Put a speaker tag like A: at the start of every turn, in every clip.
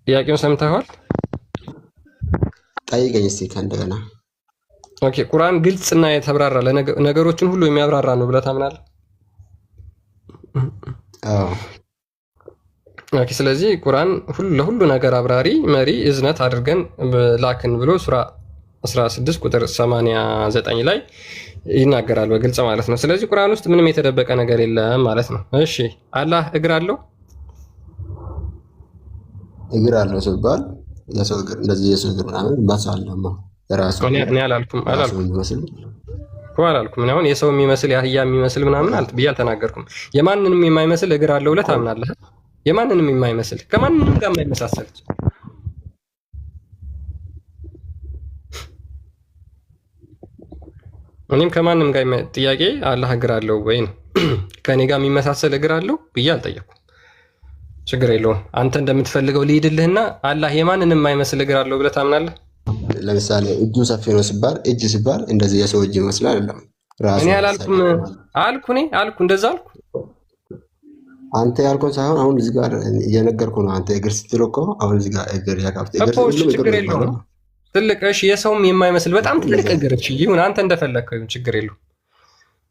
A: ጥያቄውን ሰምተዋል?
B: ጠይቀኝ እስኪ ከእንደገና።
A: ኦኬ ቁርአን ግልጽና የተብራራ ነገሮችን ሁሉ የሚያብራራ ነው ብለህ ታምናለህ?
B: አዎ።
A: ኦኬ ስለዚህ ቁርአን ለሁሉ ነገር አብራሪ መሪ እዝነት አድርገን ላክን ብሎ ሱራ 16 ቁጥር 89 ላይ ይናገራል በግልጽ ማለት ነው። ስለዚህ ቁርአን ውስጥ ምንም የተደበቀ ነገር የለም ማለት ነው። እሺ አላህ እግር አለው?
B: እግር አለው ሲባል የሰው እግር እንደዚህ የሰው እግር ምናምን ባሳለማ የራሱ
A: እኔ አላልኩም
B: የሚመስል
A: አላልኩም። አሁን የሰው የሚመስል የአህያ የሚመስል ምናምን ብዬ አልተናገርኩም። የማንንም የማይመስል እግር አለው ብለህ ታምናለህ? የማንንም የማይመስል ከማንንም ጋር የማይመሳሰል እኔም ከማንም ጋር ጥያቄ አላህ እግር አለው ወይ ነው። ከእኔ ጋር የሚመሳሰል እግር አለው ብዬ አልጠየኩም። ችግር የለውም። አንተ እንደምትፈልገው ልሂድልህና አላህ የማንንም የማይመስል እግር አለው ብለህ ታምናለህ?
B: ለምሳሌ እጁ ሰፊ ነው ሲባል እጅ ሲባል እንደዚህ የሰው እጅ ይመስላል አይደለም? ራሱ
A: እኔ አላልኩም አልኩ እንደዛ አልኩ።
B: አንተ ያልከውን ሳይሆን አሁን እዚህ ጋር እየነገርኩ ነው። አንተ እግር ስትል እኮ አሁን እዚህ ጋር እግር ያካፍት እግር
A: ችግር የለውም። ትልቅ እሺ፣ የሰውም የማይመስል በጣም ትልቅ እግር እሺ፣ ይሁን አንተ እንደፈለግከው ይሁን፣ ችግር የለውም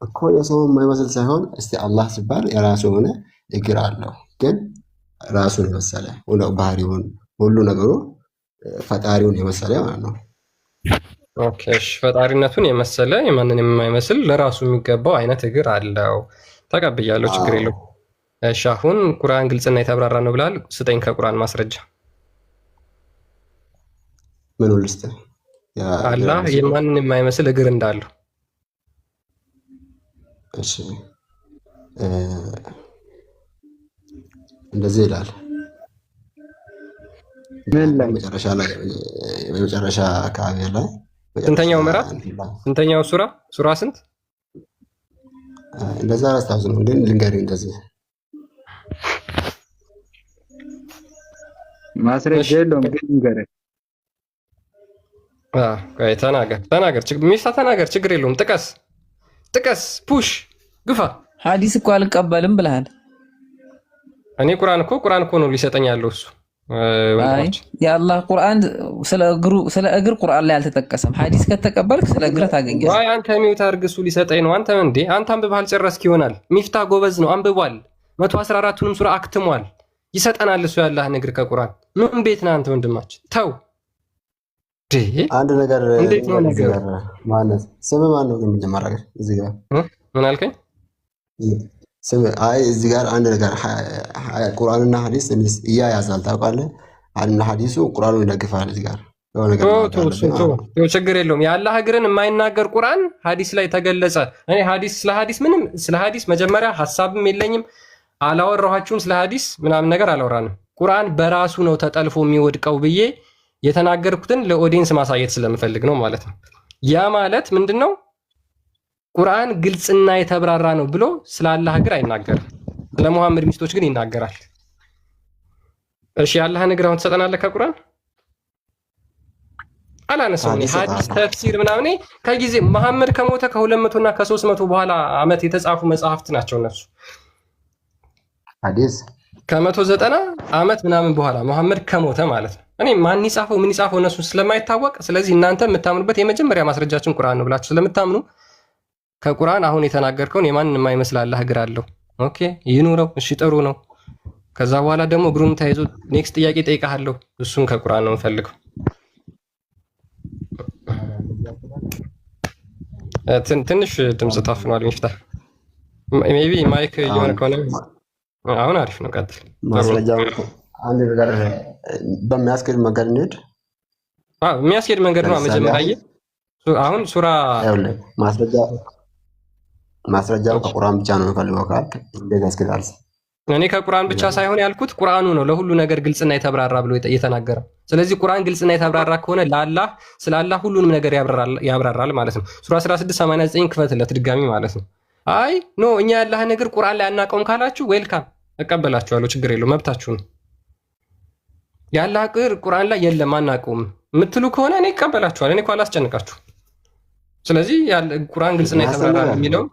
B: እኮ የሰው የማይመስል ሳይሆን እስቲ አላህ ሲባል የራሱ የሆነ እግር አለው፣ ግን ራሱን የመሰለ ባህሪውን ሁሉ ነገሩ ፈጣሪውን የመሰለ ማለት ነው።
A: ኦኬ እሺ፣ ፈጣሪነቱን የመሰለ የማንንም የማይመስል ለራሱ የሚገባው አይነት እግር አለው፣ ተቀብያለሁ፣ ችግር የለውም። እሺ አሁን ቁርአን ግልጽና የተብራራ ነው ብላል። ስጠኝ ከቁርአን ማስረጃ።
B: ምን ልስጥ?
A: አላህ የማንንም የማይመስል እግር እንዳለው።
B: እሺ እንደዚህ ይላል።
C: ምን ላይ
B: መጨረሻ አካባቢ ላይ
A: ስንተኛው ምዕራፍ ስንተኛው ሱራ ስንት?
B: እንደዛ አላስታውስ ነው ግን ልንገርህ እንደዚህ
C: ማስረጃ የለውም ግን ልንገርህ።
A: ተናገር ሚስታ ተናገር፣ ችግር የለውም። ጥቀስ ፑሽ ግፋ።
D: ሐዲስ እኮ አልቀበልም ብለሃል።
A: እኔ ቁርአን እኮ ነው ሊሰጠኝ ያለው እሱ።
D: የአላህ ቁርአን ስለ እግር ቁርአን ላይ አልተጠቀሰም። ሐዲስ ከተቀበልክ ስለ እግር ታገኛለህ።
A: ወይ አንተ ሚውት አድርግ፣ እሱ ሊሰጠኝ ነው። አንተ አንብበሃል ጨረስክ ይሆናል። ሚፍታ ጎበዝ ነው፣ አንብቧል። 114ቱንም ሱራ አክትሟል። ይሰጠናል እሱ ያላህን እግር ከቁርአን። ምን ቤት ነህ አንተ ወንድማችን? ተው
B: አንድ ነገር
A: እንዴት ነው ነገር
B: ማለት ስም ማን ነው ግን መጀመሪያ እዚህ ጋር
A: ምን አልከኝ?
B: ስም እዚህ ጋር አንድ ነገር ቁርአንና ሐዲስ እያያዛል ታውቃለህ። አንድ ሐዲሱ ቁርአኑን ይደግፋል። እዚህ ጋር
A: ችግር የለውም። የአላህ እግርን የማይናገር ቁርአን ሐዲስ ላይ ተገለጸ። እኔ ስለ ሐዲስ መጀመሪያ ሐሳብም የለኝም፣ አላወራኋችሁም። ስለ ሐዲስ ምናምን ነገር አላወራንም። ቁርአን በራሱ ነው ተጠልፎ የሚወድቀው ብዬ የተናገርኩትን ለኦዲየንስ ማሳየት ስለምፈልግ ነው ማለት ነው። ያ ማለት ምንድነው? ቁርአን ግልጽና የተብራራ ነው ብሎ ስለ አላህ እግር አይናገርም። ስለ ሙሐመድ ሚስቶች ግን ይናገራል። እሺ የአላህን እግር አሁን ትሰጠናለህ ከቁርአን? አላነሳውም። ሐዲስ ተፍሲር ምናምን ከጊዜ መሐመድ ከሞተ ከ200 እና ከ300 በኋላ ዓመት የተጻፉ መጽሐፍት ናቸው እነሱ።
B: ሐዲስ
A: ከ190 ዓመት ምናምን በኋላ መሐመድ ከሞተ ማለት ነው። እኔ ማን ይጻፈው ምን ይጻፈው እነሱ ስለማይታወቅ፣ ስለዚህ እናንተ የምታምኑበት የመጀመሪያ ማስረጃችን ቁርአን ነው ብላችሁ ስለምታምኑ ከቁርአን አሁን የተናገርከውን የማንንም የማይመስል አላህ እግር አለው። ኦኬ ይኑረው፣ እሺ ጥሩ ነው። ከዛ በኋላ ደግሞ እግሩን ተይዞ ኔክስት ጥያቄ ጠይቃለሁ። እሱን ከቁርአን ነው የምፈልገው። ትንሽ ድምጽ ታፍኗል። ሚፍታ ሜቢ ማይክ እየሆነ ከሆነ አሁን አሪፍ ነው። ቀጥል።
B: ማስረጃው አንድ ነገር በሚያስኬድ መንገድ እንሂድ።
A: የሚያስኬድ መንገድ ነው መጀመሪያ። አሁን ሱራ
B: ማስረጃው ከቁርአን ብቻ ነው የምፈልገው ካልክ እንዴት ያስኬዳል?
A: እኔ ከቁርአን ብቻ ሳይሆን ያልኩት ቁርአኑ ነው ለሁሉ ነገር ግልጽና የተብራራ ብሎ የተናገረው። ስለዚህ ቁርአን ግልጽና የተብራራ ከሆነ ለአላህ ስለ አላህ ሁሉንም ነገር ያብራራል ማለት ነው። ሱራ 16:89 ክፈትለት ድጋሚ ማለት ነው። አይ ኖ እኛ ያላህ ነገር ቁርአን ላይ አናውቀውም ካላችሁ ዌልካም እቀበላችኋለሁ፣ ችግር የለውም፣ መብታችሁ ነው። ያላህ እግር ቁርአን ላይ የለም አናውቀውም የምትሉ ከሆነ እኔ እቀበላችኋለሁ። እኔ እኮ አላስጨንቃችሁ። ስለዚህ ቁርአን ግልጽና የተብራራ ነው የሚለው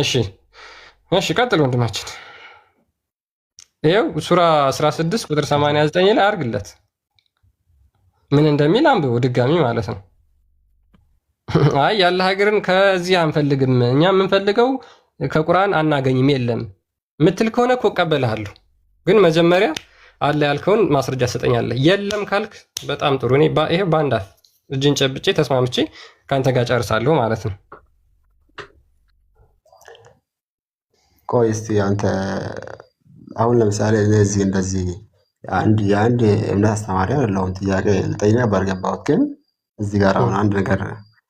A: እሺ እሺ ቀጥል ወንድማችን። ይኸው ሱራ 16 ቁጥር 89 ላይ አርግለት ምን እንደሚል አንብቦ ድጋሚ ማለት ነው። አይ ያለ ሀገርን ከዚህ አንፈልግም፣ እኛ የምንፈልገው ከቁርአን አናገኝም የለም ምትል ከሆነ እኮ እቀበልሃለሁ። ግን መጀመሪያ አለ ያልከውን ማስረጃ ሰጠኛለህ። የለም ካልክ በጣም ጥሩ። እኔ ይሄ ባንዳ እጅን ጨብጬ ተስማምቼ ካንተ ጋር ጨርሳለሁ ማለት ነው።
B: ቆይ እስቲ አንተ አሁን ለምሳሌ እነዚህ እንደዚህ የአንድ እምነት አስተማሪ አይደለሁም። ጥያቄ ልጠይቅ ነበር ገባሁት። ግን እዚህ ጋር አሁን አንድ ነገር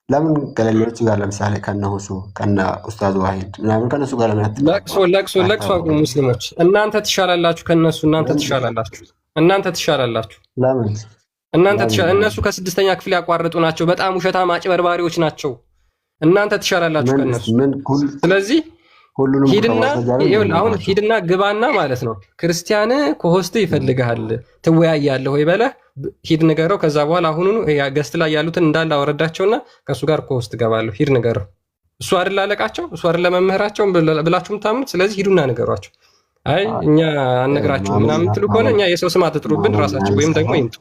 B: ለምን ከሌሎቹ ጋር ለምሳሌ ከነ ሁሱ ከነ ኡስታዝ ዋሂድ ምናምን ከነሱ ጋር ለምን
A: ለቅሶ አቁሙ ሙስሊሞች። እናንተ ትሻላላችሁ ከነሱ፣ እናንተ ትሻላላችሁ።
B: ለምን
A: እነሱ ከስድስተኛ ክፍል ያቋረጡ ናቸው። በጣም ውሸታም አጭበርባሪዎች ናቸው። እናንተ ትሻላላችሁ ከነሱ። ስለዚህ ሂድና ግባና ማለት ነው ክርስቲያን ከሆስት ይፈልግሃል ትወያያለህ ወይ በለህ ሂድ ንገረው። ከዛ በኋላ አሁኑኑ ገስት ላይ ያሉትን እንዳለ አወረዳቸውና ከእሱ ጋር ከሆስት ገባለሁ። ሂድ ንገረው። እሱ አይደል አለቃቸው፣ እሱ አይደል መምህራቸው ብላችሁ የምታምኑት። ስለዚህ ሂዱና ንገሯቸው። አይ እኛ አነግራችሁ ምናምን ትሉ ከሆነ እኛ የሰው ስም አትጥሩብን ራሳቸው ወይም ደግሞ ይምጡ።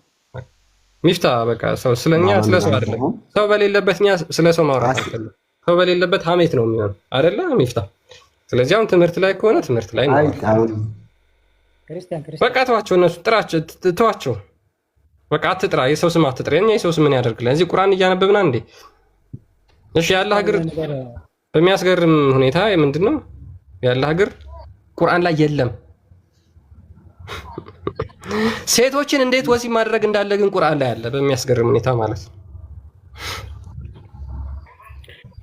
A: ሚፍታ በቃ ሰው ስለኛ ስለ ሰው አይደለም። ሰው በሌለበት እኛ ስለ ሰው ማውራት አይደለም። ሰው በሌለበት ሀሜት ነው የሚሆነው አይደለ ሚፍታ? ስለዚህ አሁን ትምህርት ላይ ከሆነ ትምህርት ላይ ነው። በቃ ተዋቸው፣ እነሱ ጥራቸው፣ ተዋቸው። በቃ አትጥራ፣ የሰው ስም አትጥራ። እኛ የሰው ስም ምን ያደርግልን? እዚህ ቁርአን እያነበብና እንዴ? እሺ ያለ ሀገር በሚያስገርም ሁኔታ ምንድን ነው ያለ ሀገር ቁርአን ላይ የለም። ሴቶችን እንዴት ወሲብ ማድረግ እንዳለ ግን ቁርአን ላይ አለ፣ በሚያስገርም ሁኔታ ማለት ነው።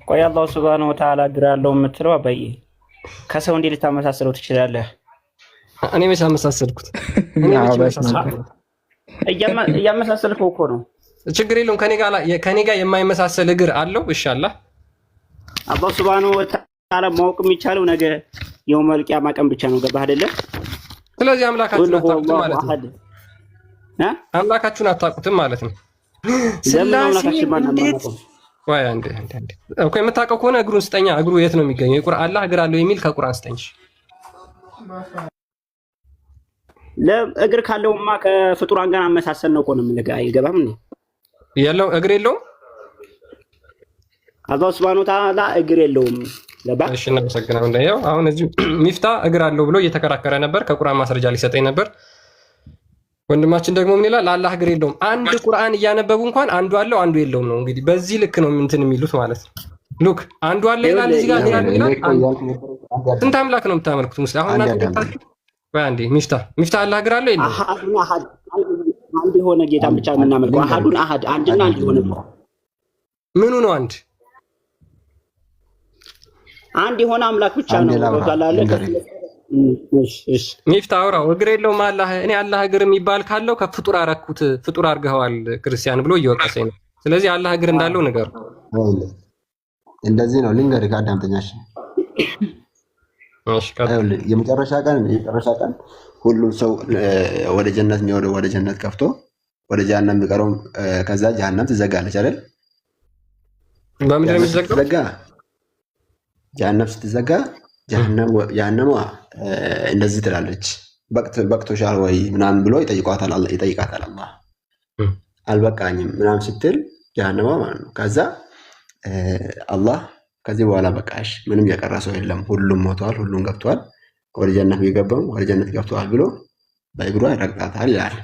E: ቆይ አላህ ሱብሃነሁ ወተዓላ ግራ ያለው የምትለው አባዬ ከሰው እንዴት ልታመሳሰለው ትችላለህ?
A: እኔ መቼ አመሳሰልኩት?
E: እያመሳሰልከው እኮ ነው።
A: ችግር የለውም። ከኔ ጋር የማይመሳሰል እግር አለው። ኢንሻአላህ
E: አላህ ሱብሃነሁ ወተዓላ ማወቅ የሚቻለው ነገ የውመል ቂያማ ቀን ብቻ ነው። ገባህ አይደለ?
A: ስለዚህ አምላካችሁን አታውቁትም ማለት ነው። አምላካችሁን አታውቁትም ማለት ነው። ወይ አንዴ ኦኬ፣ የምታውቀው ከሆነ እግሩን ስጠኛ። እግሩ የት ነው የሚገኘው? የቁርአን አላህ እግር አለው የሚል ከቁርአን ስጠኝ።
E: ለእግር ካለውማ ከፍጡራን ጋር አመሳሰል ነው እኮ ነው የምልህ። አይገባም እንዴ?
A: የለው እግር የለውም።
E: አላህ ሱብሃነሁ ወተዓላ እግር የለውም። ለባ
A: እሺ፣ እናመሰግናለን። እንደው አሁን እዚህ ሚፍታ እግር አለው ብሎ እየተከራከረ ነበር። ከቁርአን ማስረጃ ሊሰጠኝ ነበር። ወንድማችን ደግሞ ምን ይላል? አላህ እግር የለውም። አንድ ቁርአን እያነበቡ እንኳን አንዱ አለው አንዱ የለውም ነው። እንግዲህ በዚህ ልክ ነው እንትን የሚሉት ማለት ነው። ሉክ አንዱ አለ ይላል፣ እዚህ ጋር ይላል። ስንት አምላክ ነው የምታመልኩት ሙስሊም? አሁን እናንተ ገብታችሁ ወይ አንዴ ሚፍታ አላህ እግር አለው የለውም?
E: አንድ የሆነ ጌታ ብቻ የምናመልከው አሐዱን አሐድ አንድና አንድ የሆነ
A: ምኑ ነው አንድ
E: የሆነ አምላክ ብቻ ነው ታላለ። እሺ
A: ሚፍታ አውራው እግር የለውም አላህ። እኔ አላህ እግር የሚባል ካለው ከፍጡር አረኩት ፍጡር አድርገዋል ክርስቲያን ብሎ እየወቀሰኝ ነው። ስለዚህ አላህ እግር እንዳለው ነገር
B: እንደዚህ ነው። ልንገርህ አዳምጠኛሽ። የመጨረሻ ቀን ሁሉም ሰው ወደ ጀነት የሚወደው ወደ ጀነት ከፍቶ ወደ ጀሃነም የሚቀረው ከዛ ጀሃነም ትዘጋለች አይደል?
A: በምንድን ነው የሚዘጋው?
B: ጀሃነም ስትዘጋ ጀሃነሟ እንደዚህ ትላለች፣ በቅቶሻል ወይ ምናምን ብሎ ይጠይቃታል አላህ። አልበቃኝም ምናምን ስትል ጀሃነሟ ማለት ነው። ከዛ አላህ ከዚህ በኋላ በቃሽ፣ ምንም የቀረ ሰው የለም፣ ሁሉም ሞተዋል፣ ሁሉም ገብተዋል፣ ወደ ጀነት ቢገባም ወደ ጀነት ገብተዋል ብሎ በእግሯ ይረግጣታል ይላል።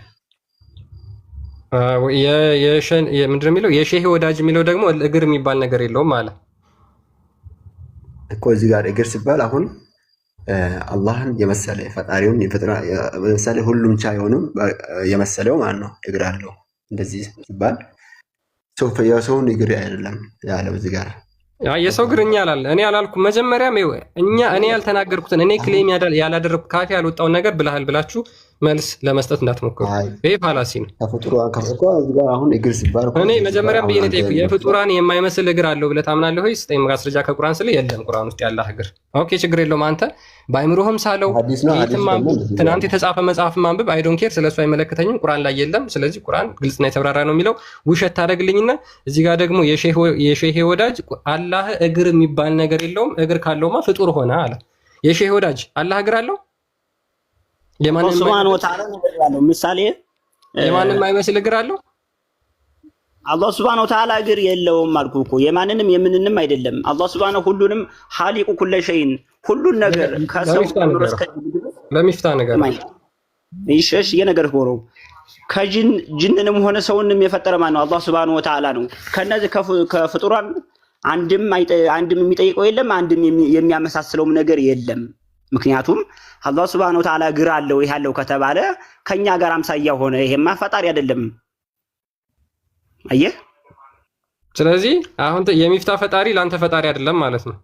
A: ምንድን ነው የሚለው? የሼህ ወዳጅ የሚለው ደግሞ እግር የሚባል ነገር የለውም አለ
B: እኮ። እዚህ ጋር እግር ሲባል አሁን አላህን የመሰለ ፈጣሪውን የመሰለ ሁሉም ቻይ የሆኑም የመሰለው ማለት ነው እግር አለው። እንደዚህ ሲባል የሰውን እግር አይደለም ያለው እዚህ ጋር
A: የሰው እግር እኔ አላልኩም። መጀመሪያም እኔ ያልተናገርኩትን እኔ ክሌም ያላደረግኩት ካፌ ያልወጣውን ነገር ብለሃል ብላችሁ መልስ ለመስጠት እንዳትሞክሩ። ይሄ ፋላሲ ነው።
B: አሁን እግር ሲባል
A: እኔ መጀመሪያም ብዬ ጠይቁ የፍጡራን የማይመስል እግር አለው ብለህ ታምናለህ ወይ? ስጠኝ ማስረጃ ከቁርአን ስለ የለም ቁርአን ውስጥ ያለ እግር። ኦኬ ችግር የለውም። አንተ በአይምሮህም ሳለው ትናንት የተጻፈ መጽሐፍ ማንብብ አይ ዶንት ኬር፣ ስለሱ አይመለከተኝም። ቁርአን ላይ የለም። ስለዚህ ቁርአን ግልጽና የተብራራ ነው የሚለው ውሸት ታደርግልኝና እዚህ ጋር ደግሞ የሼህ ወዳጅ አላህ እግር የሚባል ነገር የለውም፣ እግር ካለውማ ፍጡር ሆነ አለ። የሼህ ወዳጅ አላህ እግር አለው?
E: ሱብሃነሁ ወተዓላ ነገር ያለው ምሳሌ
A: የማንን ማይመስል እግር አለው?
E: አላህ ሱብሃነሁ ወተዓላ እግር የለውም አልኩህ እኮ። የማንንም የምንንም አይደለም። አላህ ሱብሃነሁ ሁሉንም ኻሊቁ ኩለ ሸይን ሁሉን ነገር ከሰው እስከ
A: ለሚፍታ ነገር
E: ይሸሽ የነገር ሆሮ ጅንንም ሆነ ሰውንም የፈጠረ ማን ነው? አላህ ሱብሃነሁ ወተዓላ ነው። ከነዚህ ከፍጡራን አንድም የሚጠይቀው የለም፣ አንድም የሚያመሳስለውም ነገር የለም። ምክንያቱም አላህ ሱብሃነሁ ወተዓላ እግር አለው ይሄ አለው ከተባለ ከኛ ጋር አምሳያ ሆነ። ይሄማ ፈጣሪ አይደለም። አየህ።
A: ስለዚህ አሁን የሚፍታ ፈጣሪ ላንተ ፈጣሪ አይደለም ማለት ነው።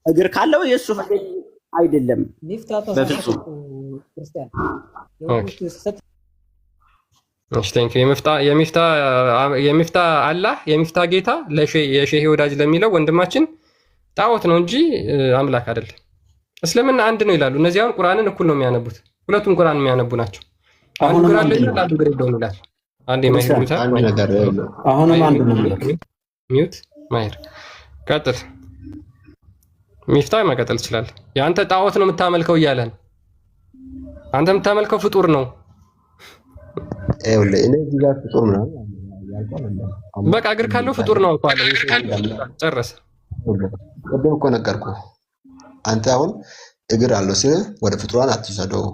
A: እግር ካለው የሱ ፈጣሪ አይደለም በፍጹም። ቴንክ ዩ። የሚፍታ አላህ የሚፍታ ጌታ የሼህ ወዳጅ ለሚለው ወንድማችን ጣዖት ነው እንጂ አምላክ አይደለም። እስልምና አንድ ነው ይላሉ። እነዚህ አሁን ቁርአንን እኩል ነው የሚያነቡት። ሁለቱም ቁርአን የሚያነቡ ናቸው። አንዱ ግራ አለ ይላል፣ አንዱ ግራ የለውም ይላል። አንዴ ማይሩታ
C: አሁንም አንድ ነው።
A: ሚውት ማይር ቀጥል። ሚፍታ መቀጠል ይችላል። የአንተ ጣዖት ነው የምታመልከው እያለን አንተ የምታመልከው ፍጡር ነው። በቃ እግር ካለው ፍጡር ነው አልኳለ። ጨረሰ።
B: ቅድም እኮ ነገርኩህ። አንተ አሁን እግር አለው ሲል ወደ ፍጡራን አትወሰደው።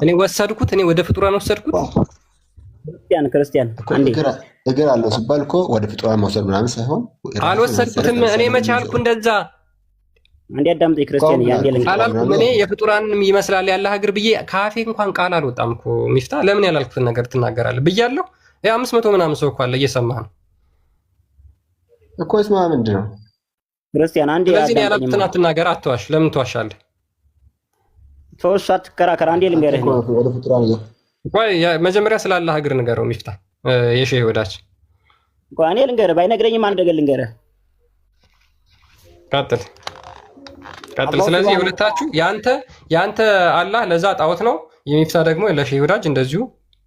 A: እኔ ወሰድኩት። እኔ ወደ ፍጡራን ወሰድኩት።
E: ክርስቲያን
B: እግር አለው ሲባል እኮ ወደ ፍጡራን መውሰድ ምናምን ሳይሆን
A: አልወሰድኩትም። እኔ መቼ አልኩ እንደዛ?
E: አንዴ አዳምጠኝ ክርስቲያን።
A: አላልኩም እኔ የፍጡራንም ይመስላል ያላህ እግር ብዬ ካፌ እንኳን ቃል አልወጣም እኮ። ሚፍታ ለምን ያላልኩትን ነገር ትናገራለህ ብያለሁ። 500 ምናምን ሰው እኮ አለ እየሰማህ ነው
B: እኮ። እስማ ምንድን ነው
E: ክርስቲያን? አንዴ
A: ስለዚህ ያላልኩትን አትናገር፣ አትዋሽ። ለምን ትዋሻለህ?
E: ተወሽ፣ አትከራከር። አንዴ ልንገርህ ነው
B: ወደ ፍጡራን
A: ቆይ መጀመሪያ ስላላህ እግር ንገረው ሚፍታ። የሼህ ወዳጅ
E: ቆይ እኔ ልንገርህ፣ ባይነግረኝም አንድ ነገር ልንገርህ።
A: ቀጥል። ስለዚህ የሁለታችሁ ያንተ አላህ ለዛ ጣዖት ነው፣ የሚፍታ ደግሞ ለሼህ ወዳጅ እንደዚሁ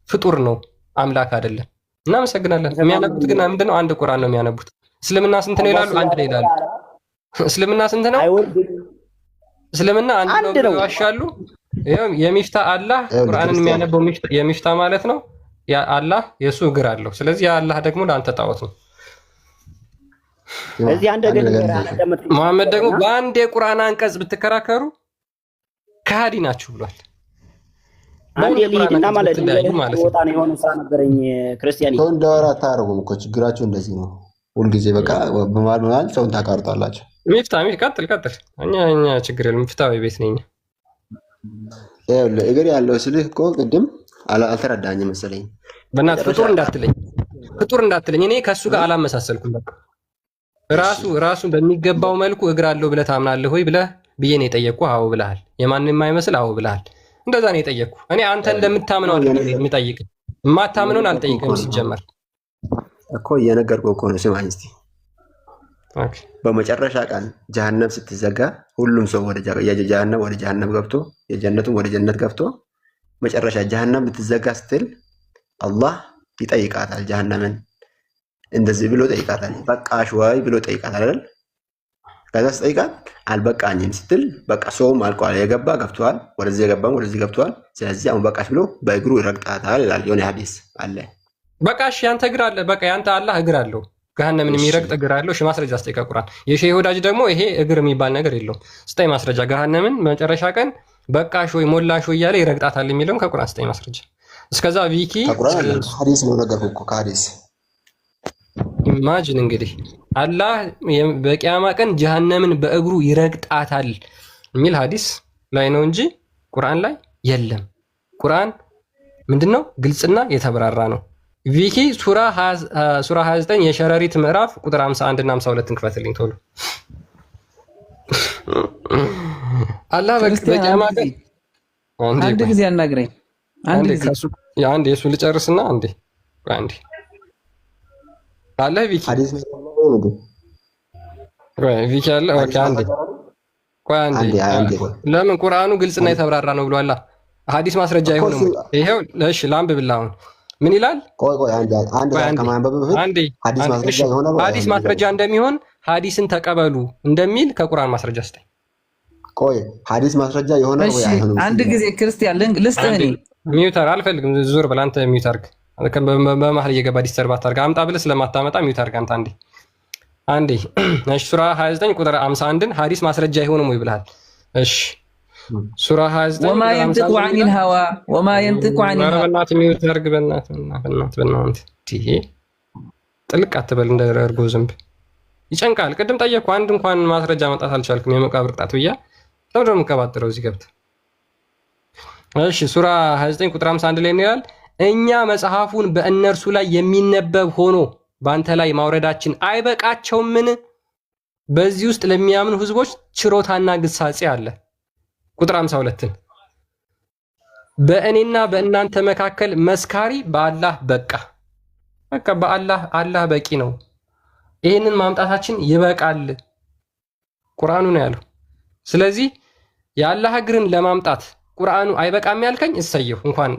A: ፍጡር ነው፣ አምላክ አይደለም። እናመሰግናለን። የሚያነቡት ግን ምንድነው? አንድ ቁርአን ነው የሚያነቡት። እስልምና ስንት ነው ይላሉ? አንድ ነው ይላሉ። እስልምና ስንት ነው? እስልምና አንድ ነው ይዋሻሉ። የሚፍታ አላህ ቁርአንን የሚያነበው የሚፍታ ማለት ነው። ያ አላህ የሱ እግር አለው። ስለዚህ ያ አላህ ደግሞ ለአንተ ጣዖት ነው።
E: እዚህ አንድ ነገር
A: መሐመድ ደግሞ በአንድ የቁርአን አንቀጽ ብትከራከሩ ከሃዲ ናችሁ ብሏል።
E: አንድ ልሂድና ማለት ወጣ ነው የሆነ ስራ ነበረኝ ክርስቲያን
B: ሰው እንዳወራ አታረጉም እኮ። ችግራችሁ እንደዚህ ነው። ሁልጊዜ በቃ በመሃል ሰውን ታቃርጣላችሁ።
A: ሚፍታ ቀጥል። እኛ ችግር የለም። ፍትሃዊ ቤት ነኝ።
B: እግር ያለው ስልህ እኮ ቅድም አልተረዳኝም መሰለኝ።
A: በእናትህ ፍጡር እንዳትለኝ። እኔ ከሱ ጋር አላመሳሰልኩም። በቃ ራሱ በሚገባው መልኩ እግር አለው ብለህ ታምናለህ ወይ ብዬ ነው የጠየቅኩህ። አዎ ብለሃል። የማንም የማይመስል አዎ ብለሃል። እንደዛ ነው የጠየቅኩህ። እኔ አንተ እንደምታምነው አይደለም የምጠይቅህ። የማታምነውን አልጠይቅም ሲጀመር
B: እኮ። እየነገርኩህ እኮ ነው። ስማኝ እስኪ። በመጨረሻ ቀን ጀሃነም ስትዘጋ ሁሉም ሰው ወደ ጀሃነም ገብቶ የጀነቱም ወደ ጀነት ገብቶ መጨረሻ ጀሃነም ልትዘጋ ስትል አላህ ይጠይቃታል። ጀሃነምን እንደዚህ ብሎ ጠይቃታል። በቃሽ ወይ ብሎ ጠይቃታል አይደል? ከዛ ስጠይቃት አልበቃኝም ስትል በቃ ሰውም አልቋል። የገባ ገብቷል፣ ወደዚህ የገባም ወደዚህ ገብቷል። ስለዚህ አሁን በቃሽ ብሎ በእግሩ ይረግጣታል ይላል። የሆነ ሐዲስ አለ።
A: በቃሽ ያንተ እግር አለ። በቃ ያንተ አላህ እግር አለው። ገሃነምን የሚረግጥ እግር አለው። ማስረጃ አስጠይቀ ቁርአን። የሼህ ወዳጅ ደግሞ ይሄ እግር የሚባል ነገር የለውም። ስጠኝ ማስረጃ። ገሃነምን መጨረሻ ቀን በቃሽ ወይ ሞላሽ ወይ እያለ ይረግጣታል የሚለውን ከቁርአን ስጠኝ ማስረጃ። እስከዛ ቪኪ
B: ሐዲስ ነው ነገር እኮ ከሐዲስ
A: ኢማጂን እንግዲህ አላህ በቂያማ ቀን ጀሃነምን በእግሩ ይረግጣታል የሚል ሐዲስ ላይ ነው እንጂ ቁርአን ላይ የለም። ቁርአን ምንድነው? ግልጽና የተብራራ ነው። ቪኪ ሱራ 29 የሸረሪት ምዕራፍ ቁጥር 51 እና 52 ክፈትልኝ ቶሎ። አላህ በቂያማ ቀን
D: አንድ ጊዜ አናግረኝ።
A: አንድ የሱ ልጨርስና አንዴ አለ ቪኪ ቪኪ አለ። ኦኬ አንዴ ለምን ቁርአኑ ግልጽና የተብራራ ነው ብሏል። ሐዲስ ማስረጃ አይሆንም። ይሄው እሺ ላንብብልህ። አሁን ምን ይላል? ሐዲስ ማስረጃ እንደሚሆን ሐዲስን ተቀበሉ እንደሚል ከቁርአን ማስረጃ ስጠኝ።
B: ቆይ ሐዲስ ማስረጃ የሆነ ወይ አይሆንም?
D: አንድ ጊዜ ክርስቲያን ልስጥህ።
A: ሚውተር አልፈልግም። ዙር ብለህ አንተ ሚውተር በመሀል እየገባ ዲስተርብ አታርግ። አምጣ ብለህ ስለማታመጣ ሚውተር አንተ አንዴ። እሺ ሱራ 29 ቁጥር 51ን ሐዲስ ማስረጃ አይሆንም ወይ ብለሃል? እሺ ሱራ 29
D: ወማ ينطق عن الهوى وما ينطق عن الهوى
A: በእናትህ ሚውተር አድርግ። በእናትህ ጥልቅ አትበል እንደ እርጎ ዝንብ ይጨንቃል። ቅድም ጠየቅኩ፣ አንድ እንኳን ማስረጃ ማምጣት አልቻልኩም። የመቃብር ጣት ብያ ለምን ነው የምትቀባጥረው እዚህ ገብተህ? እሺ ሱራ 29 ቁጥር 51 ላይ ይላል እኛ መጽሐፉን በእነርሱ ላይ የሚነበብ ሆኖ በአንተ ላይ ማውረዳችን አይበቃቸውምን? በዚህ ውስጥ ለሚያምኑ ህዝቦች ችሮታና ግሳጼ አለ። ቁጥር 52ን በእኔና በእናንተ መካከል መስካሪ በአላህ በቃ አላህ በቂ ነው። ይህንን ማምጣታችን ይበቃል። ቁርአኑ ነው ያለው። ስለዚህ የአላህ እግርን ለማምጣት ቁርአኑ አይበቃም ያልከኝ እሰየው፣ እንኳን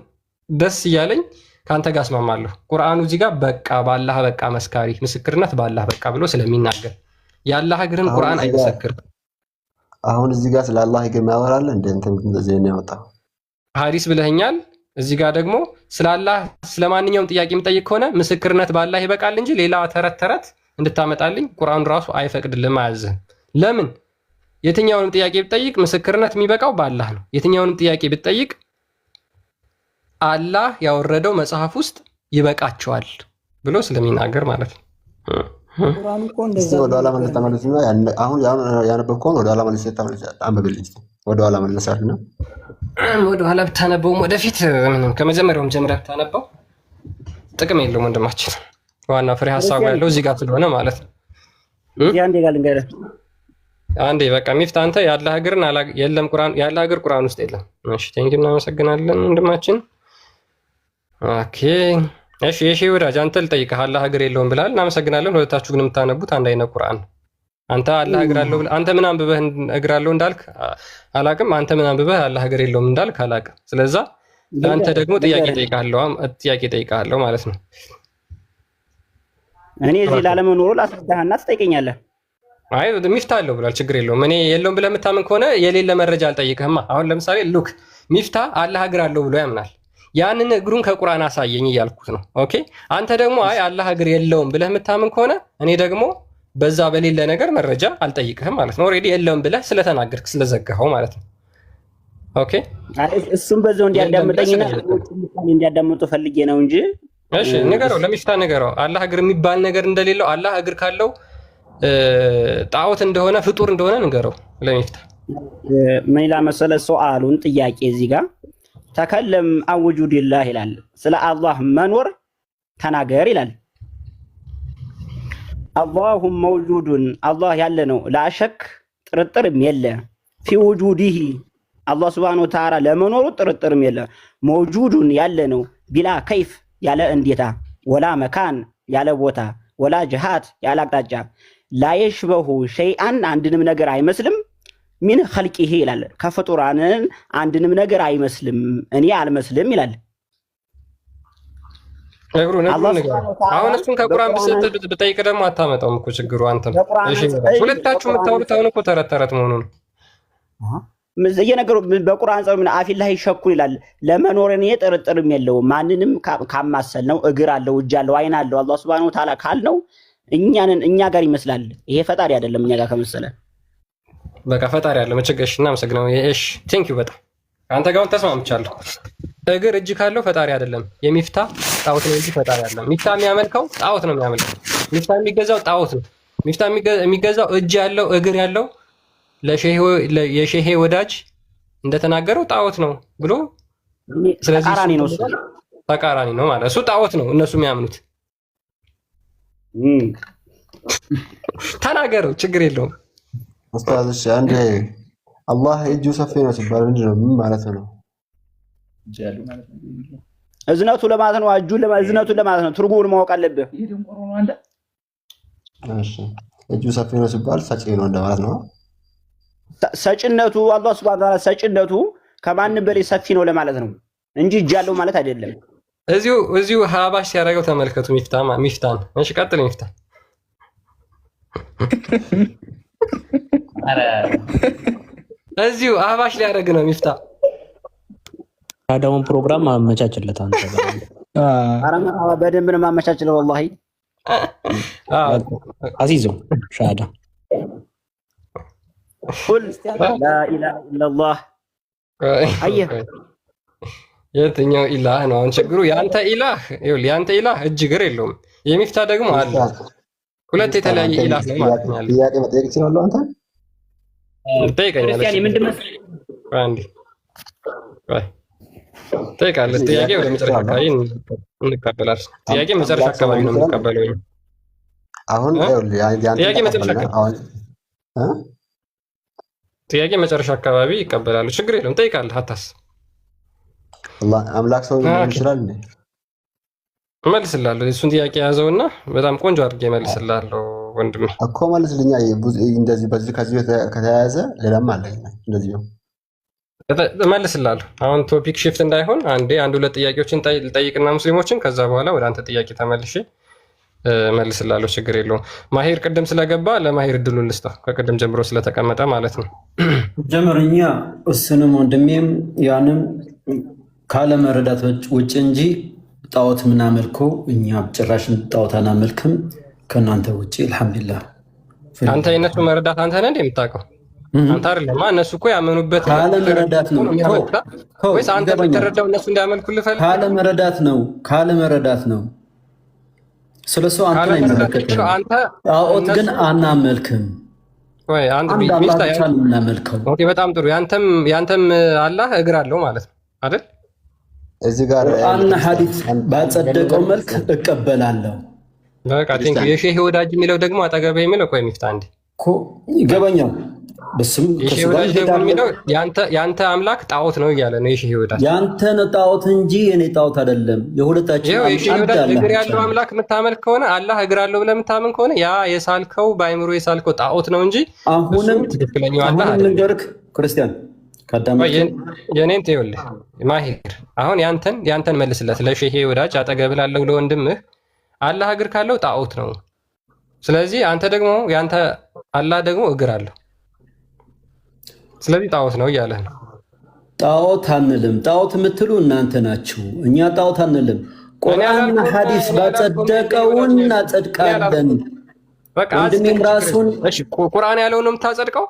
A: ደስ እያለኝ ካንተ ጋር እስማማለሁ። ቁርአኑ እዚህ ጋር በቃ በአላህ በቃ መስካሪ ምስክርነት በአላህ በቃ ብሎ ስለሚናገር የአላህ እግርን ቁርአን አይመሰክርም።
B: አሁን እዚህ ጋር ስለ አላህ እግር ያወራል እንደ እንትን እንደዚህ ነው ያወጣው
A: ሐዲስ ብለኸኛል። እዚህ ጋር ደግሞ ስለ አላህ ስለማንኛውም ጥያቄ የምጠይቅ ከሆነ ምስክርነት በአላህ ይበቃል እንጂ ሌላ ተረት እንድታመጣልኝ ቁርአኑ ራሱ አይፈቅድልም፣ አያዝህም። ለምን? የትኛውንም ጥያቄ ብትጠይቅ ምስክርነት የሚበቃው በአላህ ነው። የትኛውንም ጥያቄ ብትጠይቅ አላህ ያወረደው መጽሐፍ ውስጥ ይበቃቸዋል ብሎ ስለሚናገር ማለት ነው።
B: ወደ ኋላ መለስ ተመለስና አሁን ያነበብከውን ወደ ኋላ መለስ አንብብልኝ። ወደ ኋላ መለሳልና
A: ወደ ኋላ ብታነበውም ወደፊት ምንም ከመጀመሪያውም ጀምረህ ብታነበው ጥቅም የለውም ወንድማችን። ዋና ፍሬ ሀሳቡ ያለው እዚህ ጋር ስለሆነ ማለት ነው። አንዴ በቃ ሚፍታ አንተ የአላህ እግርን የለም ቁርአን የአላህ እግር ቁርአን ውስጥ የለም። እሺ ቴንኪው እናመሰግናለን ወንድማችን። ኦኬ እሺ የሺህ ወዳጅ አንተ ልጠይቅህ አላህ እግር የለውም ብላል። እናመሰግናለን። ሁለታችሁ ግን የምታነቡት አንድ አይነት ቁርአን ነው። አንተ አላህ እግር አለው ብለህ አንተ ምን አንብበህ እግር አለው እንዳልክ አላቅም። አንተ ምን አንብበህ አላህ እግር የለውም እንዳልክ አላቅም። ስለዛ ለአንተ ደግሞ ጥያቄ ጠይቃለሁ ማለት ነው።
E: እኔ እዚህ ላለመኖሩ ላስረዳህና ትጠይቀኛለህ።
A: አይ ሚፍታ አለው ብሏል፣ ችግር የለውም። እኔ የለውም ብለህ የምታምን ከሆነ የሌለ መረጃ አልጠይቅህማ። አሁን ለምሳሌ ሉክ ሚፍታ አላህ እግር አለው ብሎ ያምናል። ያንን እግሩን ከቁርአን አሳየኝ እያልኩት ነው። ኦኬ አንተ ደግሞ አይ አላህ እግር የለውም ብለህ የምታምን ከሆነ እኔ ደግሞ በዛ በሌለ ነገር መረጃ አልጠይቅህም ማለት ነው። ኦልሬዲ የለውም ብለህ ስለተናገርክ ስለዘጋኸው ማለት ነው። ኦኬ
E: እሱም በዛው እንዲያዳምጠኝና እንዲያዳምጡ ፈልጌ ነው እንጂ።
A: እሺ ንገረው፣ ለሚፍታ ንገረው አላህ እግር የሚባል ነገር እንደሌለው፣ አላህ እግር ካለው ጣዖት እንደሆነ ፍጡር እንደሆነ ንገረው ለሚፍታ።
E: ምን ይላል መሰለህ ሱአሉን ጥያቄ እዚህ ጋር ተከለም አውጁዲላህ ይላል። ስለ አላህ መኖር ተናገር ይላል። አላሁም መውጁዱን አላህ ያለ ነው። ላሸክ ጥርጥርም የለ ፊ ውጁዲሂ አላህ ሱብሓነሁ ወተዓላ ለመኖሩ ጥርጥርም የለ። መውጁዱን ያለ ነው ቢላ ከይፍ ያለ እንዴታ፣ ወላ መካን ያለ ቦታ፣ ወላ ጅሃት ያለ አቅጣጫ፣ ላየሽበሁ ሸይአን አንድንም ነገር አይመስልም ሚን ኸልቂሂ ይላል። ከፍጡራንን አንድንም ነገር አይመስልም እኔ አልመስልም ይላል።
A: አሁን እሱን ከቁርአን ብጠይቅ ደግሞ አታመጣውም እኮ ችግሩ አንተ ነው። እሺ ሁለታችሁ የምታወሩት አሁን እኮ ተረት መሆኑ ነው።
E: እየነገሩ በቁርአን ጸር ምን አፊላህ ይሸኩል ይላል። ለመኖር እኔ ጥርጥርም የለውም ማንንም ካማሰል ነው። እግር አለው እጅ አለው አይን አለው አላህ ሱብሓነሁ ወተዓላ ካልነው እኛ ጋር ይመስላል። ይሄ ፈጣሪ አይደለም እኛ ጋር ከመሰለ
A: በቃ ፈጣሪ ያለው መቸገሽ እና መሰግናው። እሺ ቴንክ ዩ በጣም አንተ ጋር ተስማምቻለሁ። እግር እጅ ካለው ፈጣሪ አይደለም። የሚፍታ ጣዖት ነው እንጂ ፈጣሪ አይደለም። ሚፍታ የሚያመልከው ጣዖት ነው የሚያመልከው። ሚፍታ የሚገዛው ጣዖት ነው። ሚፍታ የሚገዛው እጅ ያለው እግር ያለው የሼሄ ወዳጅ እንደተናገረው ጣዖት ነው ብሎ ስለዚህ ተቃራኒ ነው ማለት እሱ ጣዖት ነው እነሱ የሚያምኑት። ተናገረው ችግር የለውም።
B: ኡስታዝ አንዴ አላህ እጁ ሰፊ ነው ሲባል ምንድን ነው? ምን ማለት ነው?
E: እዝነቱ ለማለት ነው። እዝነቱ ለማለት ነው። ትርጉሙን ማወቅ አለብህ።
B: እሺ እጁ ሰፊ ነው ሲባል ሰጪ ነው እንደማለት ነው።
E: ሰጭነቱ አላህ ሱብሓነሁ ወተዓላ ሰጭነቱ ከማንም በላይ ሰፊ ነው ለማለት ነው እንጂ እጅ ያለው ማለት አይደለም።
A: እዚሁ ሀባሽ ሲያደርገው ተመልከቱ። ሚፍታን እሺ ቀጥል ሚፍታ። እዚሁ አህባሽ ሊያደርግ ነው ሚፍታ።
C: ታዲያውን ፕሮግራም ማመቻችለት አንተ
E: በደንብ ነው ማመቻችለው ወላሂ።
C: አዚዞ ሻዳ
E: ቁል ላኢላሃ ኢለላህ። አየህ
A: የትኛው ኢላህ ነው አሁን ችግሩ? የአንተ ኢላህ ይኸውልህ፣ የአንተ ኢላህ እጅ እግር የለውም። የሚፍታ ደግሞ አለ። ሁለት የተለያየ ኢላህ ነው ማለት ነው።
B: ጥያቄ መጠየቅ ይችላል። አንተ
A: ትጠይቀኛለህ። አንዴ ትጠይቃለህ። ጥያቄ ወደ መጨረሻ አካባቢ እንቀበላለን። ጥያቄ መጨረሻ አካባቢ ነው የምንቀበለው።
B: አሁን
A: ጥያቄ መጨረሻ አካባቢ ጥያቄ መጨረሻ አካባቢ ይቀበላሉ። ችግር የለውም። ጠይቃለህ። አታስብ።
B: አምላክ ሰው ይችላል እንዴ?
A: እመልስልሃለሁ። እሱን ጥያቄ ያዘውና በጣም ቆንጆ አድርጌ እመልስልሃለሁ ወንድሜ
B: እኮ መልስልኛ። እንደዚህ በዚህ ከዚህ ከተያያዘ ሌላም አለ እንደዚህ ነው
A: እመልስልሃለሁ። አሁን ቶፒክ ሽፍት እንዳይሆን አንድ ሁለት ጥያቄዎችን ልጠይቅና ሙስሊሞችን፣ ከዛ በኋላ ወደ አንተ ጥያቄ ተመልሼ እመልስልሃለሁ። ችግር የለውም። ማሂር ቅድም ስለገባ ለማሂር እድሉን ልስጠው፣ ከቅድም ጀምሮ ስለተቀመጠ ማለት ነው።
C: ጀመርኛ እሱንም ወንድሜም ያንም ካለመረዳት ውጭ እንጂ ጣዖት ምናመልከው እኛ ጭራሽ ጣዖት አናመልክም ከእናንተ ውጭ አልሐምዱሊላህ።
A: አንተ የነሱ መረዳት አንተ ነህ የምታውቀው አንተ አይደለም። እነሱ እኮ ያመኑበት
C: ካለመረዳት ነው
A: ወይስ አንተ የምትረዳው እነሱ እንዲያመልኩልህ ፈልገህ?
C: ካለመረዳት ነው። ስለሱ አንተ ነህ የሚመለከተው። ጣዖት ግን አናመልክም ወይ አንተ ሚስታ ያመልከው።
A: ኦኬ በጣም ጥሩ። ያንተም አላህ እግር አለው ማለት ነው አይደል?
B: እዚህ ጋር
C: አና ሐዲስ ባጸደቀው መልክ እቀበላለሁ።
A: በቃ ቲንክ የሼህ ወዳጅ የሚለው ደግሞ አጠገበ የሚለው ቆይ ሚፍታ እንዴ
C: ይገባኛል። በስም
A: የሼህ ወዳጅ ደግሞ የሚለው ያንተ አምላክ ጣዖት ነው እያለ ነው። የሼህ ወዳጅ
C: ያንተ ነው ጣዖት እንጂ የኔ ጣዖት አይደለም። የሁለታችን
A: የሼህ ወዳጅ እግር ያለው አምላክ የምታመልክ ከሆነ አላህ እግር አለው ብለህ የምታምን ከሆነ ያ የሳልከው በአይምሮ የሳልከው ጣዖት ነው እንጂ
C: አሁንም
A: ትክክለኛው አላህ
C: አይደለም። ንገርክ ክርስቲያን
A: የኔን ትይውልህ ማሂር አሁን ያንተን መልስለት። ለሼህ ወዳጅ አጠገብህ ላለው ለወንድምህ አላህ እግር ካለው ጣዖት ነው። ስለዚህ አንተ ደግሞ ያንተ አላህ ደግሞ እግር አለው፣ ስለዚህ ጣዖት ነው እያለህ ነው።
C: ጣዖት አንልም። ጣዖት የምትሉ እናንተ ናችሁ። እኛ ጣዖት አንልም። ቁርአንና ሐዲስ ባጸደቀውን እናጸድቃለን። ወንድሜም ራሱን
A: ቁርአን ያለውን ነው የምታጸድቀው።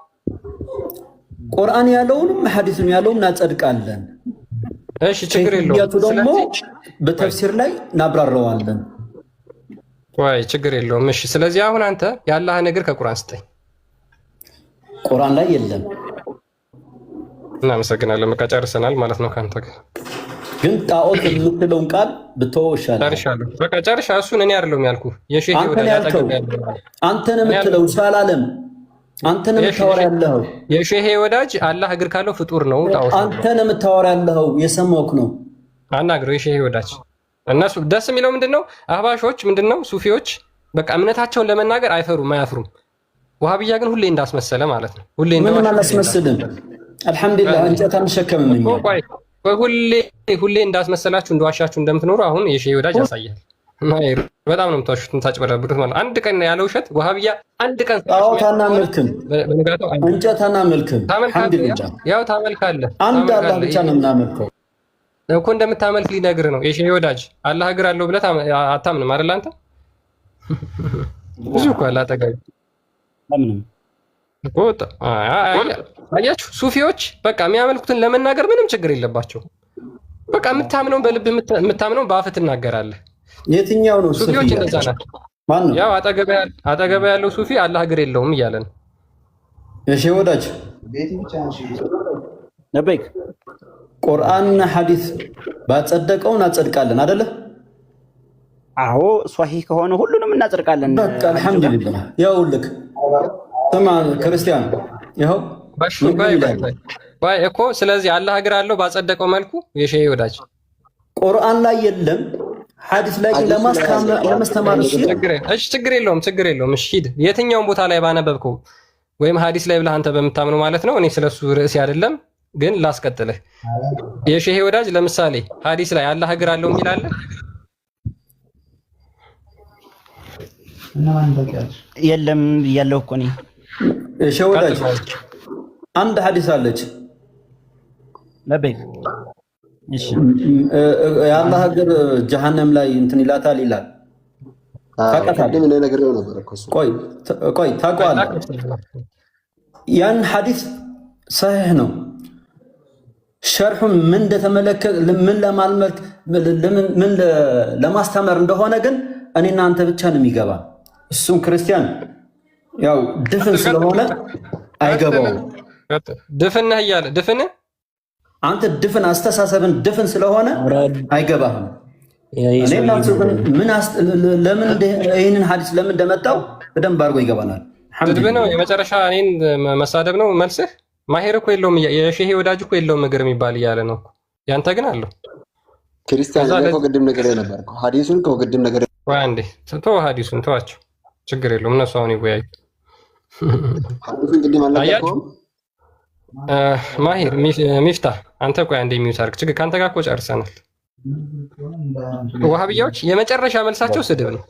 C: ቁርአን ያለውንም ሐዲስም ያለውም እናጸድቃለን።
A: እሺ ችግር የለውም።
C: ደግሞ በተፍሲር ላይ እናብራራዋለን።
A: ወይ ችግር የለውም። እሺ ስለዚህ አሁን አንተ የአላህ ነገር ከቁርአን ስጠኝ።
C: ቁርአን ላይ የለም።
A: እናመሰግናለን። በቃ ጨርሰናል ማለት ነው። ካንተ
C: ግን ጣዖት የምትለውን ቃል ብትወው ይሻላል።
A: ጨርሻለሁ። በቃ ጨርሻ። እሱን እኔ አይደለሁም ያልኩህ የሼህ ወዳጅ አጠገብ ያለው
C: አንተ ነህ የምትለው ሳላለም አንተ ነህ የምታወራ ያለኸው።
A: የሼህ ወዳጅ አላህ እግር ካለው ፍጡር ነው ጣዖት ነው።
C: አንተ ነህ የምታወራ ያለኸው። የሰማሁህ ነው።
A: አናግረው የሼህ ወዳጅ። እነሱ ደስ የሚለው ምንድነው? አህባሾች ምንድነው? ሱፊዎች በቃ እምነታቸውን ለመናገር አይፈሩም፣ አያፍሩም። ወሃብያ ግን ሁሌ እንዳስመሰለ ማለት ነው። ሁሌ
C: ምንም አላስመስልም። አልሐምዱሊላህ እንጨት አንሸከምም እኛ።
A: ሁሌ እንዳስመሰላችሁ እንደዋሻችሁ እንደምትኖሩ አሁን የሼህ ወዳጅ ያሳያል። በጣም ነው የምትዋሹት የምታጭበረብሩት ማለት አንድ ቀን ያለ ውሸት ወሃብያ አንድ ቀን
C: ጣዖት አናመልክም፣ እንጨት አናመልክም። አልሐምዱሊላህ ያው
A: ታመልካለህ።
C: አንድ አላህ ብቻ ነው የምናመልከው
A: እኮ እንደምታመልክ ሊነግርህ ነው የሼህ ወዳጅ። አላህ እግር አለው ብለህ አታምንም አይደል አንተ? ብዙ እኮ አለ አጠገብ
E: ምንም
A: እኮ አያችሁ። ሱፊዎች በቃ የሚያመልኩትን ለመናገር ምንም ችግር የለባቸው። በቃ የምታምነው በልብ የምታምነው በአፍ ትናገራለህ።
C: የትኛው ነው
A: ሱፊዎች? እንደዛ ናቸው።
C: ማን ነው?
A: ያው አጠገብ ያለው ሱፊ አላህ እግር የለውም እያለ ነው
C: የሼህ ወዳጅ።
E: ለበይክ
C: ቁርአንና ሐዲስ ባጸደቀውን አጸድቃለን አይደለ?
E: አዎ ሷሂህ ከሆነ ሁሉንም እናጸድቃለን።
C: በቃ አልሐምዱሊላህ። ያው ልክ ስማ ክርስቲያን ይኸው
A: ባይ እኮ ስለዚህ አላህ እግር አለው ባጸደቀው መልኩ የሼህ ወዳጅ
C: ቁርአን ላይ የለም፣ ሐዲስ ላይ ለማስተማር
A: ችግር የለውም። እሺ ሂድ የትኛውን ቦታ ላይ ባነበብከው ወይም ሐዲስ ላይ ብለህ አንተ በምታምነው ማለት ነው። እኔ ስለሱ ርዕስ አይደለም ግን ላስቀጥልህ። የሼህ ወዳጅ ለምሳሌ ሐዲስ ላይ አላህ እግር አለው የሚል አለ?
E: የለም ብያለሁ እኮ እኔ።
C: የሼህ ወዳጅ አንድ ሐዲስ አለች
F: ለበይ እሺ
C: የአላህ ሀገር ጀሃነም ላይ እንትን ይላታል ይላል።
B: ቅድም እኔ ነግሬው ነበር እኮ እሱ።
C: ቆይ ታውቀዋለህ? ያን ሐዲስ ሰሒህ ነው። ሸርሑን ምን እንደተመለከተ ምን ለማልመልክ ምን ለማስተማር እንደሆነ ግን እኔና አንተ ብቻ ነው የሚገባ። እሱም ክርስቲያን ያው ድፍን ስለሆነ አይገባውም።
A: ድፍን ነህ እያለ ድፍን
C: አንተ ድፍን አስተሳሰብን ድፍን ስለሆነ አይገባህም። እኔና አንተ ግን ለምን ይህንን ሐዲስ ለምን እንደመጣው በደንብ አድርጎ ይገባናል።
A: ድብ ነው የመጨረሻ እኔን መሳደብ ነው መልስህ። ማሄር እኮ የለውም የሼሄ ወዳጅ እኮ የለውም እግር የሚባል እያለ ነው። ያንተ ግን አለው።
B: ክርስቲያን እኮ ቅድም ነገር ነበር እኮ ሐዲሱን እኮ ቅድም ነገር
A: ወይ አንዴ ተው፣ ሐዲሱን ተዋቸው፣ ችግር የለውም እነሱ አሁን ይወያዩ።
B: ሐዲሱን ቅድም አልነበረም
A: ማሄር ሚፍታ አንተ ቆይ አንዴ የሚዩት አድርግ። ችግር ካንተ ጋር እኮ ጨርሰናል። ወሃቢያዎች የመጨረሻ መልሳቸው ስድብ ነው።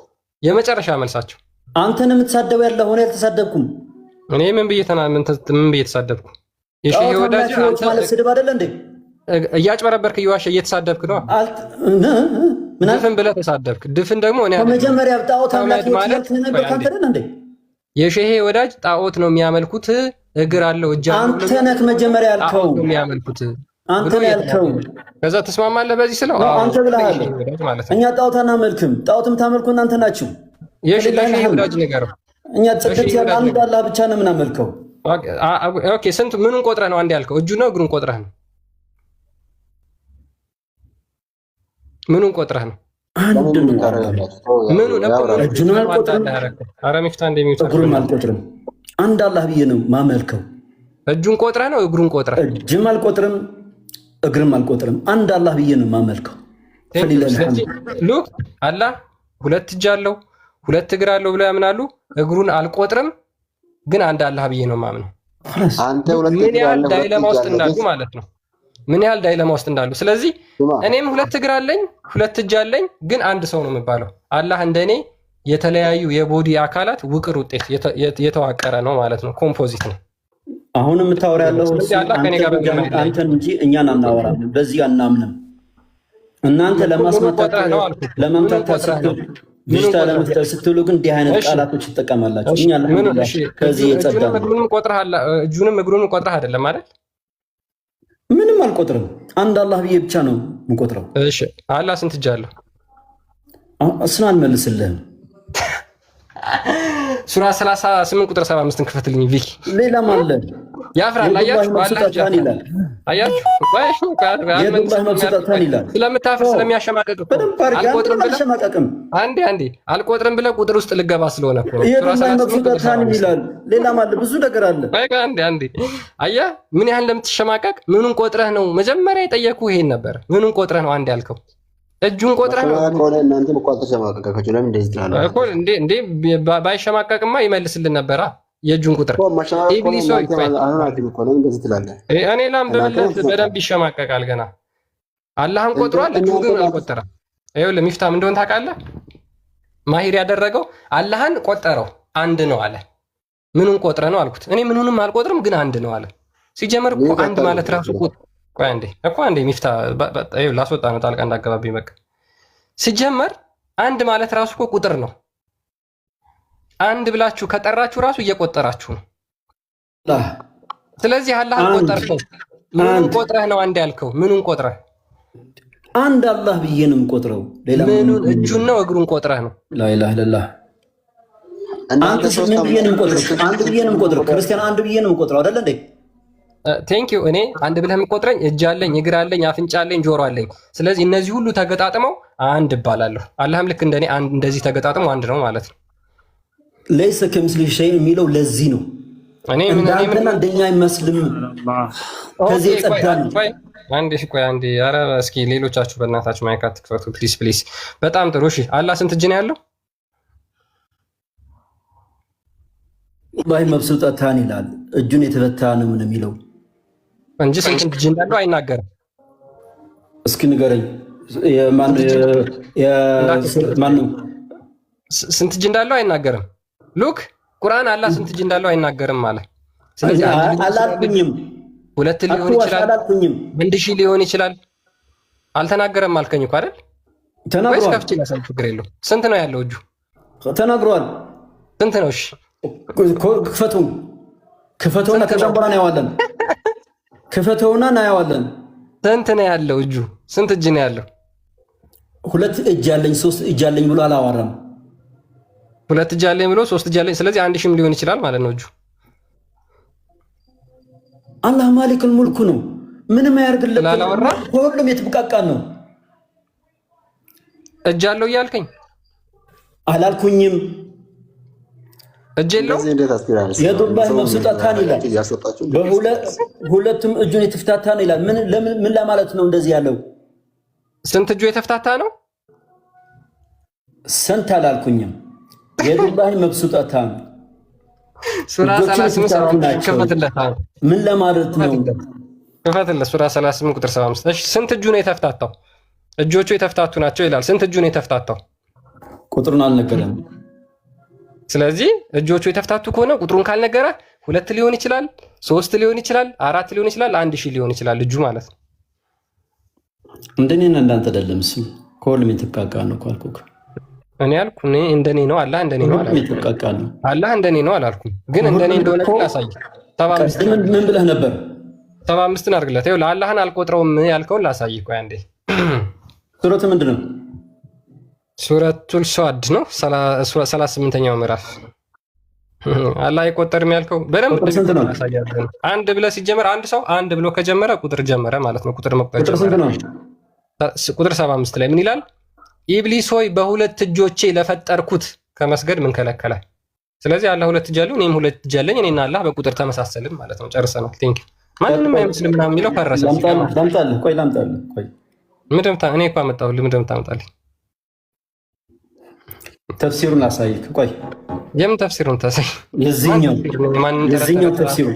A: የመጨረሻ መልሳቸው
C: አንተን የምትሳደበው ያለ ሆነ ያልተሳደብኩም
A: እኔ ምን ብዬ ተሳደብኩ? የሼህ ወዳጅ አንተ
C: ማለት ስድብ አይደለ እንዴ?
A: እያጭበረበርክ እየዋሸ እየተሳደብክ ነው። ድፍን ብለህ ተሳደብክ። ድፍን ደግሞ እኔ
C: በመጀመሪያ ጣዖት አምላኪዎች ነበር ካንተ አይደል እንዴ?
A: የሼህ ወዳጅ ጣዖት ነው የሚያመልኩት፣ እግር አለው እጅ አለው።
C: አንተ ነህ መጀመሪያ ያልከው
A: የሚያመልኩት
C: አንተ ነህ ያልከው።
A: ከዛ ተስማማለህ በዚህ ስለው
C: አንተ ብለሃል። እኛ ጣዖት አናመልክም። ጣዖት የምታመልኩ እናንተ ናችሁ።
A: የሼህ ወዳጅ ነገር
C: እኛ ጽድት ያለ አንድ አላህ ብቻ ነው የምናመልከው።
A: ኦኬ ስንት ምኑን ቆጥረህ ነው አንድ ያልከው? እጁ ነው እግሩን ቆጥረህ ነው? ምኑን ቆጥረህ ነው?
C: አንድ ነው።
A: ምኑን
C: እጁን አልቆጥርም።
A: ኧረ ሚፍታ እንደሚውጣ
C: እግሩን አልቆጥርም። አንድ አላህ ብዬ ነው ማመልከው።
A: እጁን ቆጥረህ ነው እግሩን ቆጥረህ?
C: እጅም አልቆጥርም እግርም አልቆጥርም። አንድ አላህ ብዬ ነው ማመልከው።
A: ሉክ አላህ ሁለት እጅ አለው ሁለት እግር አለው ብለው ያምናሉ። እግሩን አልቆጥርም ግን አንድ አላህ ብዬ ነው ማምነው። ምን ያህል ዳይለማ ውስጥ እንዳሉ ማለት ነው። ምን ያህል ዳይለማ ውስጥ እንዳሉ። ስለዚህ እኔም ሁለት እግር አለኝ ሁለት እጅ አለኝ ግን አንድ ሰው ነው የሚባለው። አላህ እንደኔ የተለያዩ የቦዲ አካላት ውቅር ውጤት የተዋቀረ ነው ማለት ነው። ኮምፖዚት ነው።
C: አሁን የምታወራ ያለው አንተን እንጂ እኛን አናወራም። በዚህ አናምንም። እናንተ ለማስመታት ለማምታታት ብሽታ ለመፍጠር ስትሉ ግን እንዲህ አይነት ቃላቶች ትጠቀማላችሁ። እኛ ከዚህ የጸዳ
A: እጁንም እግሩንም ቆጥረህ አይደለም አይደል?
C: ምንም አልቆጥርም። አንድ አላህ ብዬ ብቻ ነው የምቆጥረው።
A: እሺ አላህ ስንት እጅ አለው?
C: እሱን አልመልስልህም።
A: ሱራ 38 ቁጥር 75 ክፈትልኝ ቪኪ።
C: ሌላም አለ
A: ያፍራል። አያችሁ ስለምታፍር ስለሚያሸማቀቅ አንዴ አልቆጥርም ብለህ ቁጥር ውስጥ ልገባ ስለሆነ
C: ሌላም አለ ብዙ ነገር አለ።
A: አንዴ አየህ ምን ያህል እንደምትሸማቀቅ። ምኑን ቆጥረህ ነው መጀመሪያ የጠየኩህ? ይሄን ነበር። ምኑን ቆጥረህ ነው አንድ ያልከው? እጁን ቆጥረህ ነው። ባይሸማቀቅማ ይመልስልን ነበራ የእጁን ቁጥር። ኢብሊስ እኔ ላምብብለት በደንብ ይሸማቀቃል ገና። አላህን ቆጥሯል፣ እጁ ግን አልቆጠረም። ይኸውልህ ሚፍታም እንደሆነ ታውቃለህ፣ ማሂር ያደረገው አላህን ቆጠረው አንድ ነው አለ። ምኑን ቆጥረህ ነው አልኩት። እኔ ምኑንም አልቆጥርም ግን አንድ ነው አለ። ሲጀመር እኮ አንድ ማለት ራሱ ቆይ አንዴ ሚፍታ ላስወጣ ነው ጣልቃ እንዳገባብኝ። በቃ ሲጀመር አንድ ማለት ራሱ እኮ ቁጥር ነው። አንድ ብላችሁ ከጠራችሁ ራሱ እየቆጠራችሁ ነው። ስለዚህ አላህን ቆጠርከው። ምኑን ቆጥረህ ነው አንድ ያልከው? ምኑን ቆጥረህ?
C: አንድ አላህ ብዬ ነው የምቆጥረው። ሌላ
A: ምኑን? እጁን ነው እግሩን ቆጥረህ ነው?
C: ላኢላሃ ኢለላህ። አንተ ምን ብዬ ነው የምቆጥረው? አንድ ብዬ ነው የምቆጥረው። ክርስቲያን አንድ ብዬ ነው የምቆጥረው አይደል እንዴ?
A: ቴንኪዩ። እኔ አንድ ብለህ የምቆጥረኝ እጅ አለኝ፣ እግር አለኝ፣ አፍንጫ አለኝ፣ ጆሮ አለኝ። ስለዚህ እነዚህ ሁሉ ተገጣጥመው አንድ እባላለሁ። አላህም ልክ እንደኔ እንደዚህ ተገጣጥመው አንድ ነው ማለት ነው።
C: ለይሰ ከምስሊሂ ሸይእ የሚለው ለዚህ ነው። እንዳንተና እንደኛ አይመስልም። ከዚህ የጸዳን
A: አንዴ ኧረ እስኪ ሌሎቻችሁ በእናታችሁ ማይክ አትክፈቱ ፕሊስ። በጣም ጥሩ እሺ። አላህ ስንት እጅ ነው ያለው?
C: ወላሂ መብሱጠታን ይላል። እጁን የተፈታ ነው ምን የሚለው
A: እንጂ ስንት እጅ እንዳለው አይናገርም።
C: እስኪ ንገረኝ። ማን ነው?
A: ስንት እጅ እንዳለው አይናገርም። ሉክ ቁርአን አላህ ስንት እጅ እንዳለው አይናገርም ማለት ስለዚህ
C: አላልኩኝም፣
A: ሁለት ሊሆን ይችላል፣
C: አላልኩኝም፣
A: 1000 ሊሆን ይችላል። አልተናገረም አልከኝ እኮ አይደል? ወይስ ከፍቼ ላሳይ? ችግር የለውም። ስንት ነው ያለው? እጁ
C: ተናግሯል።
A: ስንት ነው? እሺ
C: ክፈቱና ከጨምበራ ነው ያዋለን። ክፈቱና ነው ያዋለን።
A: ስንት ነው ያለው? እጁ ስንት እጅ ነው ያለው?
C: 2 እጅ ያለኝ 3 እጅ ያለኝ ብሎ አላወራም።
A: 2 እጅ ያለኝ ብሎ 3 እጅ ያለኝ፣ ስለዚህ 1000 ሊሆን ይችላል ማለት ነው። እጁ
C: አላህ ማሊክል ሙልኩ ነው። ምንም ያርግለት። ሁሉም የተብቃቃ ነው።
A: እጅ አለው እያልከኝ
C: አላልኩኝም።
A: እጅ የለው
C: የዱላህ መብሱጣታን ይላል። በሁለቱም እጁን የተፍታታ ነው ይላል። ምን ለማለት ነው እንደዚህ ያለው?
A: ስንት እጁ የተፍታታ ነው?
C: ስንት አላልኩኝም። የዱላህ መብሱጣታን
A: ሱራ 38 ከፈትለታል።
C: ምን ለማለት ነው?
A: ከፈትለት ሱራ 38 ቁጥር 75። እሺ ስንት እጁ ነው የተፍታታው? እጆቹ የተፍታቱ ናቸው ይላል። ስንት እጁ ነው የተፍታታው?
C: ቁጥሩን አልነገረም።
A: ስለዚህ እጆቹ የተፍታቱ ከሆነ ቁጥሩን ካልነገረ 2 ሊሆን ይችላል፣ 3 ሊሆን ይችላል፣ 4 ሊሆን ይችላል፣ 1000 ሊሆን ይችላል እጁ ማለት ነው።
C: እንደኔና እንዳንተ አይደለም። እሱ ከሁሉም የተብቃቃ ነው አልኩህ።
A: እኔ አልኩ እኔ እንደኔ ነው፣ አላህ እንደኔ ነው አላልኩም።
C: የተብቃቃ ነው
A: አላህ እንደኔ ነው አላልኩም፣ ግን እንደኔ እንደሆነ ላሳይ። 75
C: ምን ብለህ ነበር?
A: 75ን አድርግለት። ይኸውልህ አላህን አልቆጥረውም ያልከውን ላሳይ። ቆይ አንዴ።
C: ሱረቱ ምንድን ነው?
A: ሱረቱል ሷድ ነው 38ኛው ምዕራፍ። አላህ አይቆጠርም ያልከው በደንብ ያሳያለን። አንድ ብለህ ሲጀመር አንድ ሰው አንድ ብሎ ከጀመረ ቁጥር ጀመረ ማለት ነው። ቁጥር መቁጠር ጀመረ። ቁጥር 75 ላይ ምን ይላል? ኢብሊስ ሆይ በሁለት እጆቼ ለፈጠርኩት ከመስገድ ምን ከለከለ? ስለዚህ አላህ 2 እጅ አለው፣ እኔም 2 እጅ አለኝ። እኔና አላህ በቁጥር ተመሳሰልን ማለት ነው። ጨርሰናል። ቲንክ ማንንም አይመስልም ምናምን የሚለው ፈረሰ።
C: ላምጣልህ። ቆይ
A: ምንድን እኔ እኮ አመጣሁልህ። ምንድን ነው የምታመጣልኝ?
C: ተፍሲሩን አሳይክ። ቆይ
A: የምን ተፍሲሩን ታሳይ?
C: የዚህኛው ተፍሲሩ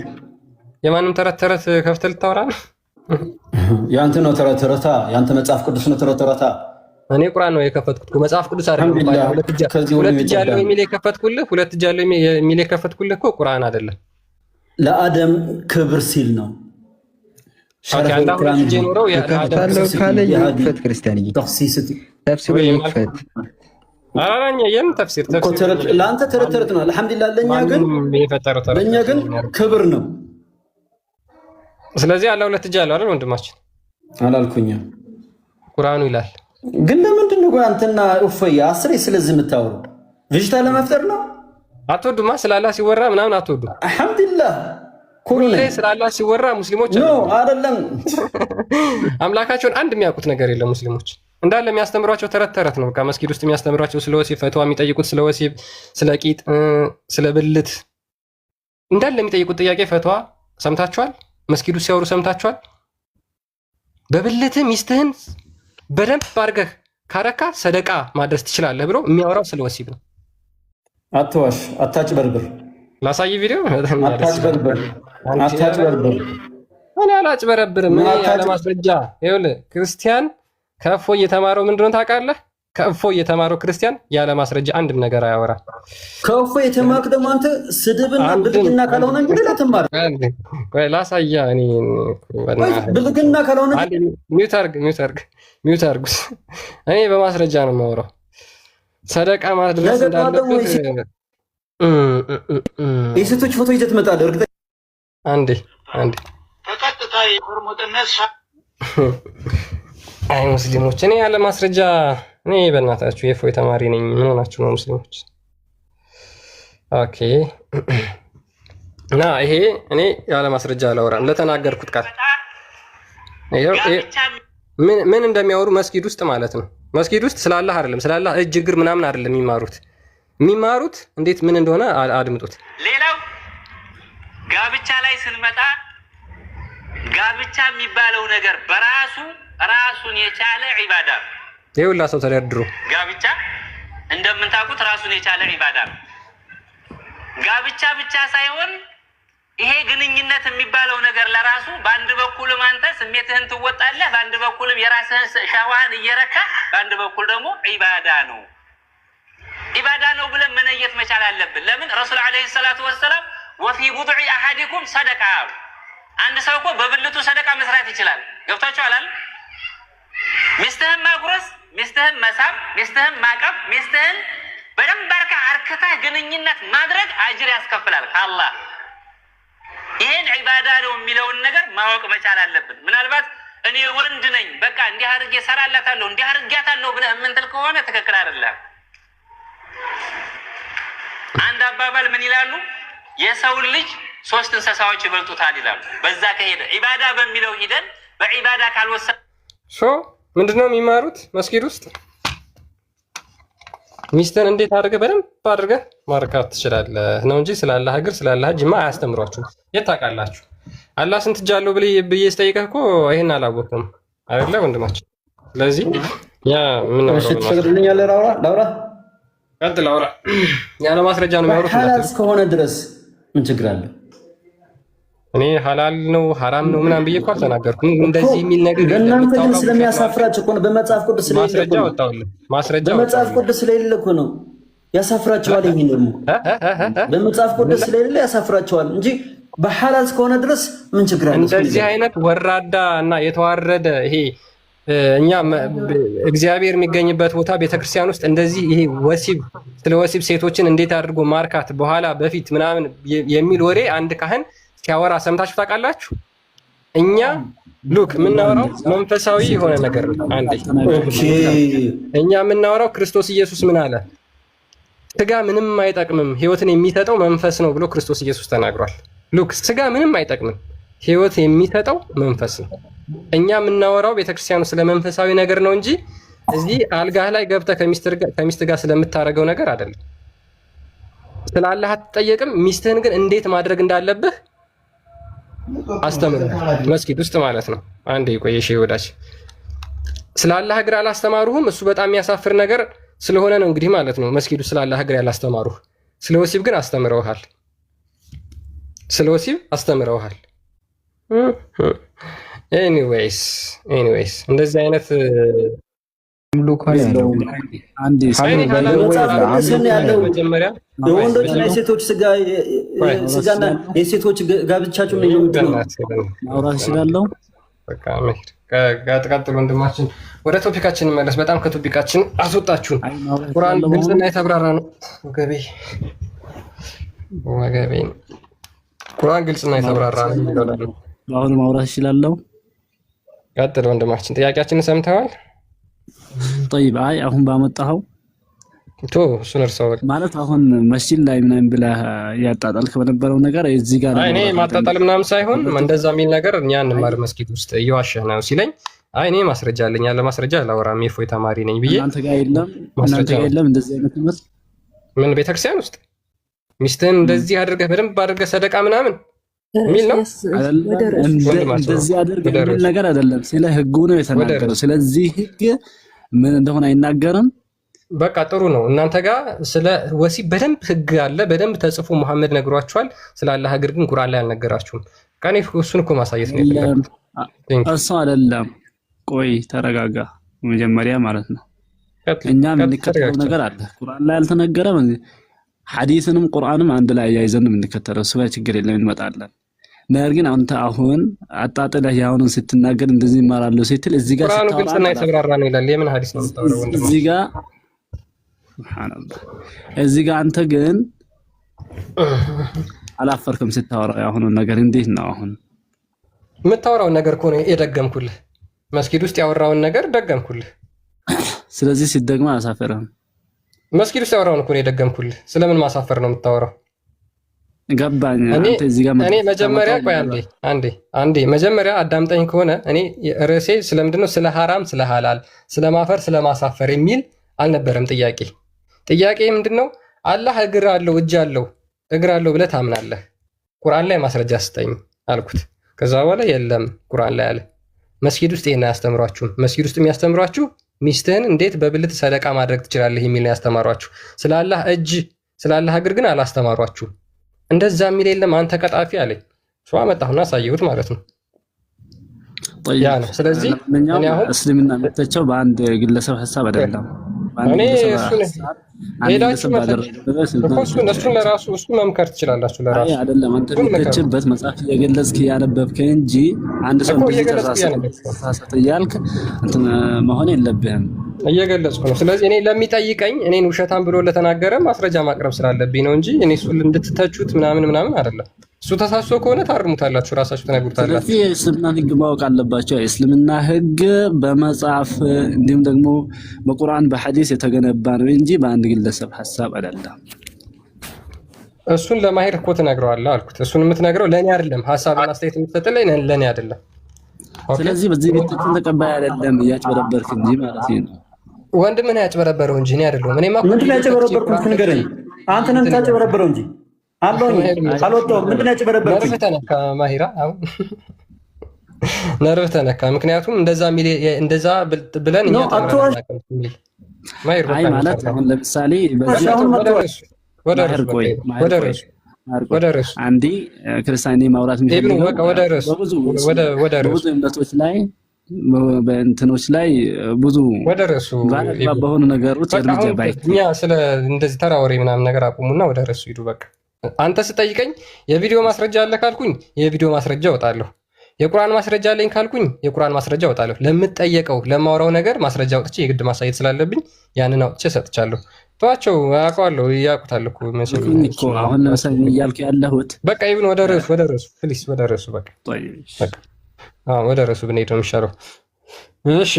A: የማንም ተረት ተረት ከፍተህ ልታወራ ነው?
C: ያንተ ነው ተረት ተረታ። ያንተ መጽሐፍ ቅዱስ ነው ተረት ተረታ።
A: እኔ ቁርአን ነው የከፈትኩት። መጽሐፍ ቅዱስ አይደለም። 2 እጅ ያለው የሚል የከፈትኩልህ 2 እጅ ያለው የሚል የከፈትኩልህ እኮ ቁርአን አይደለም።
C: ለአደም ክብር ሲል ነው። ለአንተ ተረት ተረት ነው። አልሐምዱሊላህ ለእኛ ግን ክብር ነው።
A: ስለዚህ አላህ 2 እጅ አለው አይደል ወንድማችን?
C: አላልኩኝም።
A: ቁርአኑ ይላል።
C: ግን ለምንድን ነው አንተና ኡፈያ 10 ስለዚህ የምታወሩ? ቪጅታ ለመፍጠር ነው?
A: አትወዱማ? ስላላህ ሲወራ ምናምን አትወዱ?
C: አልሐምዱሊላህ
A: ሁሌ ስላላህ ሲወራ ሙስሊሞች
C: አይደለም
A: አምላካቸውን አንድ የሚያውቁት ነገር የለም። ሙስሊሞች እንዳለ የሚያስተምሯቸው ተረት ተረት ነው። በቃ መስጊድ ውስጥ የሚያስተምሯቸው ስለ ወሲብ ፈትዋ የሚጠይቁት ስለ ወሲብ፣ ስለ ቂጥ፣ ስለ ብልት እንዳለ የሚጠይቁት ጥያቄ ፈትዋ ሰምታችኋል? መስጊድ ውስጥ ሲያወሩ ሰምታችኋል? በብልትህ ሚስትህን በደንብ አድርገህ ካረካ ሰደቃ ማድረስ ትችላለህ ብሎ የሚያወራው ስለ ወሲብ ነው።
C: አትዋሽ፣ አታጭበርብር።
A: ላሳይ ቪዲዮ።
C: አታጭበርብር።
A: እኔ አላጭበረብርም። እኔ ያለ ማስረጃ ይኸውልህ፣ ክርስቲያን ከእፎይ የተማረው ምንድነው ታውቃለህ? ከእፎይ የተማረው ክርስቲያን ያለ ማስረጃ አንድም ነገር አያወራም።
C: ከእፎይ የተማርክ ደግሞ አንተ ስድብና ብልግና ካልሆነ እንጂ ሌላ ትማር።
A: ቆይ ላሳያ። እኔ
C: ብልግና ካልሆነ
A: ሚውት አድርጉት። እኔ በማስረጃ ነው የማወራው። ሰደቃ ማድረስ እንዳለበት
C: የሴቶች ፎቶ ይዘህ ትመጣለህ። እርግጠኛ
A: አንዴ
G: በቀጥታ የፈርሞጥነት
A: አይ ሙስሊሞች፣ እኔ ያለ ማስረጃ እኔ በእናታችሁ የእፎይ ተማሪ ነኝ። ምን ሆናችሁ ነው ሙስሊሞች? ኦኬ። እና ይሄ እኔ ያለ ማስረጃ አላወራም። ለተናገርኩት ቃል ምን እንደሚያወሩ መስጊድ ውስጥ ማለት ነው። መስጊድ ውስጥ ስላላህ አይደለም፣ ስላላህ እጅ እግር ምናምን አይደለም የሚማሩት እንዴት ምን እንደሆነ አድምጡት።
G: ሌላው ጋብቻ ላይ ስንመጣ ጋብቻ የሚባለው ነገር በራሱ ራሱን የቻለ ዒባዳ ነው።
A: ይኸውላ ሰው ተደርድሮ
G: ጋብቻ እንደምታውቁት ራሱን የቻለ ዒባዳ ነው። ጋብቻ ብቻ ሳይሆን ይሄ ግንኙነት የሚባለው ነገር ለራሱ በአንድ በኩልም አንተ ስሜትህን ትወጣለህ፣ በአንድ በኩልም የራስህን ሻዋህን እየረካ፣ በአንድ በኩል ደግሞ ዒባዳ ነው። ኢባዳ ነው ብለን መነየት መቻል አለብን። ለምን ረሱል አለይሂ ሰላቱ ወሰላም ወፊ ቡድዒ አሐዲኩም ሰደቃ። አንድ ሰው እኮ በብልቱ ሰደቃ መስራት ይችላል። ገብታችኋል አይደል? ሚስትህን ማጉረስ፣ ሚስትህን መሳም፣ ሚስትህን ማቀፍ፣ ሚስትህን በደንብ አርክተህ ግንኙነት ማድረግ አጅር ያስከፍላል ከአላህ። ይሄን ዒባዳ ነው የሚለውን ነገር ማወቅ መቻል አለብን። ምናልባት እኔ ወንድ ነኝ በቃ እንዲህ አድርጌ ሰራላታለሁ እንዲህ አድርጌያታለሁ ብለህ የምንትል ከሆነ ትክክል አይደለም። አንድ አባባል ምን ይላሉ? የሰውን ልጅ 3 እንስሳዎች ይበልጡታል ይላሉ። በዛ ከሄደ ዒባዳ በሚለው ሂደን በዒባዳ ካልወሰ
A: ምንድነው የሚማሩት መስጊድ ውስጥ? ሚስትን እንዴት አድርገህ በደንብ አድርገህ ማርካት ትችላለህ ነው እንጂ ስለ አላህ እግር ስለ አላህ እጅማ አያስተምሯችሁም። የት ታውቃላችሁ? አላህ ስንት እጅ አለው ብዬ ስጠይቅህ እኮ ይሄን አላወቅም አይደለ ወንድማችን? ስለዚህ ያ ምን ነው
C: ትፈቅድልኛለህ? ላውራ
A: ቀጥል፣ አውራ። ያለ ማስረጃ ነው የሚያወሩት።
C: ሐላል እስከሆነ ድረስ ምን ችግር አለ?
A: እኔ ሐላል ነው ሐራም ነው ምናምን ብዬ እኮ አልተናገርኩም። እንደዚህ የሚል ነገር
C: እናንተ ግን ስለሚያሳፍራችሁ እኮ ነው። በመጽሐፍ ቅዱስ ስለሌለ
A: ማስረጃ ወጣውልህ። ማስረጃ
C: በመጽሐፍ ቅዱስ ስለሌለ እኮ ነው ያሳፍራችኋል። ይሄን ደግሞ በመጽሐፍ ቅዱስ ስለሌለ ያሳፍራችኋል እንጂ በሐላል እስከሆነ ድረስ ምን ችግር አለ?
A: እንደዚህ አይነት ወራዳ እና የተዋረደ ይሄ እኛ እግዚአብሔር የሚገኝበት ቦታ ቤተክርስቲያን ውስጥ እንደዚህ ይሄ ወሲብ ስለ ወሲብ ሴቶችን እንዴት አድርጎ ማርካት በኋላ በፊት ምናምን የሚል ወሬ አንድ ካህን ሲያወራ ሰምታችሁ ታውቃላችሁ? እኛ ሉክ የምናወራው መንፈሳዊ የሆነ ነገር ነው። አንዴ እኛ የምናወራው ክርስቶስ ኢየሱስ ምን አለ? ስጋ ምንም አይጠቅምም፣ ሕይወትን የሚሰጠው መንፈስ ነው ብሎ ክርስቶስ ኢየሱስ ተናግሯል። ሉክ ስጋ ምንም አይጠቅምም፣ ሕይወት የሚሰጠው መንፈስ ነው። እኛ የምናወራው ቤተክርስቲያኑ ስለ መንፈሳዊ ነገር ነው እንጂ እዚህ አልጋህ ላይ ገብተህ ከሚስት ጋር ስለምታደርገው ነገር አይደለም። ስለ አላህ አትጠየቅም። ሚስትህን ግን እንዴት ማድረግ እንዳለብህ አስተምሩ፣ መስጊድ ውስጥ ማለት ነው። አንዴ ቆየሽ ወዳጅ፣ ስለ አላህ እግር አላስተማሩህም። እሱ በጣም የሚያሳፍር ነገር ስለሆነ ነው እንግዲህ ማለት ነው። መስጊዱ ስለ አላህ እግር ያላስተማሩህ፣ ስለ ወሲብ ግን አስተምረውሃል። ስለ ወሲብ አስተምረውሃል። ኤኒዌይስ እንደዚህ አይነት
C: የወንዶችና የሴቶች ስጋና የሴቶች ጋብቻቸው ነው
F: ማውራት እችላለሁ።
A: ቀጥል ወንድማችን፣ ወደ ቶፒካችን መለስ። በጣም ከቶፒካችን አስወጣችሁን። ቁርአን ግልጽና የተብራራ ነው። ወገቤ ቁርአን ግልጽና የተብራራ ነው።
F: አሁን ማውራት እችላለሁ።
A: ቀጥል ወንድማችን፣ ጥያቄያችንን ሰምተዋል?
F: ጠይብ፣ አይ አሁን ባመጣኸው
A: እሱን እርሳው
F: ማለት አሁን መስጂድ ላይ ምናምን ብለህ ያጣጣልክ በነበረው ነገር እዚህ ጋር
A: እኔ ማጣጣል ምናምን ሳይሆን እንደዛ የሚል ነገር እኛ እንማር መስጊድ ውስጥ እየዋሸህ ነው ሲለኝ፣ አይ እኔ ማስረጃ አለኝ፣ ያለ ማስረጃ አላወራም፣ የፎይ ተማሪ ነኝ ብዬ
F: እናንተ ጋር የለም እንደዚህ አይነት ትምህርት
A: ምን ቤተክርስቲያን ውስጥ ሚስትህን እንደዚህ አድርገህ በደንብ አድርገህ ሰደቃ ምናምን ሚል ነው
F: እንደዚህ አድርገህ የሚል ነገር አይደለም። ስለ ህጉ ነው የተናገረው። ስለዚህ ህግ ምን እንደሆነ አይናገርም።
A: በቃ ጥሩ ነው። እናንተ ጋር ስለ ወሲብ በደንብ ህግ አለ፣ በደንብ ተጽፎ መሐመድ ነግሯችኋል። ስለ አላህ እግር ግን ቁርአን ላይ አልነገራችሁም። ቀኔ እሱን እኮ ማሳየት ነው የፈለኩት።
F: እሱ አይደለም። ቆይ ተረጋጋ መጀመሪያ ማለት ነው። እኛ የምንከተለው ነገር አለ ቁርአን ላይ አልተነገረም። ሐዲስንም ቁርአንም አንድ ላይ ያይዘን የምንከተለው እሱ ላይ ችግር የለም፣ እንመጣለን። ነገር ግን አንተ አሁን አጣጥለህ ያሁንን ስትናገር እንደዚህ ይማራሉ ስትል እዚህ ጋር
A: ቁርአኑ ግልጽና የተብራራ ነው ይላል። የምን ሐዲስ ነው የምታወራው ወንድም?
F: እዚህ ጋር ሱብሃንአላህ፣ እዚህ ጋር አንተ ግን አላፈርክም ስታወራው ያሁንን ነገር። እንዴት ነው አሁን
A: የምታወራውን ነገር እኮ ነው የደገምኩልህ። መስጊድ ውስጥ ያወራውን ነገር ደገምኩልህ።
F: ስለዚህ ሲደግማ አሳፈረም።
A: መስጊድ ውስጥ ያወራውን እኮ ነው የደገምኩልህ። ስለምን ማሳፈር ነው የምታወራው?
F: ገባኝ። አንተ እዚህ ጋር
A: እኔ መጀመሪያ ቆይ አንዴ መጀመሪያ አዳምጠኝ ከሆነ እኔ ርዕሴ ስለምንድነው ስለ ሐራም፣ ስለ ሐላል፣ ስለ ማፈር፣ ስለ ማሳፈር የሚል አልነበረም ጥያቄ። ጥያቄ ምንድነው? አላህ እግር አለው እጅ አለው እግር አለው ብለህ ታምናለህ? ቁርአን ላይ ማስረጃ ስጠኝ አልኩት። ከዛ በኋላ የለም ቁርአን ላይ አለ። መስጊድ ውስጥ ይሄን አያስተምሯችሁም። መስጊድ ውስጥ የሚያስተምሯችሁ ሚስትህን እንዴት በብልት ሰደቃ ማድረግ ትችላለህ የሚል ነው ያስተማሯችሁ። ስለ አላህ እጅ ስለ አላህ እግር ግን አላስተማሯችሁም። እንደዛ የሚል የለም። አንተ ቀጣፊ አለኝ። ሷ መጣሁና አሳየሁት ማለት ነው። ያ ነው። ስለዚህ
F: እኔ አሁን እስልምና መተቸው በአንድ ግለሰብ ሐሳብ አይደለም።
A: እኔ እሱን ለራሱ እሱ መምከር ትችላላችሁ። ለራሱ
F: አይደለም አንተ ልትችበት መጽሐፍ እየገለጽክ ያነበብክ እንጂ አንድ ሰው ተሳሳተ እያልክ እንትን መሆን የለብህም።
A: እየገለጽኩ ነው። ስለዚህ እኔ ለሚጠይቀኝ እኔን ውሸታም ብሎ ለተናገረ ማስረጃ ማቅረብ ስላለብኝ ነው እንጂ እኔ እሱን እንድትተቹት ምናምን አይደለም። እሱ ተሳስቶ ከሆነ ታርሙታላችሁ፣ ራሳችሁ ተናግሩታላችሁ።
F: ስለዚህ የእስልምና ሕግ ማወቅ አለባቸው። የእስልምና ሕግ በመጽሐፍ እንዲሁም ደግሞ በቁርአን በሐዲስ የተገነባ ነው እንጂ በአንድ ግለሰብ ሐሳብ አይደለም።
A: እሱን ለማሄድ እኮ ትነግረዋለህ አልኩት። እሱን የምትነግረው ለእኔ አይደለም። ሀሳብና አስተያየት የምትሰጥልኝ ለእኔ አይደለም።
F: ስለዚህ በዚህ ቤት ተቀባይ አይደለም፣ እያጭበረበርክ እንጂ ማለት ነው።
A: ወንድምህ ነው ያጭበረበረው እንጂ እኔ አይደለሁም። እኔማ
C: ምንድን ነው ያጭበረበርኩት? ንገረኝ። አንተ ነህ የምታጭበረበረው እንጂ አልወጣሁም። ምንድን ነው ያጭበረበርኩት?
A: ነርቭህ ተነካ ማሂራ፣ አሁን ነርቭህ ተነካ። ምክንያቱም እንደዛ ብለን እኛ
F: አይ ማለት አሁን ለምሳሌ
A: ወደ ርዕሱ
F: አንዴ ክርስቲያኒ ማውራት የሚፈልገው በብዙ እምነቶች ላይ በእንትኖች ላይ ብዙ
A: ወደ ርዕሱ
F: በሆኑ ነገሮች እርምጃ ባይክ
A: እኛ ስለ እንደዚህ ተራ ወሬ ምናምን ነገር አቁሙና ወደ ርዕሱ ሂዱ። በቃ አንተ ስጠይቀኝ የቪዲዮ ማስረጃ አለ ካልኩኝ የቪዲዮ ማስረጃ እወጣለሁ። የቁርአን ማስረጃ አለኝ ካልኩኝ የቁርአን ማስረጃ እወጣለሁ። ለምጠየቀው ለማውራው ነገር ማስረጃ አውጥቼ የግድ ማሳየት ስላለብኝ ያንን አውጥቼ ሰጥቻለሁ። ተዋቸው፣ አውቀዋለሁ፣ ያውቁታል እኮ
F: እኮ አሁን ለምሳሌ እያልኩ ያለሁት
A: በቃ ይብን ወደ ርዕሱ ፕሊስ፣ ወደ ርዕሱ በቃ ወደ ርዕሱ ብንሄድ ነው የሚሻለው። እሺ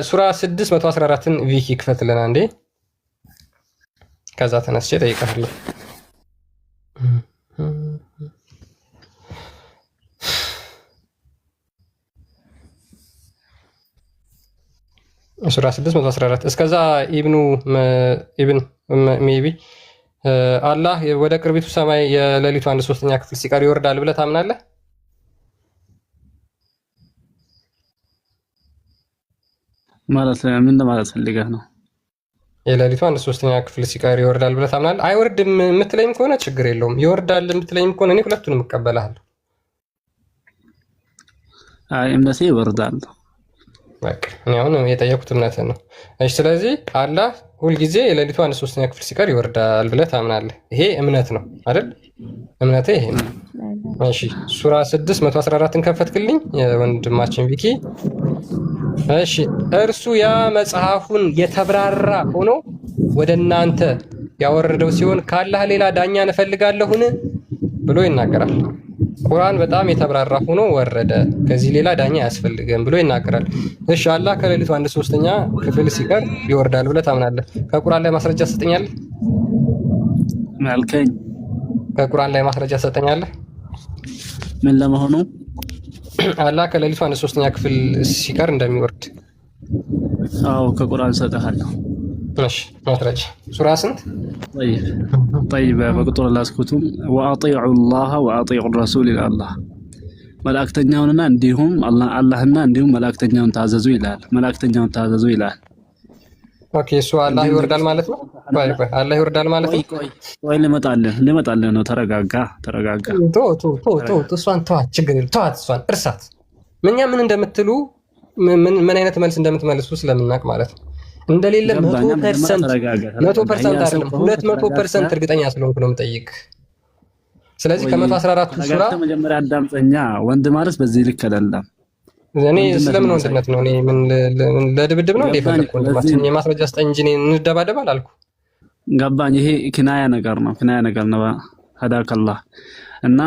A: ሱራ 614ን ቪኪ ክፈትልን አንዴ፣ ከዛ ተነስቼ እጠይቅሃለሁ። ሱራ 614 እስከዛ ኢብን ሜቢ አላህ ወደ ቅርቢቱ ሰማይ የሌሊቱ 1/3 ክፍል ሲቀር ይወርዳል ብለህ ታምናለህ?
F: ማለት ምን ማለት ፈልገህ ነው?
A: የሌሊቱ 1/3 ክፍል ሲቀር ይወርዳል ብለህ ታምናለህ? አይወርድም የምትለኝም ከሆነ ችግር የለውም። ይወርዳል የምትለኝም ከሆነ እኔ ሁለቱንም እቀበላለሁ።
F: አይ እምነቴ ይወርዳል።
A: በቃ እኔ አሁን የጠየኩት እምነትን ነው። እሺ ስለዚህ አላህ ሁልጊዜ የሌሊቱ 1/3 ክፍል ሲቀር ይወርዳል ብለህ ታምናለህ። ይሄ እምነት ነው አይደል? እምነቴ ይሄ ነው። እሺ ሱራ 614ን ከፈትክልኝ ወንድማችን ቪኪ። እሺ እርሱ ያ መጽሐፉን የተብራራ ሆኖ ወደ እናንተ ያወረደው ሲሆን ካላህ ሌላ ዳኛ እንፈልጋለሁን ብሎ ይናገራል። ቁርአን በጣም የተብራራ ሆኖ ወረደ፣ ከዚህ ሌላ ዳኛ አያስፈልግም ብሎ ይናገራል። እሺ አላህ ከሌሊቱ 1/3 ክፍል ሲቀር ይወርዳል ብለህ ታምናለህ? ከቁርአን ላይ ማስረጃ ትሰጠኛለህ?
F: ማልከኝ
A: ከቁርአን ላይ ማስረጃ ትሰጠኛለህ?
F: ምን ለመሆኑ?
A: አላህ ከሌሊቱ 1/3 ክፍል ሲቀር እንደሚወርድ።
F: አዎ ከቁርአን ሰጠሃለሁ።
A: እሺ ማስረጃ ሱራ ስንት?
F: طيب በቁጥር ላስኩቱም ወአጢዑ ላህ ወአጢዑ ረሱል ይላል። መላእክተኛውንና እንዲሁም አላህና እንዲሁም መላእክተኛውን ታዘዙ ይላል። መላእክተኛውን ታዘዙ ይላል።
A: ኦኬ እሱ አላህ ይወርዳል ማለት ነው። ቆይ አላህ ይወርዳል ማለት ነው።
F: ቆይ ልመጣልህ ነው። ተረጋጋ።
A: እሷን ተዋት፣ ችግር የለም ተዋት፣ እሷን እርሳት። ምን እንደምትሉ ምን አይነት መልስ እንደምትመልሱ ስለምናውቅ ማለት ነው። እንደሌለ 100% አይደለም 200% እርግጠኛ ስለሆንኩ ነው የምጠይቅ። ስለዚህ ከ114 ሱራ
F: መጀመሪያ አዳምጠኛ። ወንድ ማለት በዚህ ልክ አይደለም።
A: እኔ ስለምን ወንድነት ነው? እኔ ምን ለድብድብ ነው እንደፈለኩ ወንድማችን የማስረጃ ስጠኝ እንጂ እንደባደብ አላልኩ።
F: ገባኝ። ይሄ ኪናያ ነገር ነው። ሀዳከላህ እና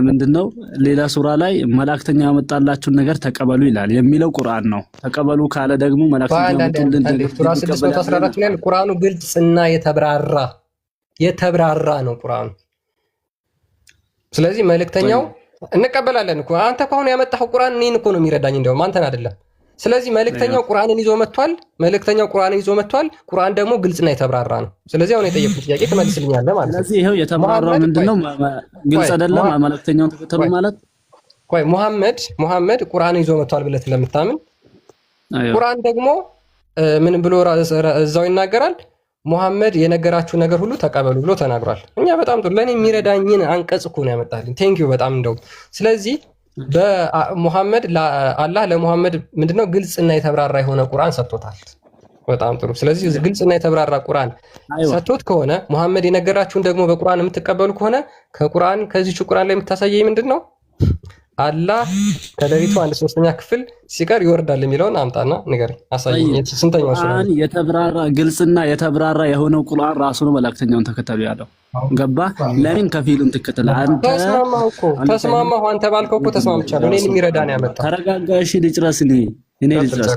F: ምንድነው ሌላ ሱራ ላይ መላእክተኛ ያመጣላችሁን ነገር ተቀበሉ ይላል የሚለው ቁርአን ነው። ተቀበሉ ካለ ደግሞ መላእክተኛ ያመጡልን ነገር
A: ሱራ 614 ላይ ቁርአኑ ግልጽና የተብራራ ነው ቁርአኑ። ስለዚህ መልእክተኛው እንቀበላለን እኮ አንተ ከሆነ ያመጣው ቁርአን እኔን እኮ ነው የሚረዳኝ፣ እንደውም አንተን አይደለም። ስለዚህ መልእክተኛው ቁርአንን ይዞ መጥቷል። ቁርአን ደግሞ ግልጽና የተብራራ ነው። ስለዚህ አሁን የጠየቁት ጥያቄ ትመልስልኛለህ ማለት ነው።
F: ስለዚህ ይሄው የተብራራው ምንድነው? ግልጽ አይደለም። መልእክተኛውን ተከተሉ ማለት
A: ቆይ ሙሐመድ ቁርአንን ይዞ መጥቷል ብለህ ስለምታምን ቁርአን ደግሞ ምን ብሎ እዛው ይናገራል? ሙሐመድ የነገራችሁ ነገር ሁሉ ተቀበሉ ብሎ ተናግሯል። እኛ በጣም ጥሩ ለኔ የሚረዳኝን አንቀጽ እኮ ነው ያመጣልኝ። ቴንኪው በጣም እንደው ስለዚህ በሙሐመድ አላህ ለሙሐመድ ምንድነው ግልጽና የተብራራ የሆነ ቁርአን ሰጥቶታል። በጣም ጥሩ። ስለዚህ ግልጽና የተብራራ ቁርአን ሰጥቶት ከሆነ ሙሐመድ የነገራችሁን ደግሞ በቁርአን የምትቀበሉ ከሆነ ከቁርአን ከዚህች ቁርአን ላይ የምታሳየኝ ምንድነው? አላህ ከሌሊቱ 1/3 ክፍል ሲቀር ይወርዳል የሚለውን አምጣና ንገረኝ፣ አሳየኝ። ስንተኛው ሱራ?
F: የተብራራ ግልጽና የተብራራ የሆነው ቁርአን ራሱ ነው መልእክተኛውን ተከተሉ ያለው። ገባ? ለምን ከፊሉን ትከተል? አንተ
A: ተስማማሁ። አንተ ባልከው እኮ ተስማምቻለሁ። እኔን የሚረዳ ነው ያመጣው።
F: ተረጋጋሽ፣ ልጨርስ። እኔ ልጨርስ።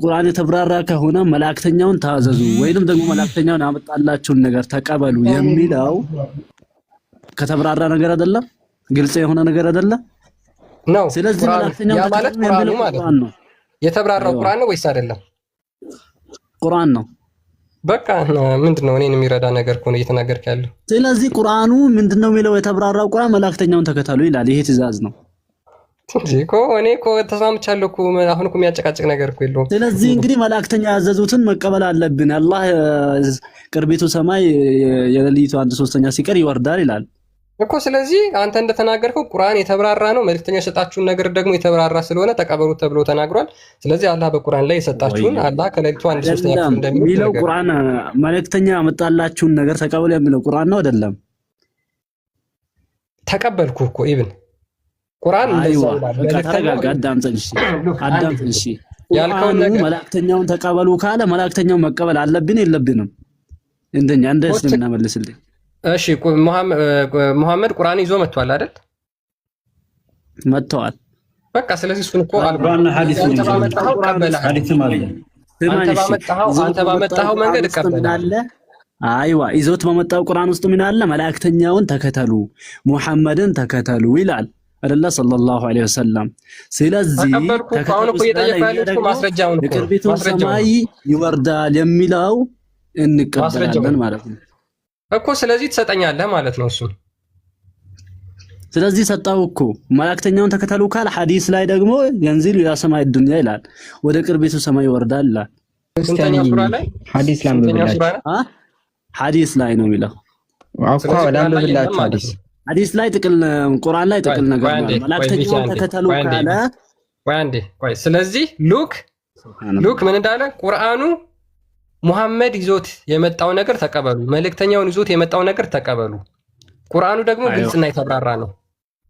F: ቁርአን የተብራራ ከሆነ መልእክተኛውን ታዘዙ ወይንም ደግሞ መልእክተኛውን ያመጣላችሁን ነገር ተቀበሉ የሚለው ከተብራራ ነገር አይደለም? ግልጽ የሆነ ነገር አይደለም
A: ነው።
F: ስለዚህ መልእክተኛው
A: ማለት ቁርአን ነው። የተብራራው ቁርአን ነው ወይስ አይደለም?
F: ቁርአን ነው።
A: በቃ ምንድነው እኔን የሚረዳ ነገር ከሆነ እየተናገርክ ያለው?
F: ስለዚህ ቁርአኑ ምንድነው የሚለው? የተብራራው ቁርአን መልእክተኛውን ተከተሉ ይላል። ይሄ ትእዛዝ ነው
A: እኔ እኮ ተስማምቻለሁ እኮ። አሁን እኮ የሚያጨቃጭቅ ነገር እኮ የለውም።
F: ስለዚህ እንግዲህ መልእክተኛ ያዘዙትን መቀበል አለብን። አላህ ቅርቢቱ ሰማይ የሌሊቱ 1/3 ሲቀር ይወርዳል ይላል
A: እኮ። ስለዚህ አንተ እንደተናገርከው ቁርአን የተብራራ ነው። መልእክተኛው የሰጣችሁን ነገር ደግሞ የተብራራ ስለሆነ ተቀበሉት ተብሎ ተናግሯል። ስለዚህ አላህ በቁርአን ላይ የሰጣችሁን አላህ ከሌሊቱ 1/3 ክፍል
F: እንደሚለው ቁርአን መልእክተኛ ያመጣላችሁን ነገር ተቀበሉ የሚለው ቁርአን ነው አይደለም?
A: ተቀበልኩ እኮ ኢብን ቁርአን እንደዛው
F: ተረጋጋ። አዳምጠኝ እሺ። ያልከውን ነገር መልእክተኛውን ተቀበሉ ካለ መልእክተኛውን መቀበል አለብን የለብንም? እንደኛ እንደ እስልምና መልስልኝ።
A: እሺ ሙሐመድ ቁርአን ይዞ መጥቷል አይደል?
F: መጥቷል።
A: በቃ ስለዚህ እሱን እኮ
C: ቁርአንና ሐዲስ ነው።
A: አንተ ባመጣኸው መንገድ እቀበላለሁ።
F: አይዋ ይዞት በመጣው ቁርአን ውስጥ ምን አለ? መልእክተኛውን ተከተሉ፣ ሙሐመድን ተከተሉ ይላል አይደለ? ሰለላሁ ዐለይሂ ወሰለም። ስለዚህ
A: አሁን እኮ እየጠየቀው ማስረጃውን እኮ
F: ቅርቢቱ ሰማይ ይወርዳል የሚለው እንቀበላለን ማለት ነው
A: እኮ። ስለዚህ ትሰጠኛለህ ማለት ነው እሱ።
F: ስለዚህ ሰጣው እኮ መልእክተኛውን ተከተሉ ካል ሐዲስ ላይ ደግሞ ينزل الى سماء الدنيا ይላል፣ ወደ ቅርቢቱ ሰማይ ይወርዳል ይላል።
A: ስንተኛው ሱራ ላይ?
H: ሐዲስ ላይ ነው
F: ሐዲስ ላይ ነው የሚለው
H: አውቃ ወዳለብላችሁ
F: ሐዲስ ላይ ጥቅል ቁርአን ላይ ጥቅል ነገር ነው። መልእክተኛውን ተከተሉ ካለ
A: ቆይ ስለዚህ ሉክ ምን እንዳለ? ቁርአኑ ሙሐመድ ይዞት የመጣው ነገር ተቀበሉ፣ መልእክተኛውን ይዞት የመጣው ነገር ተቀበሉ። ቁርአኑ ደግሞ ግልጽና የተብራራ ነው።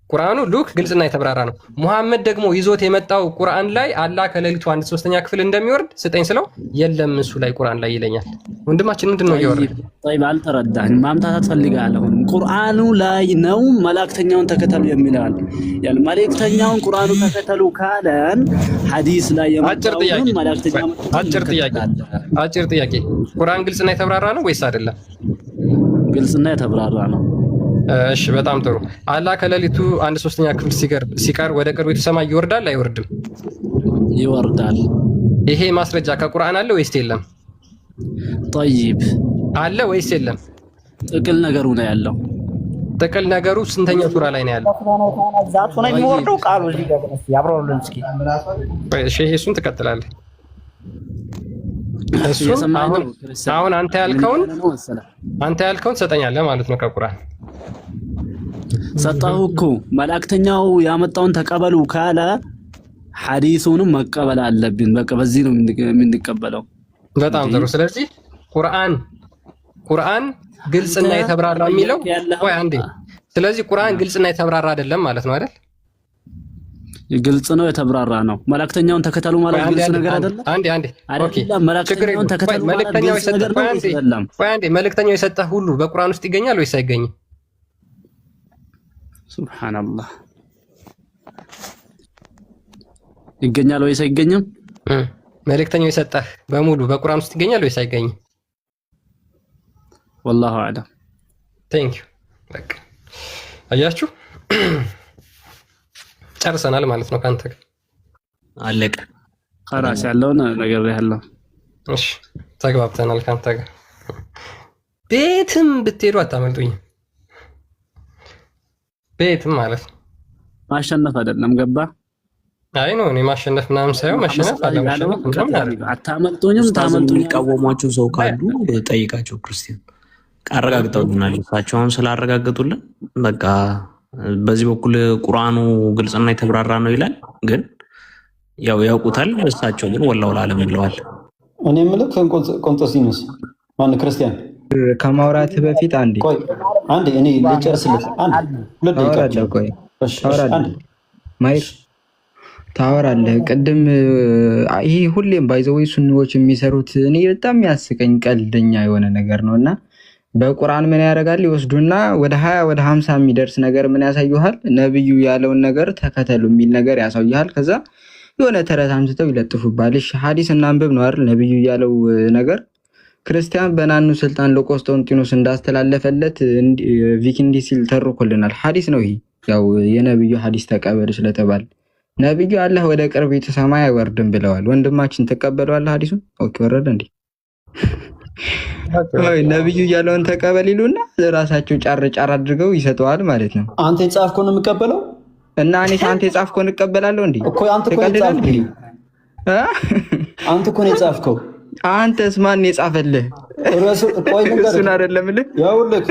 A: ቁርአኑ ሉክ ግልጽና የተብራራ ነው። ሙሐመድ ደግሞ ይዞት የመጣው ቁርአን ላይ አላህ ከሌሊቱ 1/3 ክፍል እንደሚወርድ ስጠኝ ስለው የለም እሱ ላይ ቁርአን ላይ ይለኛል። ወንድማችን ምንድነው እያወራህ?
F: طيب አልተረዳህም። ማምጣት ፈልጋለሁ። ቁርአኑ ላይ ነው መልእክተኛውን ተከተሉ የሚላል። ያል መልእክተኛውን ቁርአኑ ተከተሉ ካለን ሐዲስ ላይ የመጣውን መልእክተኛውን
A: አጭር ጥያቄ ቁርአን ግልጽና የተብራራ ነው ወይስ አይደለም?
F: ግልጽና የተብራራ ነው።
A: እሺ በጣም ጥሩ። አላህ ከሌሊቱ 1/3 ክፍል ሲቀር ወደ ቅርቢቱ ሰማይ ይወርዳል አይወርድም?
F: ይወርዳል።
A: ይሄ ማስረጃ ከቁርአን አለ ወይስ የለም?
F: طيب
A: አለ ወይስ የለም?
F: ጥቅል ነገሩ ነው ያለው።
A: ጥቅል ነገሩ ስንተኛው ሱራ ላይ ነው ያለው?
E: ዛቱ ነው የሚወርደው ቃሉ እዚህ ጋር ነው። ያብራሩልን እስኪ።
A: እሺ እሱን ትቀጥላለህ። እሱን አሁን አንተ ያልከውን ትሰጠኛለህ ማለት ነው ከቁርአን።
F: ሰጣሁ እኮ መልእክተኛው ያመጣውን ተቀበሉ ካለ ሐዲሱንም መቀበል አለብን። በቃ በዚህ ነው የምንቀበለው።
A: በጣም ጥሩ። ስለዚህ ቁርአን ግልጽና የተብራራ የሚለው ወይ አንዴ። ስለዚህ ቁርአን ግልጽና የተብራራ አይደለም ማለት ነው አይደል?
F: ግልጽ ነው የተብራራ ነው። መልእክተኛውን ተከተሉ ማለት ግልጽ ነገር አይደለም።
A: አንዴ ኦኬ፣ መልእክተኛውን ተከተሉ ማለት ግልጽ ነገር አይደለም። መልእክተኛው የሰጠህ ሁሉ በቁርአን ውስጥ ይገኛል ወይስ አይገኝም?
F: ሱብሃንአላህ፣ ይገኛል ወይስ አይገኝም?
A: መልእክተኛው የሰጠህ በሙሉ በቁርአን ውስጥ ይገኛል ወይስ አይገኝም?
F: ወላሁ አዕለም።
A: ቴንክ ዩ። በቃ አያችሁ ጨርሰናል ማለት ነው። ካንተ ጋር
F: አለቀ። خلاص ያለውን ነገር ያለው
A: እሺ፣ ተግባብተናል። ካንተ ጋር ቤትም ብትሄዱ አታመልጡኝ። ቤትም ማለት ነው
F: ማሸነፍ አይደለም። ገባ?
A: አይ ነው እኔ ማሸነፍ ምናምን ሳይሆን ማሸነፍ አለ።
F: አታመልጡኝም። ታመልጡኝ
I: የሚቃወሟቸው ሰው ካሉ ጠይቃቸው። ክርስቲያን አረጋግጠውልናል። እሳቸውን ስላረጋገጡልን በቃ በዚህ በኩል ቁርአኑ ግልጽና የተብራራ ነው ይላል። ግን ያው ያውቁታል እሳቸው፣ ግን ወላሂ አለም ብለዋል።
C: እኔ የምልህ ቆንጦሲኖስ ማን ክርስቲያን
H: ከማውራት በፊት አንዴ
C: እኔ ልጨርስልህ። ሁለት ደቂቃ
H: ቆይ ማይር ታወራለህ። ቅድም ይሄ ሁሌም ባይዘወይ ሱኒዎች የሚሰሩት እኔ በጣም የሚያስቀኝ ቀልደኛ የሆነ ነገር ነው እና በቁርአን ምን ያደርጋል? ይወስዱና ወደ 20 ወደ 50 የሚደርስ ነገር ምን ያሳዩሃል? ነብዩ ያለውን ነገር ተከተሉ የሚል ነገር ያሳዩሃል። ከዛ የሆነ ተረት አምጥተው ይለጥፉባል። እሺ ሐዲስ እናንብብ ነው አይደል? ነብዩ ያለው ነገር ክርስቲያን በናኑ ስልጣን ለቆስጠንጢኖስ እንዳስተላለፈለት ቪኪ እንዲህ ሲል ተርኮልናል። ሐዲስ ነው ይሄ። ያው የነብዩ ሐዲስ ተቀበል ስለተባለ ነብዩ አላህ ወደ ቅርቢቱ ሰማይ አይወርድም ብለዋል። ወንድማችን ተቀበለዋል ሐዲሱን? ኦኬ ወረደ እንዴ? ነብዩ ያለውን ተቀበል ይሉና ራሳቸው ጫር ጫር አድርገው ይሰጠዋል ማለት ነው።
C: አንተ የጻፍከው ነው የምቀበለው
H: እና እኔ አንተ የጻፍከው እንቀበላለሁ እንዴ?
C: እኮ አንተ እኮ የጻፍከው
H: አንተስ ማን የጻፈልህ? እሱን አይደለም ልክ
C: ያውልክ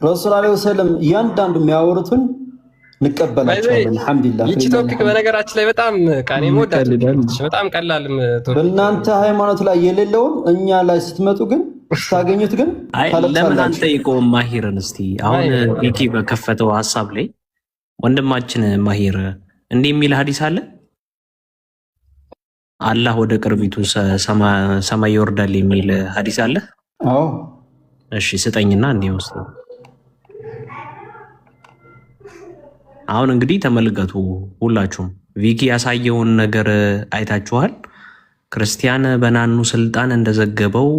C: ረሱል አለይሂ ወሰለም እያንዳንዱ የሚያወሩትን እንቀበላቸዋለን። አልሐምዱሊላህ።
A: ይቺ ቶፒክ በነገራችን ላይ በጣም ቃኔ ሞዳል በጣም ቀላል
C: በእናንተ ሃይማኖት ላይ የሌለውን እኛ ላይ ስትመጡ ግን ስታገኙት ግን
I: ለምን አንጠይቀውም? ማሂርን እስቲ አሁን ቪኪ በከፈተው ሀሳብ ላይ ወንድማችን ማሂር እንዲህ የሚል ሐዲስ አለ። አላህ ወደ ቅርቢቱ ሰማይ ይወርዳል የሚል ሐዲስ አለ።
C: አዎ
I: እሺ ስጠኝና እንዲህ ወስድ። አሁን እንግዲህ ተመልከቱ ሁላችሁም ቪኪ ያሳየውን ነገር አይታችኋል። ክርስቲያን በናኑ ስልጣን እንደዘገበው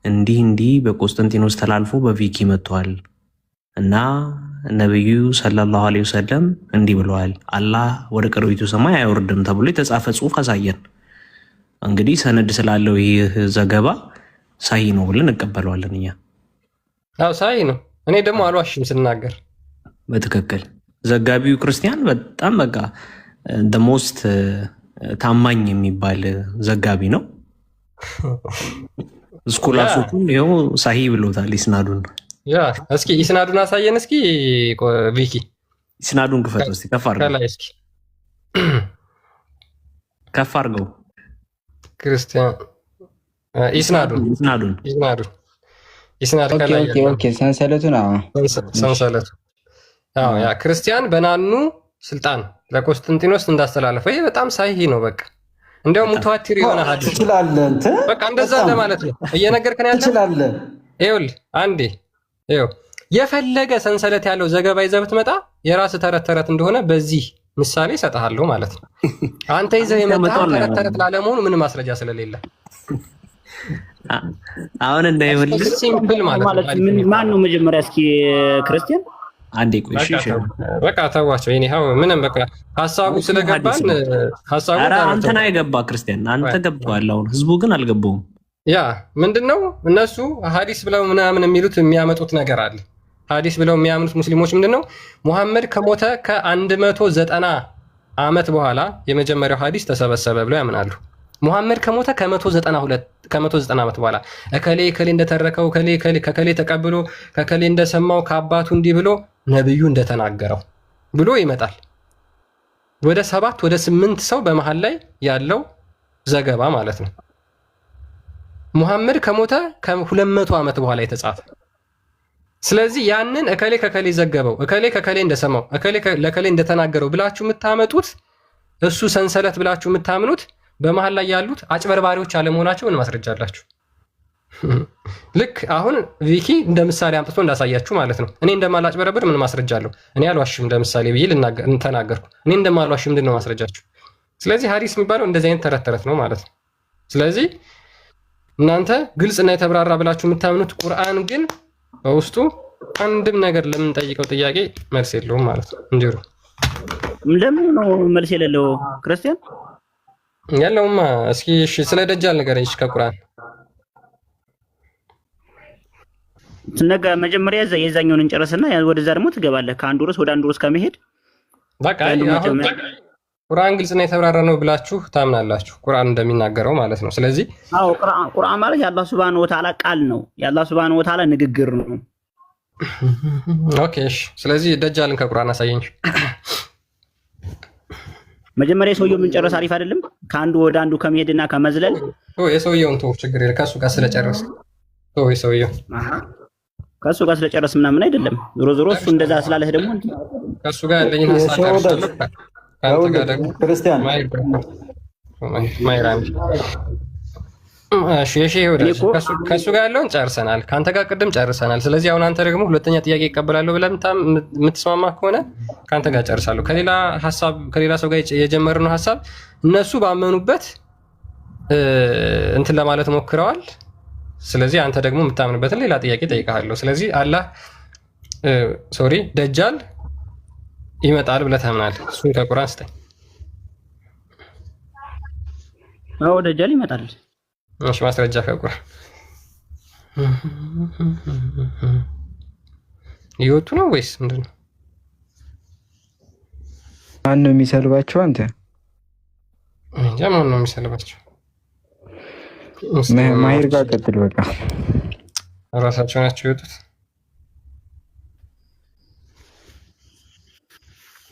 I: እንዲህ በቆስጠንጢኖስ ተላልፎ በቪኪ መጥቷል እና ነብዩ ሰለላሁ ዐለይሂ ወሰለም እንዲህ ብለዋል፣ አላህ ወደ ቅርቢቱ ሰማይ አይወርድም ተብሎ የተጻፈ ጽሑፍ አሳየን። እንግዲህ ሰነድ ስላለው ይህ ዘገባ ሳሂ ነው ብለን እንቀበለዋለን እኛ።
A: አዎ ሳሂ ነው። እኔ ደግሞ አልዋሽም ስናገር
I: በትክክል ዘጋቢው ክርስቲያን በጣም በቃ ሞስት ታማኝ የሚባል ዘጋቢ ነው። ስኮላሶቹም ይኸው ሳሂ ብሎታል ኢስናዱን።
A: ያ እስኪ ኢስናዱን አሳየን እስኪ ቪኪ
I: ኢስናዱን ክፈት እስኪ ከፍ አድርገው
A: ከላይ እስኪ
I: ከፍ አድርገው
A: ክርስቲያን ኢስናዱን ከላይ
H: ኦኬ ሰንሰለቱ ነው
A: ሰንሰለቱ ያ ክርስቲያን በናኑ ስልጣን ለቆስጠንጢኖስ እንዳስተላለፈው ይሄ በጣም ሳሂ ነው። በቃ እንደው ሙተዋቲር የሆነ ሐዲስ
C: ትችላለህ እንት
A: በቃ እንደዛ እንደማለት ነው እየነገርከን ያለው
C: ትችላለህ።
A: ይኸውልህ አንዴ ይኸው የፈለገ ሰንሰለት ያለው ዘገባ ይዘህ ብትመጣ የራስ ተረት እንደሆነ በዚህ ምሳሌ እሰጥሃለሁ ማለት ነው። አንተ ይዘህ የመጣው ተረት ላለመሆኑ ምን ማስረጃ ስለሌለ
I: አሁን እንዳይወልስ
A: ሲምፕል ማለት
E: ምን ማን ነው መጀመሪያ እስኪ ክርስቲያን
I: አንዴ ቆይ እሺ
A: በቃ ተዋቸው። እኔው ምንም በቃ ሐሳቡ ስለገባን ሐሳቡ
I: አንተና የገባ ክርስቲያን አንተ ገባህ። አሁን ህዝቡ ግን አልገባውም።
A: ያ ምንድነው እነሱ ሐዲስ ብለው ምናምን የሚሉት የሚያመጡት ነገር አለ። ሐዲስ ብለው የሚያምኑት ሙስሊሞች ምንድነው ሙሐመድ ከሞተ ከ190 ዓመት በኋላ የመጀመሪያው ሐዲስ ተሰበሰበ ብለው ያምናሉ። ሙሐመድ ከሞተ ከ190 ዓመት በኋላ እከሌ እንደተረከው ከከሌ ተቀብሎ ከከሌ እንደሰማው ከአባቱ እንዲህ ብሎ ነብዩ እንደተናገረው ብሎ ይመጣል። ወደ 7 ወደ 8 ሰው በመሃል ላይ ያለው ዘገባ ማለት ነው። ሙሐመድ ከሞተ ከ200 ዓመት በኋላ የተጻፈ። ስለዚህ ያንን እከሌ ከከሌ ዘገበው፣ እከሌ እንደሰማው፣ ለከሌ እንደተናገረው ብላችሁ የምታመጡት እሱ ሰንሰለት ብላችሁ የምታምኑት በመሃል ላይ ያሉት አጭበርባሪዎች አለመሆናቸው ምን ማስረጃ አላችሁ? ልክ አሁን ቪኪ እንደ ምሳሌ አምጥቶ እንዳሳያችሁ ማለት ነው። እኔ እንደማላጭበረብር ምን ማስረጃ አለው? እኔ አልዋሽም ለምሳሌ ብዬ ተናገርኩ። እኔ እንደማልዋሽ ምንድን ነው ማስረጃችሁ? ስለዚህ ሐዲስ የሚባለው እንደዚህ አይነት ተረት ነው ማለት ነው። ስለዚህ እናንተ ግልጽና የተብራራ ብላችሁ የምታምኑት ቁርአን ግን በውስጡ አንድም ነገር ለምንጠይቀው ጥያቄ መልስ የለውም ማለት ነው። እንዲሩ
E: ለምን ነው መልስ የሌለው ክርስቲያን
A: ያለውማ? እስኪ እሺ ስለ ደጃል ንገረኝ ከቁርአን
E: ነገ መጀመሪያ የዛኛውን እንጨርስና ወደዛ ደግሞ ትገባለህ። ከአንዱ ርዕስ ወደ አንዱ ርዕስ ከመሄድ
A: በቃ ቁርአን ግልጽና የተብራራ ነው ብላችሁ ታምናላችሁ፣ ቁርአን እንደሚናገረው ማለት ነው። ስለዚህ
E: አዎ ቁርአን ማለት የአላህ ሱብሃነሁ ወተዓላ ቃል ነው፣ የአላህ ሱብሃነሁ ወተዓላ ንግግር ነው።
A: ኦኬ እሺ። ስለዚህ ደጃልን ከቁርአን አሳየኝ።
E: መጀመሪያ የሰውየው የምንጨርስ አሪፍ አይደለም? ከአንዱ ወደ አንዱ ከመሄድና ከመዝለል
A: የሰውየውን ተው፣ ችግር የለም። ከሱ ጋር ስለጨረስ የሰውየው
E: ከሱ ጋር ስለጨረስ ምናምን አይደለም። ዞሮ እሱ እንደዛ ስላለህ ደግሞ
A: ከሱ ጋር ያለኝን ሀሳብ ጨርሻለሁ። ከአንተ ጋር ደግሞ
C: ክርስቲያን
A: ማይራም ከሱ ጋር ያለውን ጨርሰናል። ከአንተ ጋር ቅድም ጨርሰናል። ስለዚህ አሁን አንተ ደግሞ ሁለተኛ ጥያቄ ይቀበላለሁ ብለህ የምትስማማ ከሆነ ከአንተ ጋር ጨርሳለሁ። ከሌላ ሰው ጋር የጀመርነው ሀሳብ እነሱ ባመኑበት እንትን ለማለት ሞክረዋል። ስለዚህ አንተ ደግሞ የምታምንበትን ሌላ ጥያቄ ጠይቃለሁ። ስለዚህ አላህ ደጃል ይመጣል ብለህ ታምናለህ? እሱን ከቁርአን ስጠኝ።
E: አዎ ደጃል ይመጣል።
A: እሺ ማስረጃ ከቁርአን ይወጡ ነው ወይስ ምንድን ነው?
H: ማን ነው የሚሰልባቸው? አንተ
A: እንጃ ማን ነው የሚሰልባቸው?
H: ማሄር ጋር ቀጥል። በቃ
A: ራሳቸው ናቸው የወጡት።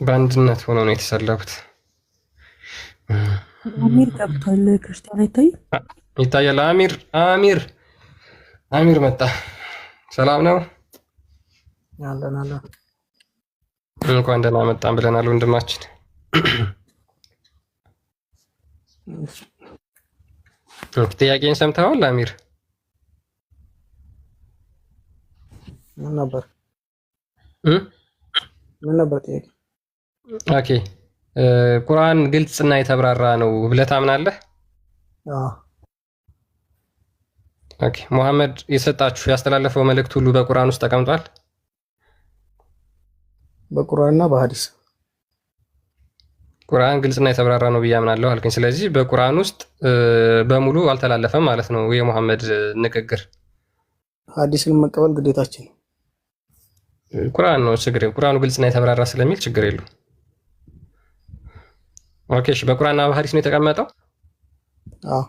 A: በአንድነት ሆነው ነው የተሰለቡት።
J: አሚር ገብቷል። ክርስቲያን አይታይም?
A: ይታያል። አሚር መጣ። ሰላም ነው?
J: አለን።
A: እንኳን ደህና መጣን ብለናል ወንድማችን። ጥያቄን ሰምተዋል አሚር?
J: ምን ነበር ጥያቄ?
A: ኦኬ ቁርአን ግልጽና የተብራራ ነው ብለህ ታምናለህ? ኦኬ ሙሐመድ የሰጣችሁ ያስተላለፈው መልእክት ሁሉ በቁርአን ውስጥ ተቀምጧል?
J: በቁርአንና በሐዲስ።
A: ቁርአን ግልጽና የተብራራ ነው ብዬ አምናለሁ አልከኝ። ስለዚህ በቁርአን ውስጥ በሙሉ አልተላለፈም ማለት ነው የሙሐመድ ንግግር።
J: ሐዲስን መቀበል ግዴታችን ነው።
A: ቁርአን ነው ችግር፣ ቁርአኑ ግልጽና የተብራራ ስለሚል ችግር የለውም። ኦኬ እሺ፣ በቁርአንና በሐዲስ ነው የተቀመጠው?
J: አዎ።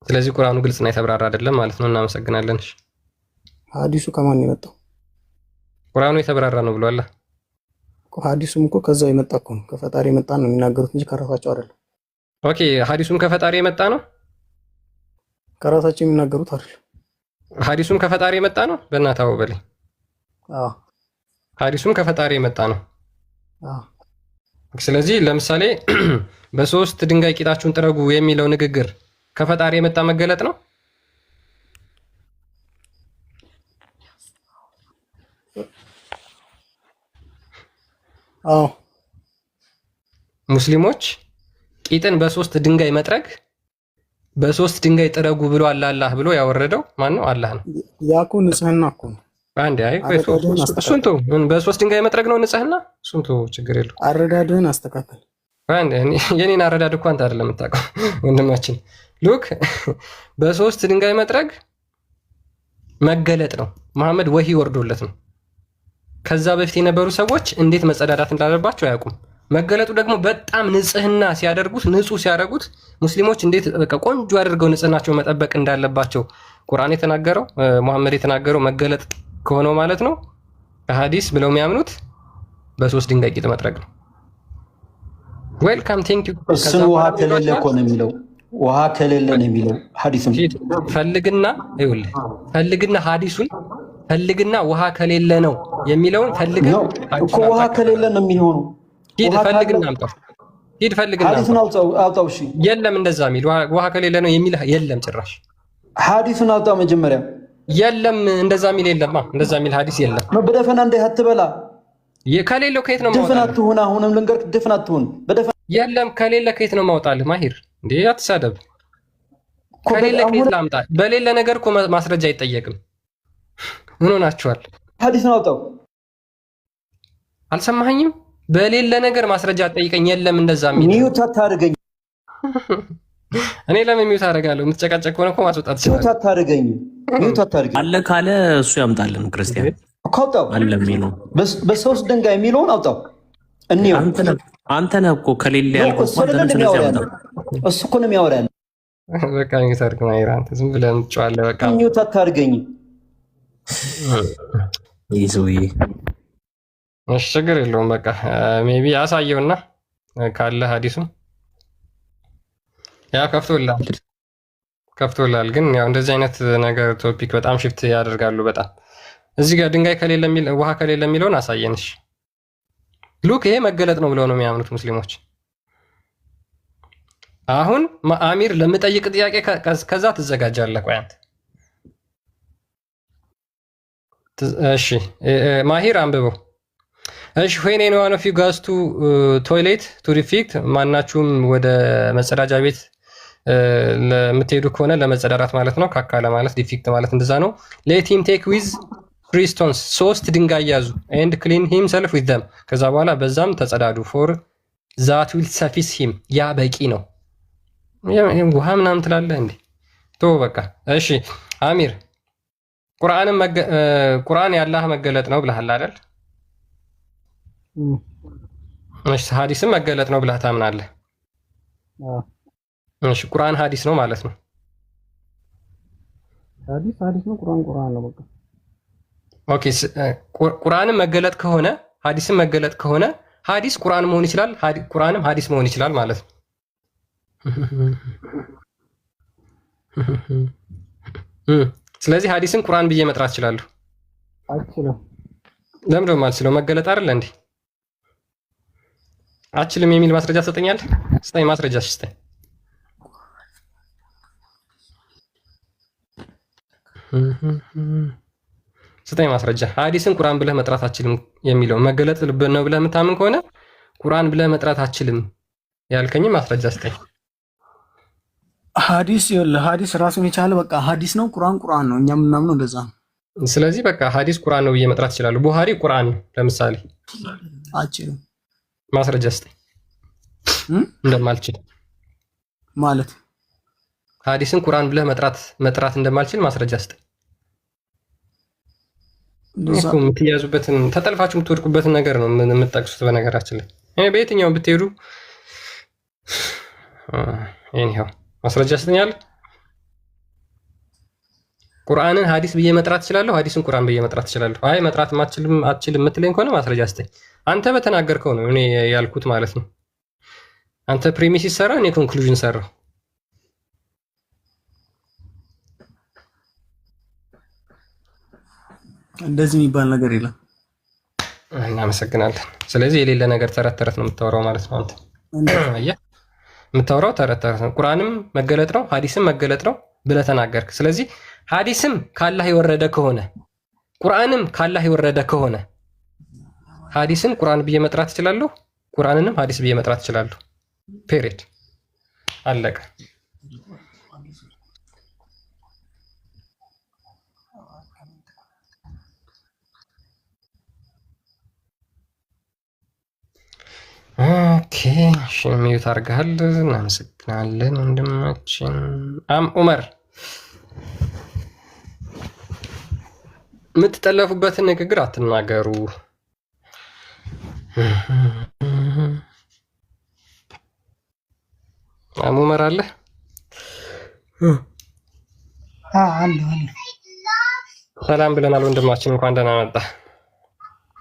A: ስለዚህ ቁርአኑ ግልጽና የተብራራ አይደለም ማለት ነው። እናመሰግናለን። እሺ
J: ሐዲሱ ከማን ነው የመጣው?
A: ቁርአኑ የተብራራ ነው ብሏል።
J: ሐዲሱም እኮ ከዛው የመጣ እኮ ነው፣ ከፈጣሪ የመጣ ነው የሚናገሩት እንጂ ከራሳቸው አይደለም።
A: ኦኬ ሐዲሱም ከፈጣሪ የመጣ ነው?
J: ከራሳቸው የሚናገሩት አይደለም።
A: ሐዲሱም ከፈጣሪ የመጣ ነው? በእናትህ አዎ በለኝ።
J: አዎ
A: ሐዲሱም ከፈጣሪ የመጣ ነው።
J: አዎ።
A: ስለዚህ ለምሳሌ በሶስት ድንጋይ ቂጣችሁን ጥረጉ የሚለው ንግግር ከፈጣሪ የመጣ መገለጥ ነው?
J: አዎ።
A: ሙስሊሞች ቂጥን በሶስት ድንጋይ መጥረግ በሶስት ድንጋይ ጥረጉ ብሎ አላህ ብሎ ያወረደው ማን ነው? አላህ ነው።
J: ያኮ ንጽህና እኮ ነው።
A: አንዴ አይ እሱን ተው። በሶስት ድንጋይ መጥረግ ነው ንጽህና? እሱን ተው፣ ችግር የለው።
J: አረዳድህን አስተካከል።
A: አንዴ የኔን አረዳድ እኮ አንተ አይደለም የምታውቀው ወንድማችን። ሉክ በሶስት ድንጋይ መጥረግ መገለጥ ነው። መሐመድ ወሂ ወርዶለት ነው። ከዛ በፊት የነበሩ ሰዎች እንዴት መጸዳዳት እንዳለባቸው አያውቁም። መገለጡ ደግሞ በጣም ንጽህና ሲያደርጉት፣ ንጹህ ሲያደርጉት ሙስሊሞች እንዴት በቃ ቆንጆ አድርገው ንጽህናቸው መጠበቅ እንዳለባቸው ቁርአን የተናገረው መሐመድ የተናገረው መገለጥ ከሆነው ማለት ነው። ከሐዲስ ብለው የሚያምኑት በሶስት ድንጋይ ቂጥ መጥረግ ነው። ዌልካም ቴንክ ዩ።
C: እሱን ውሃ ከሌለ እኮ ነው የሚለው፣ ውሃ ከሌለ ነው የሚለው ሐዲስም።
A: ፈልግና ይኸውልህ፣ ፈልግና ሐዲሱን ፈልግና ውሃ ከሌለ ነው የሚለውን ፈልግና
C: እኮ ውሃ ከሌለ ነው የሚሆነው።
A: ሂድ ፈልግና አምጣው። ሂድ ፈልግና
C: ሐዲሱን አውጣው። እሺ
A: የለም እንደዛ የሚል ውሃ ከሌለ ነው የሚል የለም ጭራሽ።
C: ሐዲሱን አውጣው መጀመሪያ።
A: የለም እንደዛ የሚል የለማ። እንደዛ የሚል ሐዲስ የለም።
C: በደፈና እንደ አትበላ።
A: ከሌለው ከየት ነው
C: ማውጣልህ? ድፍን አትሁን። አሁንም ልንገርህ፣ ድፍን አትሁን። የለም
A: ከሌለ ከየት ነው ማውጣልህ? ማሂር እንዴ አትሳደብ። ከሌለ ከየት ላምጣ? በሌለ ነገር እኮ ማስረጃ አይጠየቅም። ምን ሆናችኋል?
C: ሐዲስን አውጣው።
A: አልሰማኸኝም? በሌለ ነገር ማስረጃ አትጠይቀኝ። የለም እንደዛ የሚል
C: ሚዩት አታድርገኝ።
A: እኔ ለምን ሚዩት አደርጋለሁ? የምትጨቃጨቅ ከሆነ እኮ ማስወጣት
C: ይችላል። ሚዩት አታድርገኝ። ሚዩት አታድርገኝ።
I: አለ ካለ እሱ ያምጣልን። ክርስቲያን
C: አውጣው።
I: አለ የሚለው
C: በሶስት ድንጋይ የሚለውን አውጣው። እንየው።
I: አንተ ነህ እኮ ከሌለ ያልኩት።
C: እሱ እኮ ነው የሚያወራ ያለ።
A: በቃ ሚዩት አድርግ ማሂር። አንተ ዝም ብለህ የምትጨዋለህ። በቃ
C: ሚዩት አታድርገኝ።
I: ይህ ሰውዬ
A: እሺ ችግር የለውም። በቃ ሜቢ አሳየውና ካለ ሐዲሱ ያ ከፍቶላል። ግን ያው እንደዚህ አይነት ነገር ቶፒክ በጣም ሽፍት ያደርጋሉ በጣም። እዚህ ጋር ድንጋይ ከሌለ ውሃ ከሌለ የሚለውን አሳየንሽ። ሉክ ይሄ መገለጥ ነው ብለው ነው የሚያምኑት ሙስሊሞች። አሁን አሚር ለምጠይቅ ጥያቄ ከዛ ትዘጋጃለህ። ቆይ አንተ እሺ፣ ማሂር አንብበው። እሺ when anyone of you goes to toilet to defect ማናችሁም ወደ መጸዳጃ ቤት ለምትሄዱ ከሆነ ለመጸዳዳት ማለት ነው። ካካ ለማለት ዲፊክት ማለት እንደዛ ነው። let him take with 3 stones 3 ድንጋይ ያዙ and clean himself with them ከዛ በኋላ በዛም ተጸዳዱ for that will suffice him ያ በቂ ነው። ውሃ ምናምን ትላለህ እንዴ? ቶ በቃ እሺ። አሚር ቁርአን የአላህ መገለጥ ነው ብለሃል አይደል? እሺ ሐዲስም መገለጥ ነው ብለህ ታምናለህ? እሺ ቁርአን ሐዲስ ነው ማለት ነው?
J: ሐዲስ ነው፣ ቁርአን ነው በቃ።
A: ኦኬ ቁርአንም መገለጥ ከሆነ ሐዲስም መገለጥ ከሆነ ሐዲስ ቁርአን መሆን ይችላል፣ ቁርአንም ሐዲስ መሆን ይችላል ማለት ነው። ስለዚህ ሐዲስን ቁርአን ብዬ መጥራት እችላለሁ?
J: አልችልም።
A: ለምን ደግሞ አልችለው? መገለጥ አይደል እንዴ? አችልም የሚል ማስረጃ ትሰጠኛለህ? ስጠኝ፣ ማስረጃ ስጠኝ። ስጠኝ ማስረጃ። ሐዲስን ቁርአን ብለህ መጥራት አችልም የሚለው መገለጥ ነው ብለህ የምታምን ከሆነ ቁርአን ብለህ መጥራት አችልም ያልከኝ ማስረጃ ስጠኝ።
J: ሐዲስ ራሱን የቻለ በቃ ሐዲስ ነው፣ ቁርአን ነው። እኛ የምናምነው እንደዛ ነው።
A: ስለዚህ በቃ ሐዲስ ቁርአን ነው ብዬ መጥራት እችላለሁ። ቡሃሪ ቁርአን ነው ለምሳሌ።
J: አችልም።
A: ማስረጃ ስጠኝ እንደማልችል
J: ማለት።
A: ሐዲስን ቁርአን ብለህ መጥራት እንደማልችል ማስረጃ ስጠኝ። የምትያዙበትን ተጠልፋችሁ የምትወድቁበትን ነገር ነው የምትጠቅሱት። በነገራችን ላይ እኔ በየትኛውም ብትሄዱ ይሄው ማስረጃ ስትኛል። ቁርአንን ሐዲስ ብዬ መጥራት እችላለሁ፣ ሐዲስን ቁርአን ብዬ መጥራት እችላለሁ። አይ መጥራት አትችልም የምትለኝ ከሆነ ማስረጃ ስጠኝ። አንተ በተናገርከው ነው እኔ ያልኩት ማለት ነው። አንተ ፕሪሚስ ሰራ፣ እኔ ኮንክሉዥን ሰራው።
J: እንደዚህ የሚባል ነገር የለም።
A: እናመሰግናለን። ስለዚህ የሌለ ነገር ተረት ተረት ነው የምታወራው ማለት ነው። አንተ አየህ የምታወራው ተረት ተረት ነው። ቁርአንም መገለጥ ነው፣ ሐዲስም መገለጥ ነው ብለህ ተናገርክ። ስለዚህ ሐዲስም ካላህ የወረደ ከሆነ ቁርአንም ካላህ የወረደ ከሆነ ሐዲስን ቁርአን ብዬ መጥራት እችላለሁ፣ ቁርአንንም ሐዲስ ብዬ መጥራት እችላለሁ። ፔሬድ አለቀ። ኦኬ እሺ፣ ሚዩት አድርገሃል። እናመሰግናለን ወንድማችን ዑመር። የምትጠለፉበትን ንግግር አትናገሩ። ዑመር አለ
K: አለ።
A: ሰላም ብለናል ወንድማችን፣ እንኳን ደህና መጣ።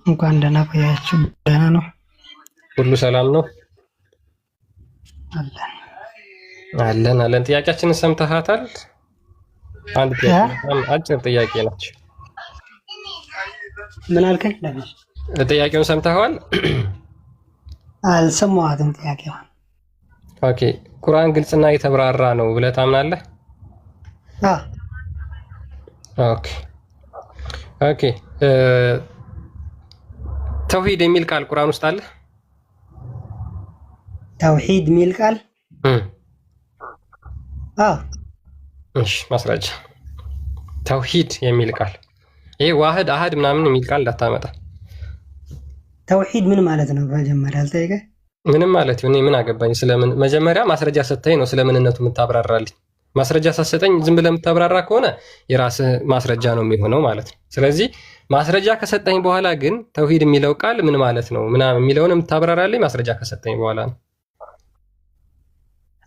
K: እንኳን ደህና ቆያችሁ። ደህና ነው?
A: ሁሉ ሰላም ነው? አለን። ጥያቄያችንን ሰምተሃታል? አንድ ጥያቄ፣ አጭር ጥያቄ ነች።
K: ምን አልከኝ?
A: ጥያቄውን ሰምተኸዋል?
K: አልሰማሁትም ጥያቄውን።
A: ኦኬ ቁርአን ግልጽና የተብራራ ነው ብለህ ታምናለህ? ኦኬ ተውሂድ የሚል ቃል ቁርአን ውስጥ አለ?
K: ተውሂድ የሚል ቃል?
A: እሺ ማስረጃ። ተውሂድ የሚል ቃል ይሄ ዋህድ አሃድ ምናምን የሚል ቃል እንዳታመጣ።
K: ተውሂድ ምን ማለት ነው? መጀመሪያ አልጠየቀ
A: ምንም ማለት እኔ ምን አገባኝ? ስለምን መጀመሪያ ማስረጃ ሰጠኝ ነው ስለምንነቱ የምታብራራልኝ። ማስረጃ ሳሰጠኝ ዝም ብለህ የምታብራራ ከሆነ የራስህ ማስረጃ ነው የሚሆነው ማለት ነው። ስለዚህ ማስረጃ ከሰጠኝ በኋላ ግን ተውሂድ የሚለው ቃል ምን ማለት ነው ምናምን የሚለውን የምታብራራልኝ ማስረጃ ከሰጠኝ በኋላ ነው።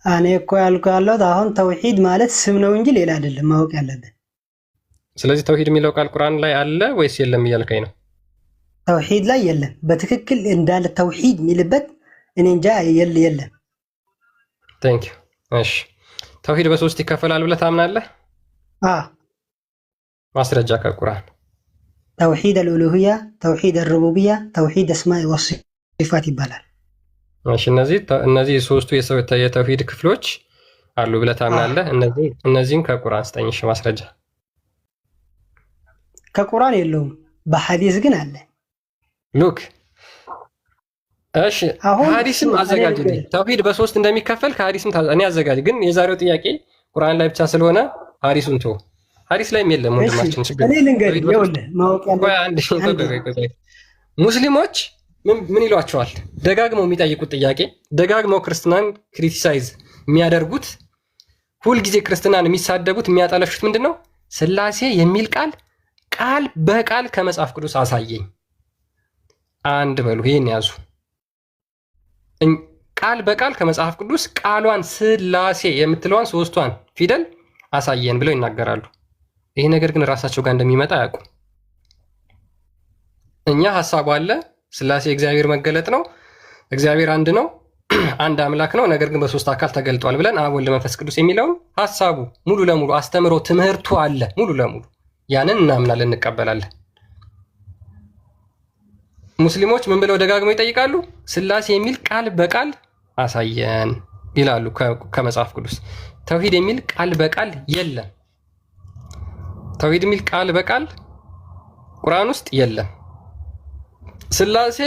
K: እኔ እኮ ያለሁት አሁን ተውሂድ ማለት ስም ነው እንጂ ሌላ አይደለም ማወቅ ያለብን።
A: ስለዚህ ተውሂድ የሚለው ቃል ቁርአን ላይ አለ ወይስ የለም እያልከኝ ነው?
K: ተውሂድ ላይ የለም። በትክክል እንዳለ ተውሂድ የሚልበት እኔ እንጃ የለም።
A: ቴንክ ዩ። እሺ ተውሂድ በሶስት ይከፈላል ብለህ ታምናለህ? ማስረጃ ከቁርአን
K: ተውሂድ አልኡሉሂያ፣ ተውሂድ አልሩቡቢያ፣ ተውሂድ አስማኢ ወሲፋት ይባላል።
A: እሺ እነዚህ ሶስቱ የተውሂድ ክፍሎች አሉ ብለህ ታምናለህ? እነዚህን ከቁርአን ስጠኝ። እሺ ማስረጃ
K: ከቁርአን የለውም፣ በሐዲስ ግን አለ።
A: ሉክ እሺ ሐዲስም አዘጋጅልኝ። ተውሂድ በሶስት እንደሚከፈል ከሐዲስም እኔ አዘጋጅ። ግን የዛሬው ጥያቄ ቁርአን ላይ ብቻ ስለሆነ ሐዲሱን ተው። ሐዲስ ላይም የለም ወንድማችን። ችግር ሙስሊሞች ምን ይሏቸዋል? ደጋግመው የሚጠይቁት ጥያቄ፣ ደጋግመው ክርስትናን ክሪቲሳይዝ የሚያደርጉት፣ ሁልጊዜ ክርስትናን የሚሳደቡት የሚያጠለሹት ምንድን ነው? ስላሴ የሚል ቃል በቃል ከመጽሐፍ ቅዱስ አሳየኝ። አንድ በሉ፣ ይሄን ያዙ። ቃል በቃል ከመጽሐፍ ቅዱስ ቃሏን ስላሴ የምትለዋን ሶስቷን ፊደል አሳየን ብለው ይናገራሉ። ይሄ ነገር ግን ራሳቸው ጋር እንደሚመጣ አያውቁም። እኛ ሐሳቡ አለ፣ ስላሴ እግዚአብሔር መገለጥ ነው፣ እግዚአብሔር አንድ ነው፣ አንድ አምላክ ነው፣ ነገር ግን በሶስት አካል ተገልጧል ብለን አብ ወልድ መንፈስ ቅዱስ የሚለውን ሐሳቡ ሙሉ ለሙሉ አስተምሮ ትምህርቱ አለ ሙሉ ለሙሉ። ያንን እናምናለን፣ እንቀበላለን። ሙስሊሞች ምን ብለው ደጋግመው ይጠይቃሉ? ስላሴ የሚል ቃል በቃል አሳየን ይላሉ ከመጽሐፍ ቅዱስ። ተውሂድ የሚል ቃል በቃል የለም። ተውሂድ የሚል ቃል በቃል ቁርአን ውስጥ የለም። ስላሴ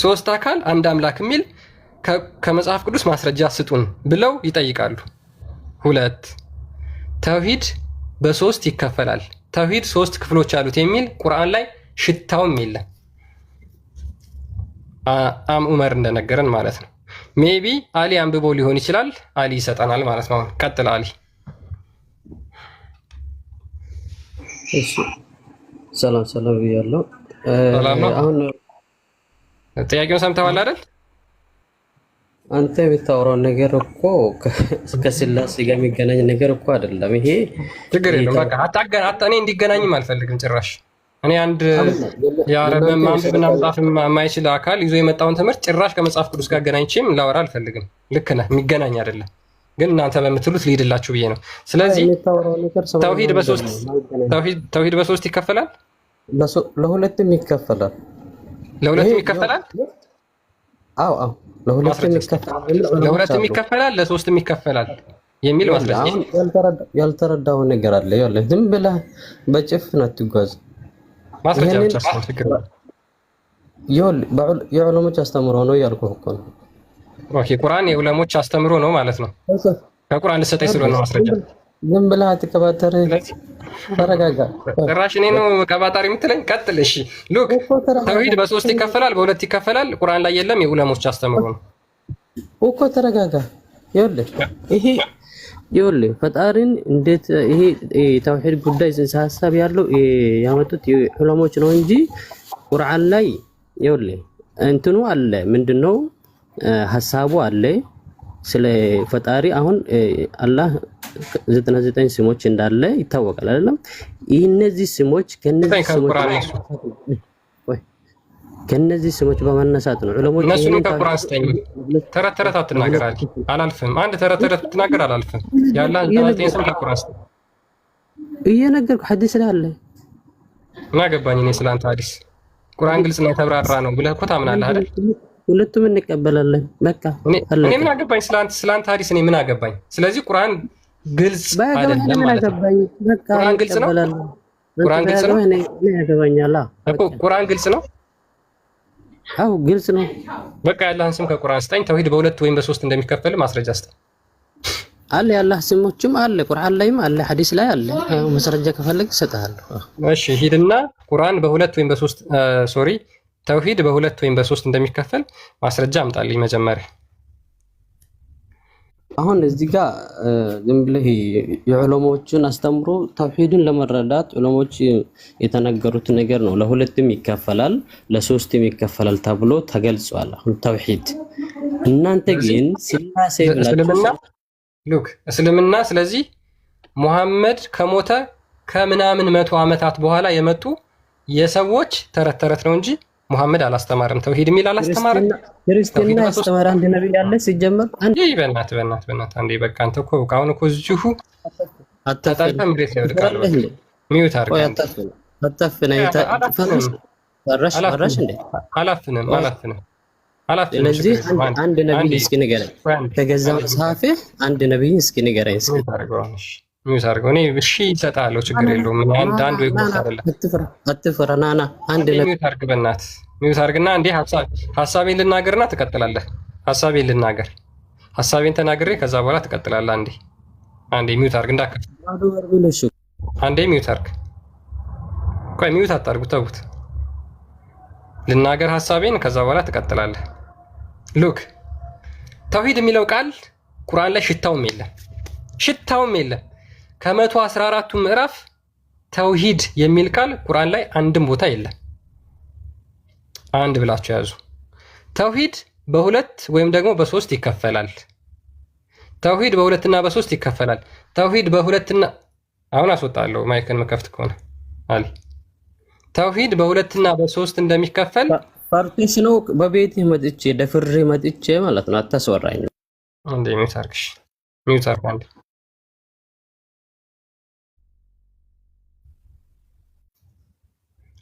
A: ሶስት አካል አንድ አምላክ የሚል ከመጽሐፍ ቅዱስ ማስረጃ ስጡን ብለው ይጠይቃሉ። 2 ተውሂድ በሶስት ይከፈላል፣ ተውሂድ 3 ክፍሎች አሉት የሚል ቁርአን ላይ ሽታውም የለም። ዑመር እንደነገረን ማለት ነው። ሜቢ አሊ አንብቦ ሊሆን ይችላል። አሊ ይሰጠናል ማለት ነው። ቀጥል አሊ።
L: እሺ ሰላም ብያለሁ።
A: አሁን ጥያቄውን ሰምተዋል አይደል?
L: አንተ የምታወራው ነገር እኮ ከስላሴ ጋር የሚገናኝ ነገር እኮ አይደለም። ይሄ
A: ችግር የለም። በቃ እኔ እንዲገናኝም አልፈልግም ጭራሽ። እኔ አንድ የአረብ ማንበብና መጻፍ የማይችል አካል ይዞ የመጣውን ትምህርት ጭራሽ ከመጽሐፍ ቅዱስ ጋር አገናኝቼም ላወራ አልፈልግም። ልክ ነህ፣ የሚገናኝ አይደለም። ግን እናንተ በምትሉት ሊሄድላችሁ ብዬ ነው። ስለዚህ ተውሂድ በሶስት ይከፈላል፣
L: ለሁለትም ይከፈላል።
A: ለሁለትም ይከፈላል።
L: አዎ
A: ለሁለትም ይከፈላል፣ ለሶስትም ይከፈላል የሚል ማስረጃ።
L: ያልተረዳው ነገር አለ። ያለ ዝም ብለህ በጭፍን አትጓዝ።
A: ማስረጃ ብቻ
L: የዑለሞች አስተምሮ ነው ያልኩህ እኮ ነው።
A: ኦኬ ቁርአን የዑለሞች አስተምሮ ነው ማለት ነው። ከቁርአን ልሰጠኝ ስለሆነ ማስረጃ።
L: ዝም ብለህ አትቀባጠር፣ ተረጋጋ።
A: ጭራሽ እኔ ነው ቀባጣሪ የምትለኝ? ቀጥል። እሺ ሉክ ተውሂድ በሶስት ይከፈላል፣ በሁለት ይከፈላል። ቁርአን ላይ የለም፣ የዑለሞች አስተምሮ ነው
L: እኮ። ተረጋጋ። ይኸውልህ ፈጣሪን እንዴት ይሄ ተውሂድ ጉዳይ ጽንሰ ሐሳብ ያለው ያመጡት ዑለሞች ነው እንጂ ቁርአን ላይ ይኸውልህ እንትኑ አለ። ምንድነው ሐሳቡ አለ ስለ ፈጣሪ። አሁን አላህ 99 ስሞች እንዳለ ይታወቃል አይደለም? እነዚህ ስሞች ከነዚህ ስሞች በመነሳት ነው ዑለሞች
A: እነሱን ከቁርአን ስጠኝ። ተረት ተረት አትናገር አላልፍም። አንድ ተረት ተረት ብትናገር አላልፍም። ያላህ 99 ስም ከቁርአን ስጠኝ
L: እየነገርኩህ። ሐዲስ ላይ አለ።
A: ምን አገባኝ እኔ ስለአንተ ሐዲስ። ቁርአን ግልጽ ነው የተብራራ ነው ብለህ እኮ ታምናለህ አይደል?
L: ሁለቱም እንቀበላለን። በቃ
A: እኔ ምን አገባኝ ስለአንተ ሐዲስ? እኔ ምን አገባኝ? ስለዚህ ቁርአን ግልጽ አይደለም ማለት ነው። ቁርአን ግልጽ ነው። ቁርአን ግልጽ ነው።
L: እኔ ያገባኛል
A: እኮ ቁርአን ግልጽ ነው።
L: አው ግልጽ ነው።
A: በቃ ያላህን ስም ከቁርአን ስጠኝ። ተውሂድ በሁለት ወይም በሶስት እንደሚከፈል ማስረጃ ስጠኝ።
L: አለ ያላህ ስሞችም አለ፣ ቁርአን ላይም አለ፣ ሐዲስ ላይ አለ። ማስረጃ ከፈለግ እሰጥሃለሁ።
A: እሺ ሂድና ቁርአን በሁለት ወይም በሶስት ተውሂድ በሁለት ወይም በሶስት እንደሚከፈል ማስረጃ አምጣልኝ መጀመሪያ።
L: አሁን እዚህ ጋር ዝም ብለህ የዑለሞችን አስተምሮ ተውሂድን ለመረዳት ዑለሞች የተናገሩት ነገር ነው። ለሁለትም ይከፈላል፣ ለሶስትም ይከፈላል ተብሎ ተገልጿል። አሁን ተውሂድ እናንተ ግን ስላሴ
A: እስልምና ስለዚህ ሙሐመድ ከሞተ ከምናምን 100 ዓመታት በኋላ የመጡ የሰዎች ተረት ተረት ነው እንጂ ሙሐመድ አላስተማርም። ተውሂድ የሚል አላስተማርም።
L: ክርስትና ያስተማረ አንድ ነብይ አለ ሲጀመር። አንዴ
A: በእናትህ አንዴ በቃ አንተ እኮ አሁን እኮ እዚሁ አታጣልፈ ምሬት ላይ ወድቃል። ሚዩት አድርገህ
L: አታፍነ ፈራሽ እንዴ? አላፍንም። ስለዚህ አንድ ነብይ እስኪ ንገረኝ፣ ከገዛ መጽሐፍህ አንድ ነብይ እስኪ ንገረኝ። እስኪ
A: ሚዩት አድርገው። እኔ እሺ እሰጥሃለሁ፣ ችግር የለውም። አንድ ወይ ጎሳ አይደለም።
L: አትፈራ። ናና አንድ ነብይ
A: ሚዩት አድርግ፣ በእናትህ ሚዩት አድርግና እንዴ ሐሳቤን ልናገርና ትቀጥላለህ። ሐሳቤን ተናግሬ ከዛ በኋላ ትቀጥላለህ። አንዴ ሚዩት አድርግ፣ እንዳከፍ አንዴ ሚዩት አድርግ። ቆይ ሚዩት አታርጉ፣ ተውት። ልናገር ሐሳቤን፣ ከዛ በኋላ ትቀጥላለህ። ሉክ ተውሂድ የሚለው ቃል ቁርአን ላይ ሽታውም የለም። ከ114ቱ ምዕራፍ ተውሂድ የሚል ቃል ቁርአን ላይ አንድም ቦታ የለም። አንድ ብላችሁ ያዙ። ተውሂድ በሁለት ወይም ደግሞ በሶስት ይከፈላል። ተውሂድ በሁለትና በሶስት ይከፈላል። ተውሂድ በሁለትና አሁን አስወጣለሁ ማይክን መከፍት ከሆነ አሊ ተውሂድ በሁለትና በሶስት እንደሚከፈል
L: ፓርቲሽኑ በቤት መጥቼ ደፍሬ መጥቼ ማለት ነው። አታስወራኝ
A: እንዴ ሚዩት አርግ አንዴ።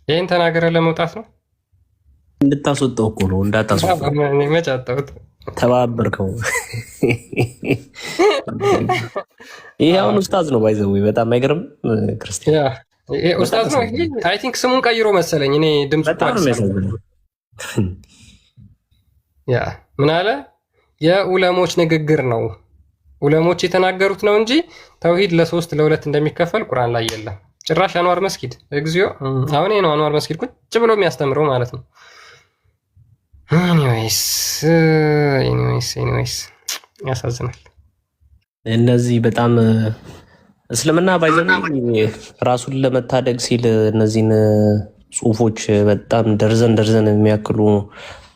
A: ይሄን ተናገረ ለመውጣት ነው
I: እንድታስወጣው እኮ ነው። እንዳታስወጣው
A: መጫጣው
I: ተባበርከው። ይሄ አሁን ኡስታዝ ነው ባይዘው በጣም አይገርም ክርስቲያን
A: ኡስታዝ ነው። አይ ቲንክ ስሙን ቀይሮ መሰለኝ። እኔ ድምፁ ምን አለ? የዑለሞች ንግግር ነው፣ ዑለሞች የተናገሩት ነው እንጂ ተውሂድ ለሶስት ለሁለት እንደሚከፈል ቁርአን ላይ የለም። ጭራሽ አንዋር መስጊድ እግዚኦ! አሁን ይሄ ነው አንዋር መስጊድ ቁጭ ብሎ የሚያስተምረው ማለት ነው። ኤኒዌይስ ያሳዝናል።
I: እነዚህ በጣም እስልምና ባይዘን ራሱን ለመታደግ ሲል እነዚህን ጽሁፎች በጣም ደርዘን የሚያክሉ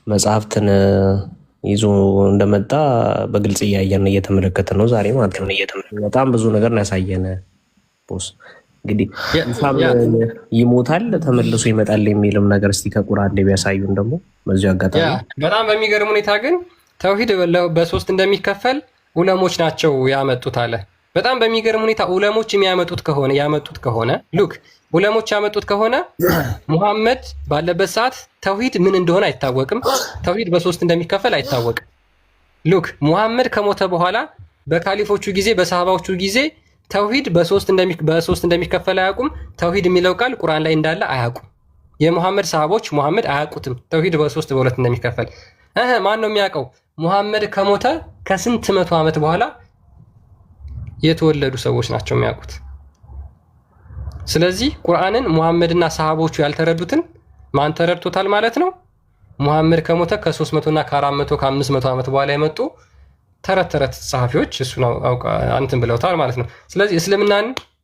I: መጽሐፍትን ይዞ እንደመጣ በግልጽ እያየን እየተመለከትን ነው ዛሬ ማለት ነው። በጣም ብዙ ነገር ነው ያሳየን። ቦስ እንግዲህ ይሞታል ተመልሶ ይመጣል የሚልም ነገር እስቲ ከቁርአን እንደ ቢያሳዩን ደግሞ በዚሁ አጋጣሚ
A: በጣም በሚገርም ሁኔታ ግን ተውሂድ በሶስት እንደሚከፈል ዑለሞች ናቸው ያመጡት አለ። በጣም በሚገርም ሁኔታ ዑለሞች ያመጡት ከሆነ ሉክ ዑለሞች ያመጡት ከሆነ ሙሐመድ ባለበት ሰዓት ተውሂድ ምን እንደሆነ አይታወቅም። ተውሂድ በሶስት እንደሚከፈል አይታወቅም። ሉክ ሙሐመድ ከሞተ በኋላ በካሊፎቹ ጊዜ በሰሃባዎቹ ጊዜ ተውሂድ በሶስት እንደሚከፈል አያውቁም። ተውሂድ የሚለው ቃል ቁርአን ላይ እንዳለ አያውቁም። የሙሐመድ ሰሃቦች ሙሐመድ አያውቁትም ተውሂድ በሶስት በሁለት እንደሚከፈል። ማን ነው የሚያውቀው? ሙሐመድ ከሞተ ከስንት መቶ ዓመት በኋላ የተወለዱ ሰዎች ናቸው የሚያውቁት። ስለዚህ ቁርአንን ሙሐመድና ሰሃቦቹ ያልተረዱትን ማን ተረድቶታል ማለት ነው? ሙሐመድ ከሞተ ከ300 እና ከ400 ከ500 ዓመት በኋላ የመጡ ተረት ጸሐፊዎች እሱ ነው አንተን ብለውታል ማለት ነው። ስለዚህ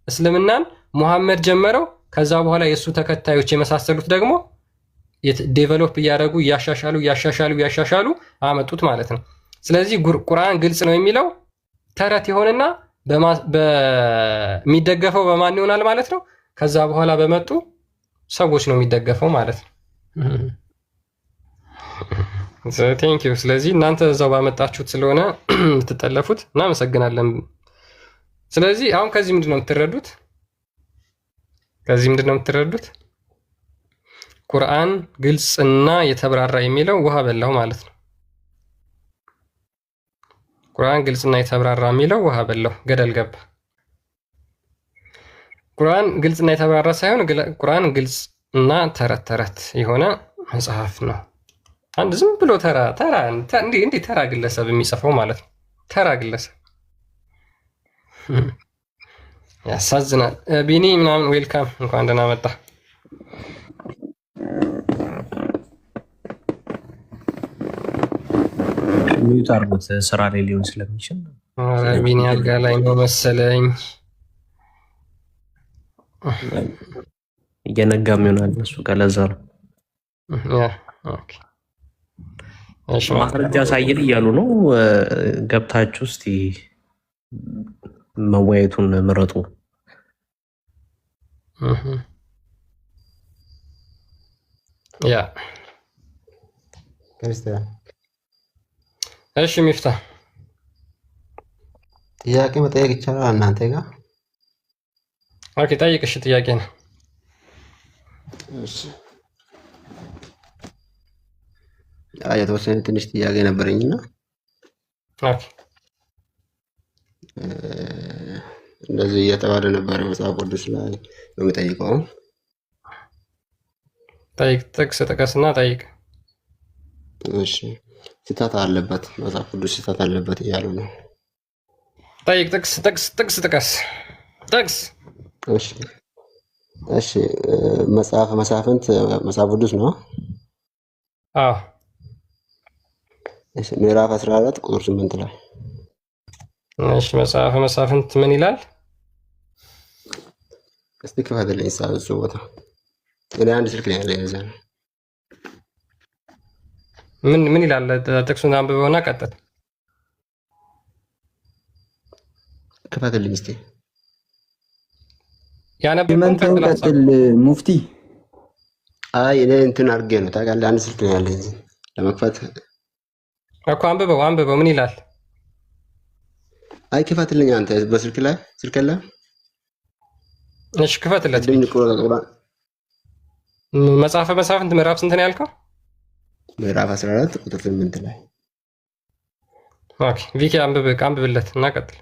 A: እስልምናን ሙሐመድ ጀመረው። ከዛ በኋላ የእሱ ተከታዮች የመሳሰሉት ደግሞ ዴቨሎፕ እያደረጉ እያሻሻሉ አመጡት ማለት ነው። ስለዚህ ቁርአን ግልጽ ነው የሚለው ተረት የሆነና የሚደገፈው በማን ይሆናል ማለት ነው? ከዛ በኋላ በመጡ ሰዎች ነው የሚደገፈው ማለት ነው። ቴንክ ዩ። ስለዚህ እናንተ እዛው ባመጣችሁት ስለሆነ የምትጠለፉት እናመሰግናለን። ስለዚህ አሁን ከዚህ ምንድን ነው የምትረዱት? ቁርአን ግልጽና የተብራራ የሚለው ውሃ በላው ማለት ነው። ቁርአን ግልጽና የተብራራ የሚለው ውሃ በላው ገደል ገባ። ቁርአን ግልጽና የተብራራ ሳይሆን ቁርአን ግልጽና ተረት የሆነ መጽሐፍ ነው። አንድ ዝም ብሎ ተራ እንዲህ ተራ ግለሰብ የሚጽፈው ማለት ነው። ተራ ግለሰብ ያሳዝናል። ቢኒ ምናምን ዌልካም፣ እንኳን ደህና መጣ።
I: ሚዩት አድርጎት ስራ ላይ ሊሆን ስለሚችል
A: ቢኒ አልጋ ላይ ነው መሰለኝ።
I: እየነጋም ይሆናል እሱ ከለዛ ነው። ማስረጃ ሳይል እያሉ ነው። ገብታችሁ እስቲ መወያየቱን ምረጡ።
A: ያ
B: ክርስቲያን።
A: እሺ ሚፍታህ
B: ጥያቄ መጠየቅ ይቻላል እናንተ ጋር?
A: ኦኬ ጠይቅ። እሺ ጥያቄ ነው።
B: እሺ የተወሰነ ትንሽ ጥያቄ ነበረኝና
A: ኦኬ
B: እንደዚህ እየተባለ ነበር መጽሐፍ ቅዱስ ላይ ነው የምጠይቀው።
A: ጠይቅ፣ ጥቅስ ጥቀስና ጠይቅ።
B: እሺ ስህተት አለበት መጽሐፍ ቅዱስ ስህተት አለበት እያሉ ነው።
A: ጠይቅ፣ ጥቅስ ጥቀስ። ጥቅስ
B: እሺ መጽሐፈ መሳፍንት መጽሐፍ ቅዱስ ነው?
A: አዎ።
B: እሺ ምዕራፍ 14 ቁጥር 8 ላይ
A: እሺ መጽሐፈ መሳፍንት ምን ይላል?
B: እስቲ ክፈትልኝ እሱ ቦታ። እኔ አንድ ስልክ ላይ ያለኝ እዛ ነው።
A: ምን ይላል? ጥቅሱን አንብበውና ቀጥል።
B: ክፈትልኝ እስቲ።
H: ያነበብከውን ቀጥል ሙፍቲ።
B: አይ እኔ እንትን አድርጌ ነው ታውቃለህ። አንድ ስልክ ላይ ያለኝ እዚህ ለመክፈት
A: እኮ አንብበው። ምን ይላል?
B: አይ ክፈትልኝ አንተ በስልክ ላይ ስልክ ላይ።
A: እሺ ክፈትለት። መጽሐፈ መሳፍንት ምዕራፍ ስንት ነው ያልከው?
B: ምዕራፍ 14 ቁጥር 8 ላይ።
A: ኦኬ ቪኪ አንብብለት እና ቀጥል።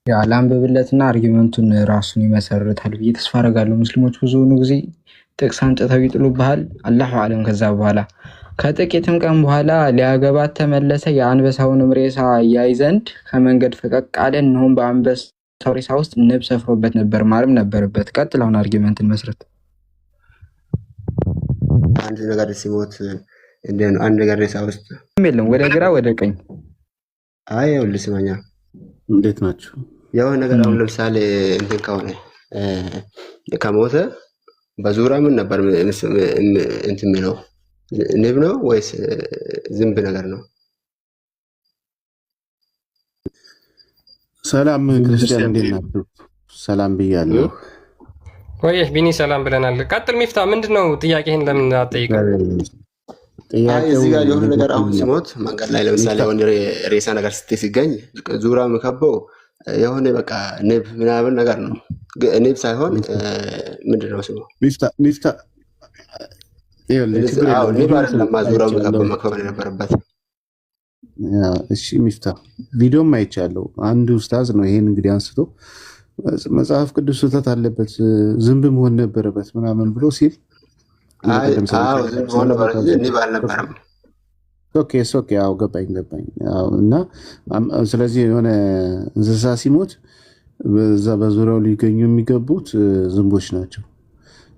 H: ያ ላንብብለትና አርጊመንቱን ራሱን ይመሰርታል ብዬ ተስፋ አደርጋለሁ። ሙስሊሞች ብዙውን ጊዜ ጥቅስ አንጭተው ይጥሉብሃል። አላሁ አለም። ከዛ በኋላ ከጥቂትም ቀን በኋላ ሊያገባት ተመለሰ። የአንበሳውንም ሬሳ ያይ ዘንድ ከመንገድ ፈቀቅ አለ። እነሆም በአንበሳው ሬሳ ውስጥ ንብ ሰፍሮበት ነበር፣ ማርም ነበረበት። ቀጥል አሁን አርጊመንትን መስረት።
B: አንድ ነገር ሲሞት እንዴት ነው? አንድ ነገር ሬሳ ውስጥ
H: የለም፣ ወደ ግራ ወደ ቀኝ።
B: አይ ይኸውልህ ስማኛ፣
M: እንዴት ናቸው?
B: የሆነ ነገር አሁን ለምሳሌ እንትን ከሆነ ከሞተ በዙሪያ ምን ነበር እንትን የሚለው ንብ ነው ወይስ ዝንብ ነገር ነው?
M: ሰላም ክርስቲያን፣ እንዴት ናችሁ? ሰላም ብያለሁ።
A: ወይ ቢኒ ሰላም ብለናል። ቀጥል ሚፍታ፣ ምንድን ነው ጥያቄህን ለምን አትጠይቀው?
B: እዚህ ጋር የሆነ ነገር አሁን ሲሞት መንገድ ላይ ለምሳሌ የሆነ ሬሳ ነገር ሲገኝ ዙሪያ የሚከበው የሆነ በቃ ንብ ምናምን ነገር ነው። ንብ ሳይሆን ምንድን ነው ስሙ?
M: ሚፍታ
B: ንብ አይደለም ዙሪያው መክበብ የነበረበት።
M: እሺ ሚፍታ ቪዲዮም አይቻለሁ። አንድ ኡስታዝ ነው ይሄን እንግዲህ አንስቶ መጽሐፍ ቅዱስ ስህተት አለበት ዝንብ መሆን ነበረበት ምናምን ብሎ ሲል ገባኝ። እና ስለዚህ የሆነ እንስሳ ሲሞት በዛ በዙሪያው ሊገኙ የሚገቡት ዝንቦች ናቸው።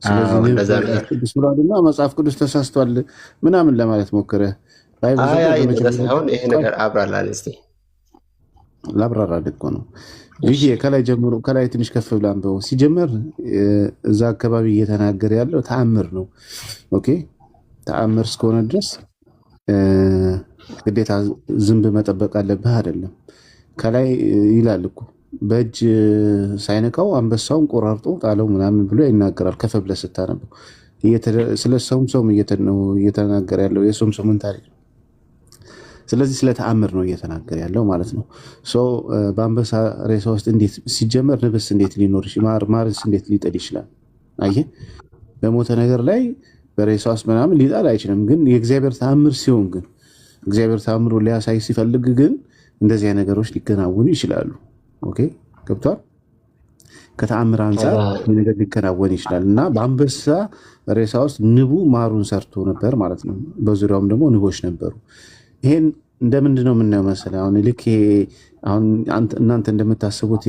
M: ስለዚህ ብሏልና መጽሐፍ ቅዱስ ተሳስቷል ምናምን ለማለት ሞከረ።
B: ይሄ ነገር አብራላል እስኪ
M: ላብራራ እኮ ነው ይሄ ከላይ ጀምሮ ከላይ ትንሽ ከፍ ብላ አንብበው። ሲጀመር እዛ አካባቢ እየተናገረ ያለው ተአምር ነው። ኦኬ ተአምር እስከሆነ ድረስ ግዴታ ዝንብ መጠበቅ አለብህ አይደለም። ከላይ ይላል እኮ በእጅ ሳይነካው አንበሳውን ቆራርጦ ጣለው ምናምን ብሎ ይናገራል። ከፍ ብለህ ስታነበው ስለ ሰውም እየተናገረ ያለው የሰውምን ታሪክ ነው። ስለዚህ ስለ ተአምር ነው እየተናገረ ያለው ማለት ነው። በአንበሳ ሬሳ ውስጥ እንዴት ሲጀመር ንብስ እንዴት ሊኖር ማርስ እንዴት ሊጥል ይችላል? አየህ በሞተ ነገር ላይ በሬሳ ውስጥ ምናምን ሊጣል አይችልም። ግን የእግዚአብሔር ተአምር ሲሆን ግን እግዚአብሔር ተአምሮ ሊያሳይ ሲፈልግ ግን እንደዚህ ነገሮች ሊከናወኑ ይችላሉ። ኦኬ ገብቷል? ከተአምር አንጻር ነገር ሊከናወን ይችላል እና በአንበሳ ሬሳ ውስጥ ንቡ ማሩን ሰርቶ ነበር ማለት ነው። በዙሪያውም ደግሞ ንቦች ነበሩ። ይሄን እንደምንድን ነው የምናየው መሰለህ? አሁን ልክ አሁን እናንተ እንደምታስቡት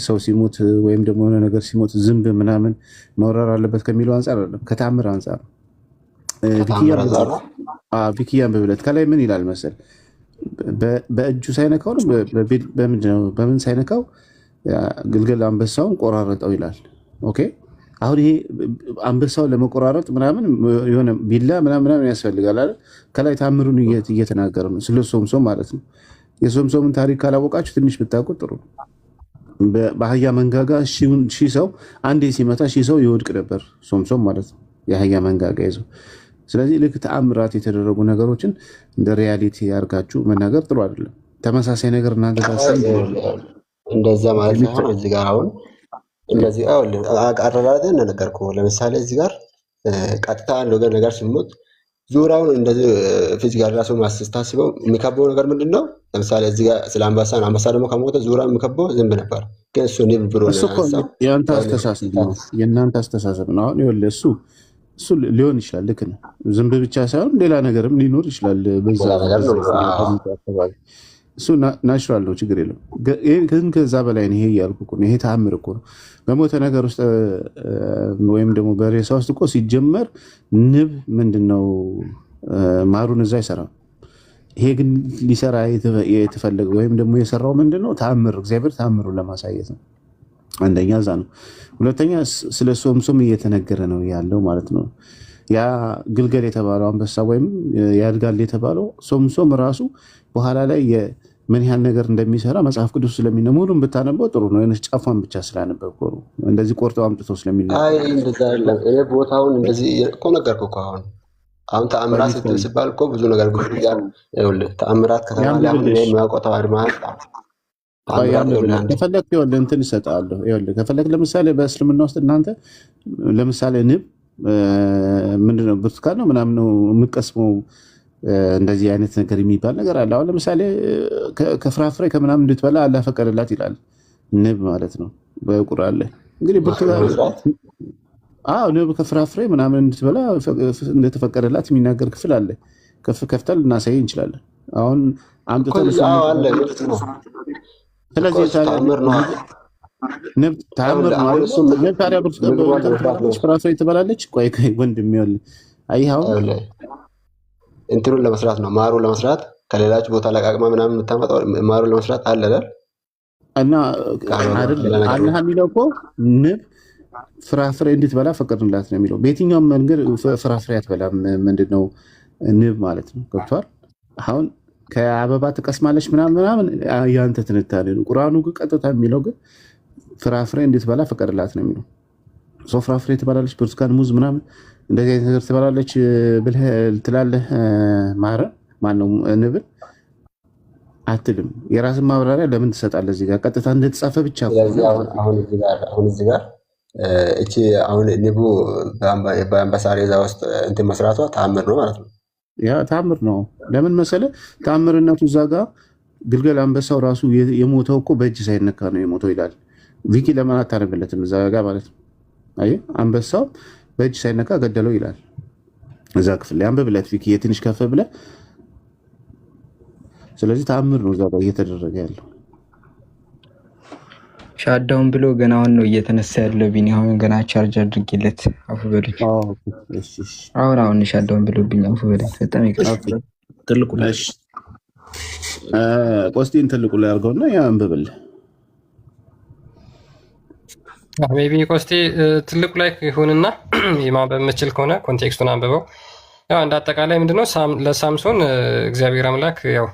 M: ሰው ሲሞት ወይም ደግሞ የሆነ ነገር ሲሞት ዝንብ ምናምን መውረር አለበት ከሚለው አንጻር አይደለም፣ ከተአምር አንጻር ነው። ቪኪያን በብለት ከላይ ምን ይላል መሰል? በእጁ ሳይነካው በምን ሳይነካው ግልገል አንበሳውን ቆራረጠው ይላል። ኦኬ አሁን ይሄ አንበሳው ለመቆራረጥ ምናምን የሆነ ቢላ ምናምን ያስፈልጋል አይደል? ከላይ ታምሩን እየተናገረ ነው ስለ ሶምሶም ማለት ነው። የሶምሶምን ታሪክ ካላወቃችሁ ትንሽ ብታውቁት ጥሩ ነው። በአህያ መንጋጋ ሺህ ሰው አንዴ ሲመታ ሺህ ሰው ይወድቅ ነበር ሶምሶም ማለት ነው። የአህያ መንጋጋ ይዞ ስለዚህ ልክ ተአምራት የተደረጉ ነገሮችን እንደ ሪያሊቲ ያርጋችሁ መናገር ጥሩ አይደለም። ተመሳሳይ ነገር እናንተ ታሰብ
B: እንደዛ ማለት ሳይሆን እዚህ ጋር አሁን እንደዚህ አረዳደ እንደነገርኩህ ለምሳሌ እዚህ ጋር ቀጥታ አንድ ወገን ነገር ሲሞት ዙሪያውን እንደዚህ ፊዚካል ራሱ ማስታስበው የሚከበው ነገር ምንድነው? ለምሳሌ እዚህ ጋር ስለ አንበሳ ደግሞ ከሞተ ዙሪያው የሚከበው ዝንብ ነበር። ግን እሱ ንብ ብሎ ነው።
M: የአንተ አስተሳሰብ ነው፣ የእናንተ አስተሳሰብ ነው። አሁን ይኸውልህ እሱ ሊሆን ይችላል፣ ልክ ነው። ዝንብ ብቻ ሳይሆን ሌላ ነገርም ሊኖር ይችላል በዛ አካባቢ። እሱ ናቹራል ነው፣ ችግር የለም። ግን ከዛ በላይ ነው። ይሄ እያልኩ እኮ ነው። ይሄ ተአምር እኮ ነው። በሞተ ነገር ውስጥ ወይም ደግሞ በሬሳ ውስጥ እኮ ሲጀመር ንብ ምንድነው ማሩን እዛ አይሰራም። ይሄ ግን ሊሰራ የተፈለገ ወይም ደግሞ የሰራው ምንድነው? ተአምር፣ እግዚአብሔር ተአምሩን ለማሳየት ነው። አንደኛ እዛ ነው። ሁለተኛ ስለ ሶምሶም እየተነገረ ነው ያለው ማለት ነው። ያ ግልገል የተባለው አንበሳ ወይም ያድጋል የተባለው ሶምሶም ራሱ በኋላ ላይ ምን ያህል ነገር እንደሚሰራ መጽሐፍ ቅዱስ ስለሚነው ሙሉን ብታነበው ጥሩ ነው። የነስ ጫፏን ብቻ ስላነበብኩ ነው እንደዚህ ቆርጠው አምጥተው ስለሚነው።
B: አይ እንደዛ አይደለም። እኔ ቦታውን እንደዚህ እኮ ነገርኩህ እኮ አሁን ተአምራት ሲባል እኮ ብዙ ነገር ይኸውልህ ተአምራት ከተባለ አሁን እኔ የማውቀው አድማስ
M: ከፈለክ ይኸውልህ እንትን እሰጥሃለሁ። ይኸውልህ ከፈለክ ለምሳሌ በእስልምና ውስጥ እናንተ ለምሳሌ ንብ ምንድነው ብርቱካን ነው ምናምን ነው የምትቀስመው እንደዚህ አይነት ነገር የሚባል ነገር አለ። አሁን ለምሳሌ ከፍራፍሬ ከምናምን እንድትበላ አላህ ፈቀደላት ይላል ንብ ማለት ነው በቁርአን ላይ። እንግዲህ ብርቱካን ንብ ከፍራፍሬ ምናምን እንድትበላ እንደተፈቀደላት የሚናገር ክፍል አለ። ከፍተል እናሳይ እንችላለን። አሁን አምጥተን ስለዚህ ንብ ተአምር ነው ማለት ነው። ንብ ታዲያ ብርቱካን ፍራፍሬ ትበላለች? ቆይ ወንድም ይኸውልህ አሁን
B: እንትኑን ለመስራት ነው ማሩን ለመስራት ከሌላች ቦታ ለቃቅማ ምናምን የምታመጣው ማሩን ለመስራት አለ አይደል?
M: እና አላህ የሚለው እኮ ንብ ፍራፍሬ እንድትበላ ፈቀድንላት ነው የሚለው። በየትኛውም መንገድ ፍራፍሬ አትበላም። ምንድነው ንብ ማለት ነው። ገብቷል? አሁን ከአበባ ትቀስማለች ምናምን ያንተ ትንታኔ ነው። ቁርአኑ ግን ቀጥታ የሚለው ግን ፍራፍሬ እንድትበላ ፈቀድላት ነው የሚለው። ሰው ፍራፍሬ ትበላለች፣ ብርቱካን፣ ሙዝ ምናምን እንደዚህ አይነት ነገር ትበላለች ብለህ ትላለህ? ማነው ንብን አትልም። የራስን ማብራሪያ ለምን ትሰጣለህ? እዚህ ጋር ቀጥታ እንደተጻፈ ብቻ
B: አሁን እዚህ ጋር እቺ አሁን ንቡ በአንበሳ ሬሳ ውስጥ እንትን መስራቷ ተአምር ነው ማለት ነው።
M: ያ ተአምር ነው። ለምን መሰለህ? ተአምርነቱ እዛ ጋር ግልገል አንበሳው ራሱ የሞተው እኮ በእጅ ሳይነካ ነው የሞተው ይላል። ቪኪ ለምን አታነብለትም? እዛ ጋር ማለት ነው። አየህ አንበሳው በእጅ ሳይነካ ገደለው ይላል እዛ ክፍል ላይ አንብብለት ቪኪ የትንሽ ከፍ ብለህ። ስለዚህ ተአምር ነው እዛ ጋር እየተደረገ ያለው።
H: ሻዳውን ብሎ ገና አሁን ነው እየተነሳ ያለው ቢኒ። አሁን ገና ቻርጅ አድርጌለት አፉ በሉኝ። አሁን ሻዳውን ብሎብኝ አፉ በሉኝ። በጣም ይቅርታ።
M: ትልቁ ላይ ቆስቲን ትልቁ ላይ አድርገውና ያ አንብብልህ
A: ሜቢ ቆስቲ ትልቁ ላይ ይሁንና ማንበብ የምችል ከሆነ ኮንቴክስቱን አንብበው። ያው እንደ አጠቃላይ ምንድነው ለሳምሶን እግዚአብሔር አምላክ ያው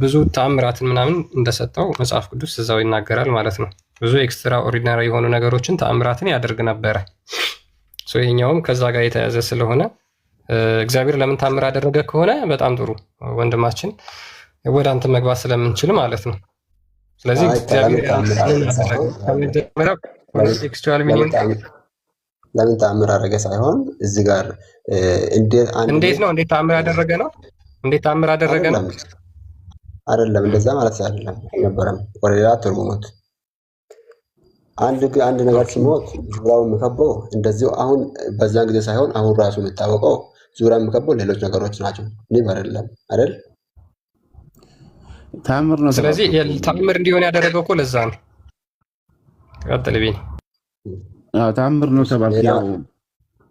A: ብዙ ተአምራትን ምናምን እንደሰጠው መጽሐፍ ቅዱስ እዛው ይናገራል ማለት ነው። ብዙ ኤክስትራ ኦርዲናሪ የሆኑ ነገሮችን ተአምራትን ያደርግ ነበረ። ይሄኛውም ከዛ ጋር የተያዘ ስለሆነ እግዚአብሔር ለምን ተአምር አደረገ ከሆነ በጣም ጥሩ ወንድማችን ወደ አንተ መግባት ስለምንችል ማለት ነው። ስለዚህ እግዚአብሔር
B: ለምን ተአምር አደረገ ሳይሆን እዚህ ጋር
A: እንዴት ነው ተአምር ያደረገ ነው? እንዴት ተአምር አደረገ ነው
B: አይደለም። እንደዛ ማለት አይደለም አልነበረም። ወደ ሌላ ትርጉሙት አንድ ነገር ሲሞት ዙሪያውን የሚከበው እንደዚሁ አሁን በዛን ጊዜ ሳይሆን አሁን ራሱ የሚታወቀው ዙሪያ የሚከበው ሌሎች ነገሮች ናቸው። ንብ አይደለም አይደል?
M: ተአምር ነው።
A: ስለዚህ ተአምር እንዲሆን ያደረገው እኮ ለዛ ነው። ቀጥል ቢኒ።
M: ተአምር ነው ተባልክ። ያው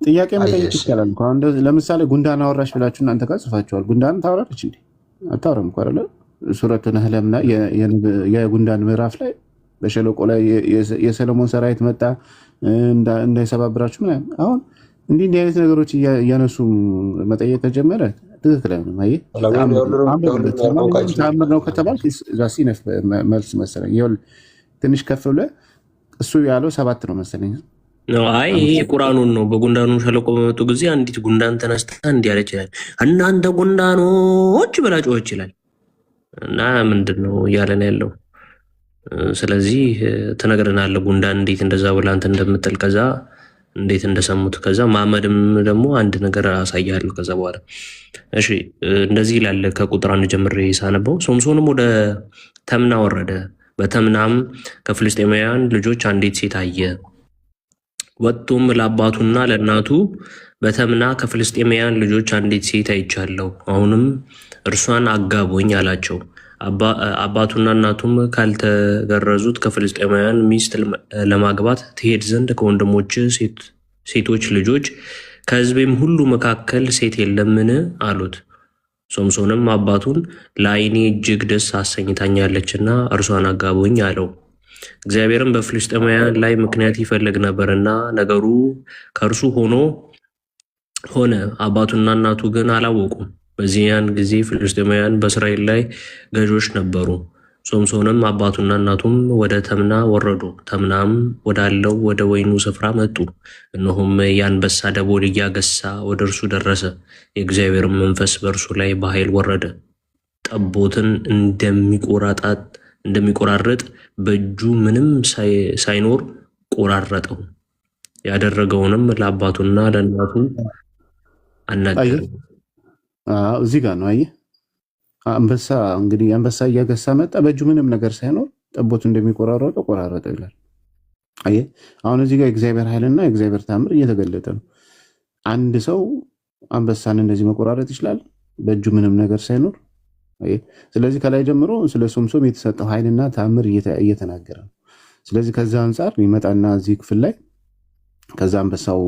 M: ጥያቄ መጠየቅ ይቻላል። አሁን ለምሳሌ ጉንዳን አወራሽ ብላችሁ እናንተ ጋር ጽፋችኋል። ጉንዳን ታወራለች እንዴ? አታወራም እኮ አይደል? ሱረቱ ነህልና የጉንዳን ምዕራፍ ላይ በሸለቆ ላይ የሰለሞን ሰራዊት መጣ እንዳይሰባብራችሁ ምናምን። አሁን እንዲህ አይነት ነገሮች እያነሱ መጠየቅ ተጀመረ። ትክክል ነው። አየህ ተአምር ነው ከተባልክ ሲነፍ መልስ መሰለኝ። ይኸውልህ ትንሽ ከፍ ብለህ እሱ ያለው 7 ነው መሰለኝ
I: ነው። አይ ይሄ ቁርአኑን ነው። በጉንዳኑ ሸለቆ በመጡ ጊዜ አንዲት ጉንዳን ተነስታ እንዲህ አለች ይላል። እናንተ ጉንዳኖች ብላ ጮኸች ይላል። እና ምንድን ነው እያለን ያለው? ስለዚህ ትነግረናለህ ጉንዳን እንዴት እንደዛ ብላ እንትን እንደምትል ከዛ እንዴት እንደሰሙት ከዛ መሐመድም ደግሞ አንድ ነገር አሳያለሁ ከዛ በኋላ እሺ እንደዚህ ይላል። ከቁጥር 1 ጀምሬ ሳነበው ሶምሶንም ወደ ተምና ወረደ። በተምናም ከፍልስጤማውያን ልጆች አንዲት ሴት አየ። ወጥቶም ለአባቱና ለእናቱ በተምና ከፍልስጤማውያን ልጆች አንዲት ሴት አይቻለሁ፣ አሁንም እርሷን አጋቡኝ አላቸው። አባቱና እናቱም ካልተገረዙት ከፍልስጤማውያን ሚስት ለማግባት ትሄድ ዘንድ ከወንድሞች ሴቶች ልጆች ከሕዝቤም ሁሉ መካከል ሴት የለምን አሉት። ሶምሶንም አባቱን ለዓይኔ እጅግ ደስ አሰኝታኛለችና እርሷን አጋቡኝ አለው። እግዚአብሔርም በፍልስጤማውያን ላይ ምክንያት ይፈልግ ነበርና ነገሩ ከእርሱ ሆነ። አባቱና እናቱ ግን አላወቁም። በዚያን ጊዜ ፍልስጤማውያን በእስራኤል ላይ ገዦች ነበሩ። ሶምሶንም አባቱና እናቱም ወደ ተምና ወረዱ። ተምናም ወዳለው ወደ ወይኑ ስፍራ መጡ። እነሆም የአንበሳ ደቦል እያገሳ ወደ እርሱ ደረሰ። የእግዚአብሔር መንፈስ በእርሱ ላይ በኃይል ወረደ። ጠቦትን እንደሚቆራረጥ በእጁ ምንም ሳይኖር ቆራረጠው። ያደረገውንም ለአባቱና ለእናቱ አናገረ።
M: እዚህ ጋር ነው አየህ። አንበሳ እንግዲህ አንበሳ እያገሳ መጣ፣ በእጁ ምንም ነገር ሳይኖር ጠቦቱ እንደሚቆራረጠው ቆራረጠው ይላል። አየህ አሁን እዚህ ጋር የእግዚአብሔር ኃይልና የእግዚአብሔር ታምር እየተገለጠ ነው። አንድ ሰው አንበሳን እንደዚህ መቆራረጥ ይችላል በእጁ ምንም ነገር ሳይኖር። ስለዚህ ከላይ ጀምሮ ስለ ሶምሶም የተሰጠው ኃይልና ታምር እየተናገረ ነው። ስለዚህ ከዛ አንጻር ይመጣና እዚህ ክፍል ላይ ከዛ አንበሳው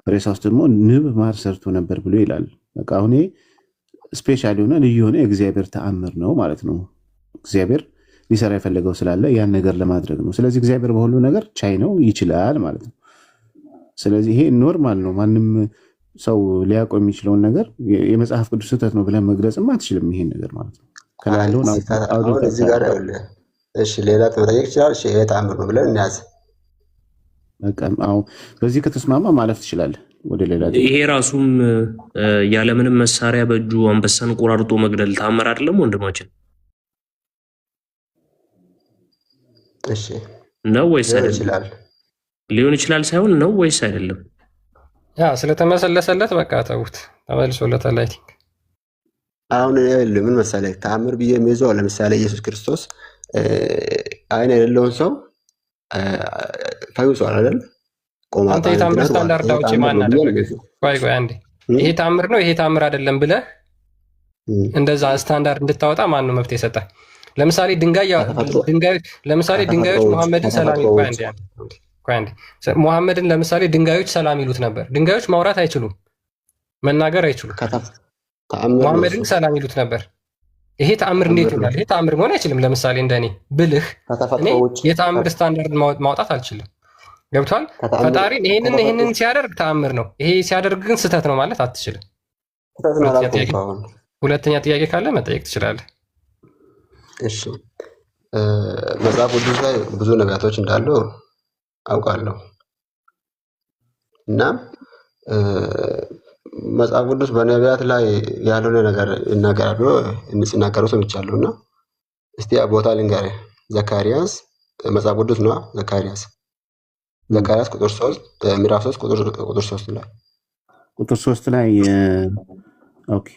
M: ሬሳ ውስጥ ደግሞ ንብ ማር ሰርቶ ነበር ብሎ ይላል። በቃ አሁን ስፔሻል የሆነ ልዩ የሆነ የእግዚአብሔር ተአምር ነው ማለት ነው። እግዚአብሔር ሊሰራ የፈለገው ስላለ ያን ነገር ለማድረግ ነው። ስለዚህ እግዚአብሔር በሁሉ ነገር ቻይ ነው፣ ይችላል ማለት ነው። ስለዚህ ይሄ ኖርማል ነው። ማንም ሰው ሊያውቀው የሚችለውን ነገር የመጽሐፍ ቅዱስ ስህተት ነው ብለን መግለጽም አትችልም። ይሄን ነገር ማለት ነው
B: ሌላ መጠየቅ ይችላል። ይሄ ተአምር ነው ብለን እንያዝ።
M: በዚህ ከተስማማ ማለፍ ትችላለህ ወደ ሌላ።
I: ይሄ ራሱም ያለምንም መሳሪያ በእጁ አንበሳን ቆራርጦ መግደል ተአምር አይደለም ወንድማችን?
B: እሺ
I: ነው ወይስ አይደለም? ሊሆን ይችላል ሳይሆን ነው ወይስ አይደለም?
A: ያ ስለተመሰለሰለት በቃ ተውት፣ ተመልሶለታል። አይ ቲንክ
B: አሁን ምን መሰለህ ተአምር ብዬ የሚይዘው ለምሳሌ ኢየሱስ ክርስቶስ አይን የሌለውን ሰው ፈውሷል አይደል?
A: አንተ የታምር ስታንዳርድ አውጪ ማን አደረገ? ቆይ አንዴ፣ ይሄ ታምር ነው ይሄ ታምር አይደለም ብለህ እንደዛ ስታንዳርድ እንድታወጣ ማን ነው መብት የሰጠ? ለምሳሌ ድንጋዮች ሙሐመድን ሰላም ሙሐመድን ለምሳሌ ድንጋዮች ሰላም ይሉት ነበር። ድንጋዮች ማውራት አይችሉም፣ መናገር አይችሉም። ሙሐመድን ሰላም ይሉት ነበር። ይሄ ተአምር እንዴት ይሆናል? ይሄ ተአምር መሆን አይችልም። ለምሳሌ እንደኔ ብልህ እኔ የተአምር ስታንዳርድ ማውጣት አልችልም። ገብቷል? ፈጣሪን ይሄንን ሲያደርግ ተአምር ነው፣ ይሄ ሲያደርግ ግን ስህተት ነው ማለት አትችልም። ሁለተኛ ጥያቄ ካለ መጠየቅ ትችላለህ።
B: እሺ መጽሐፍ ቅዱስ ላይ ብዙ ነቢያቶች እንዳሉ አውቃለሁ እና መጽሐፍ ቅዱስ በነቢያት ላይ ያልሆነ ነገር ይናገራል ብሎ ሲናገሩ ሰምቻለሁ። እና እስቲ ቦታ ልንገርህ። ዘካርያስ መጽሐፍ ቅዱስ ነው። ዘካርያስ ቁጥር 3 ምዕራፍ 3 ቁጥር 3 ላይ
M: ኦኬ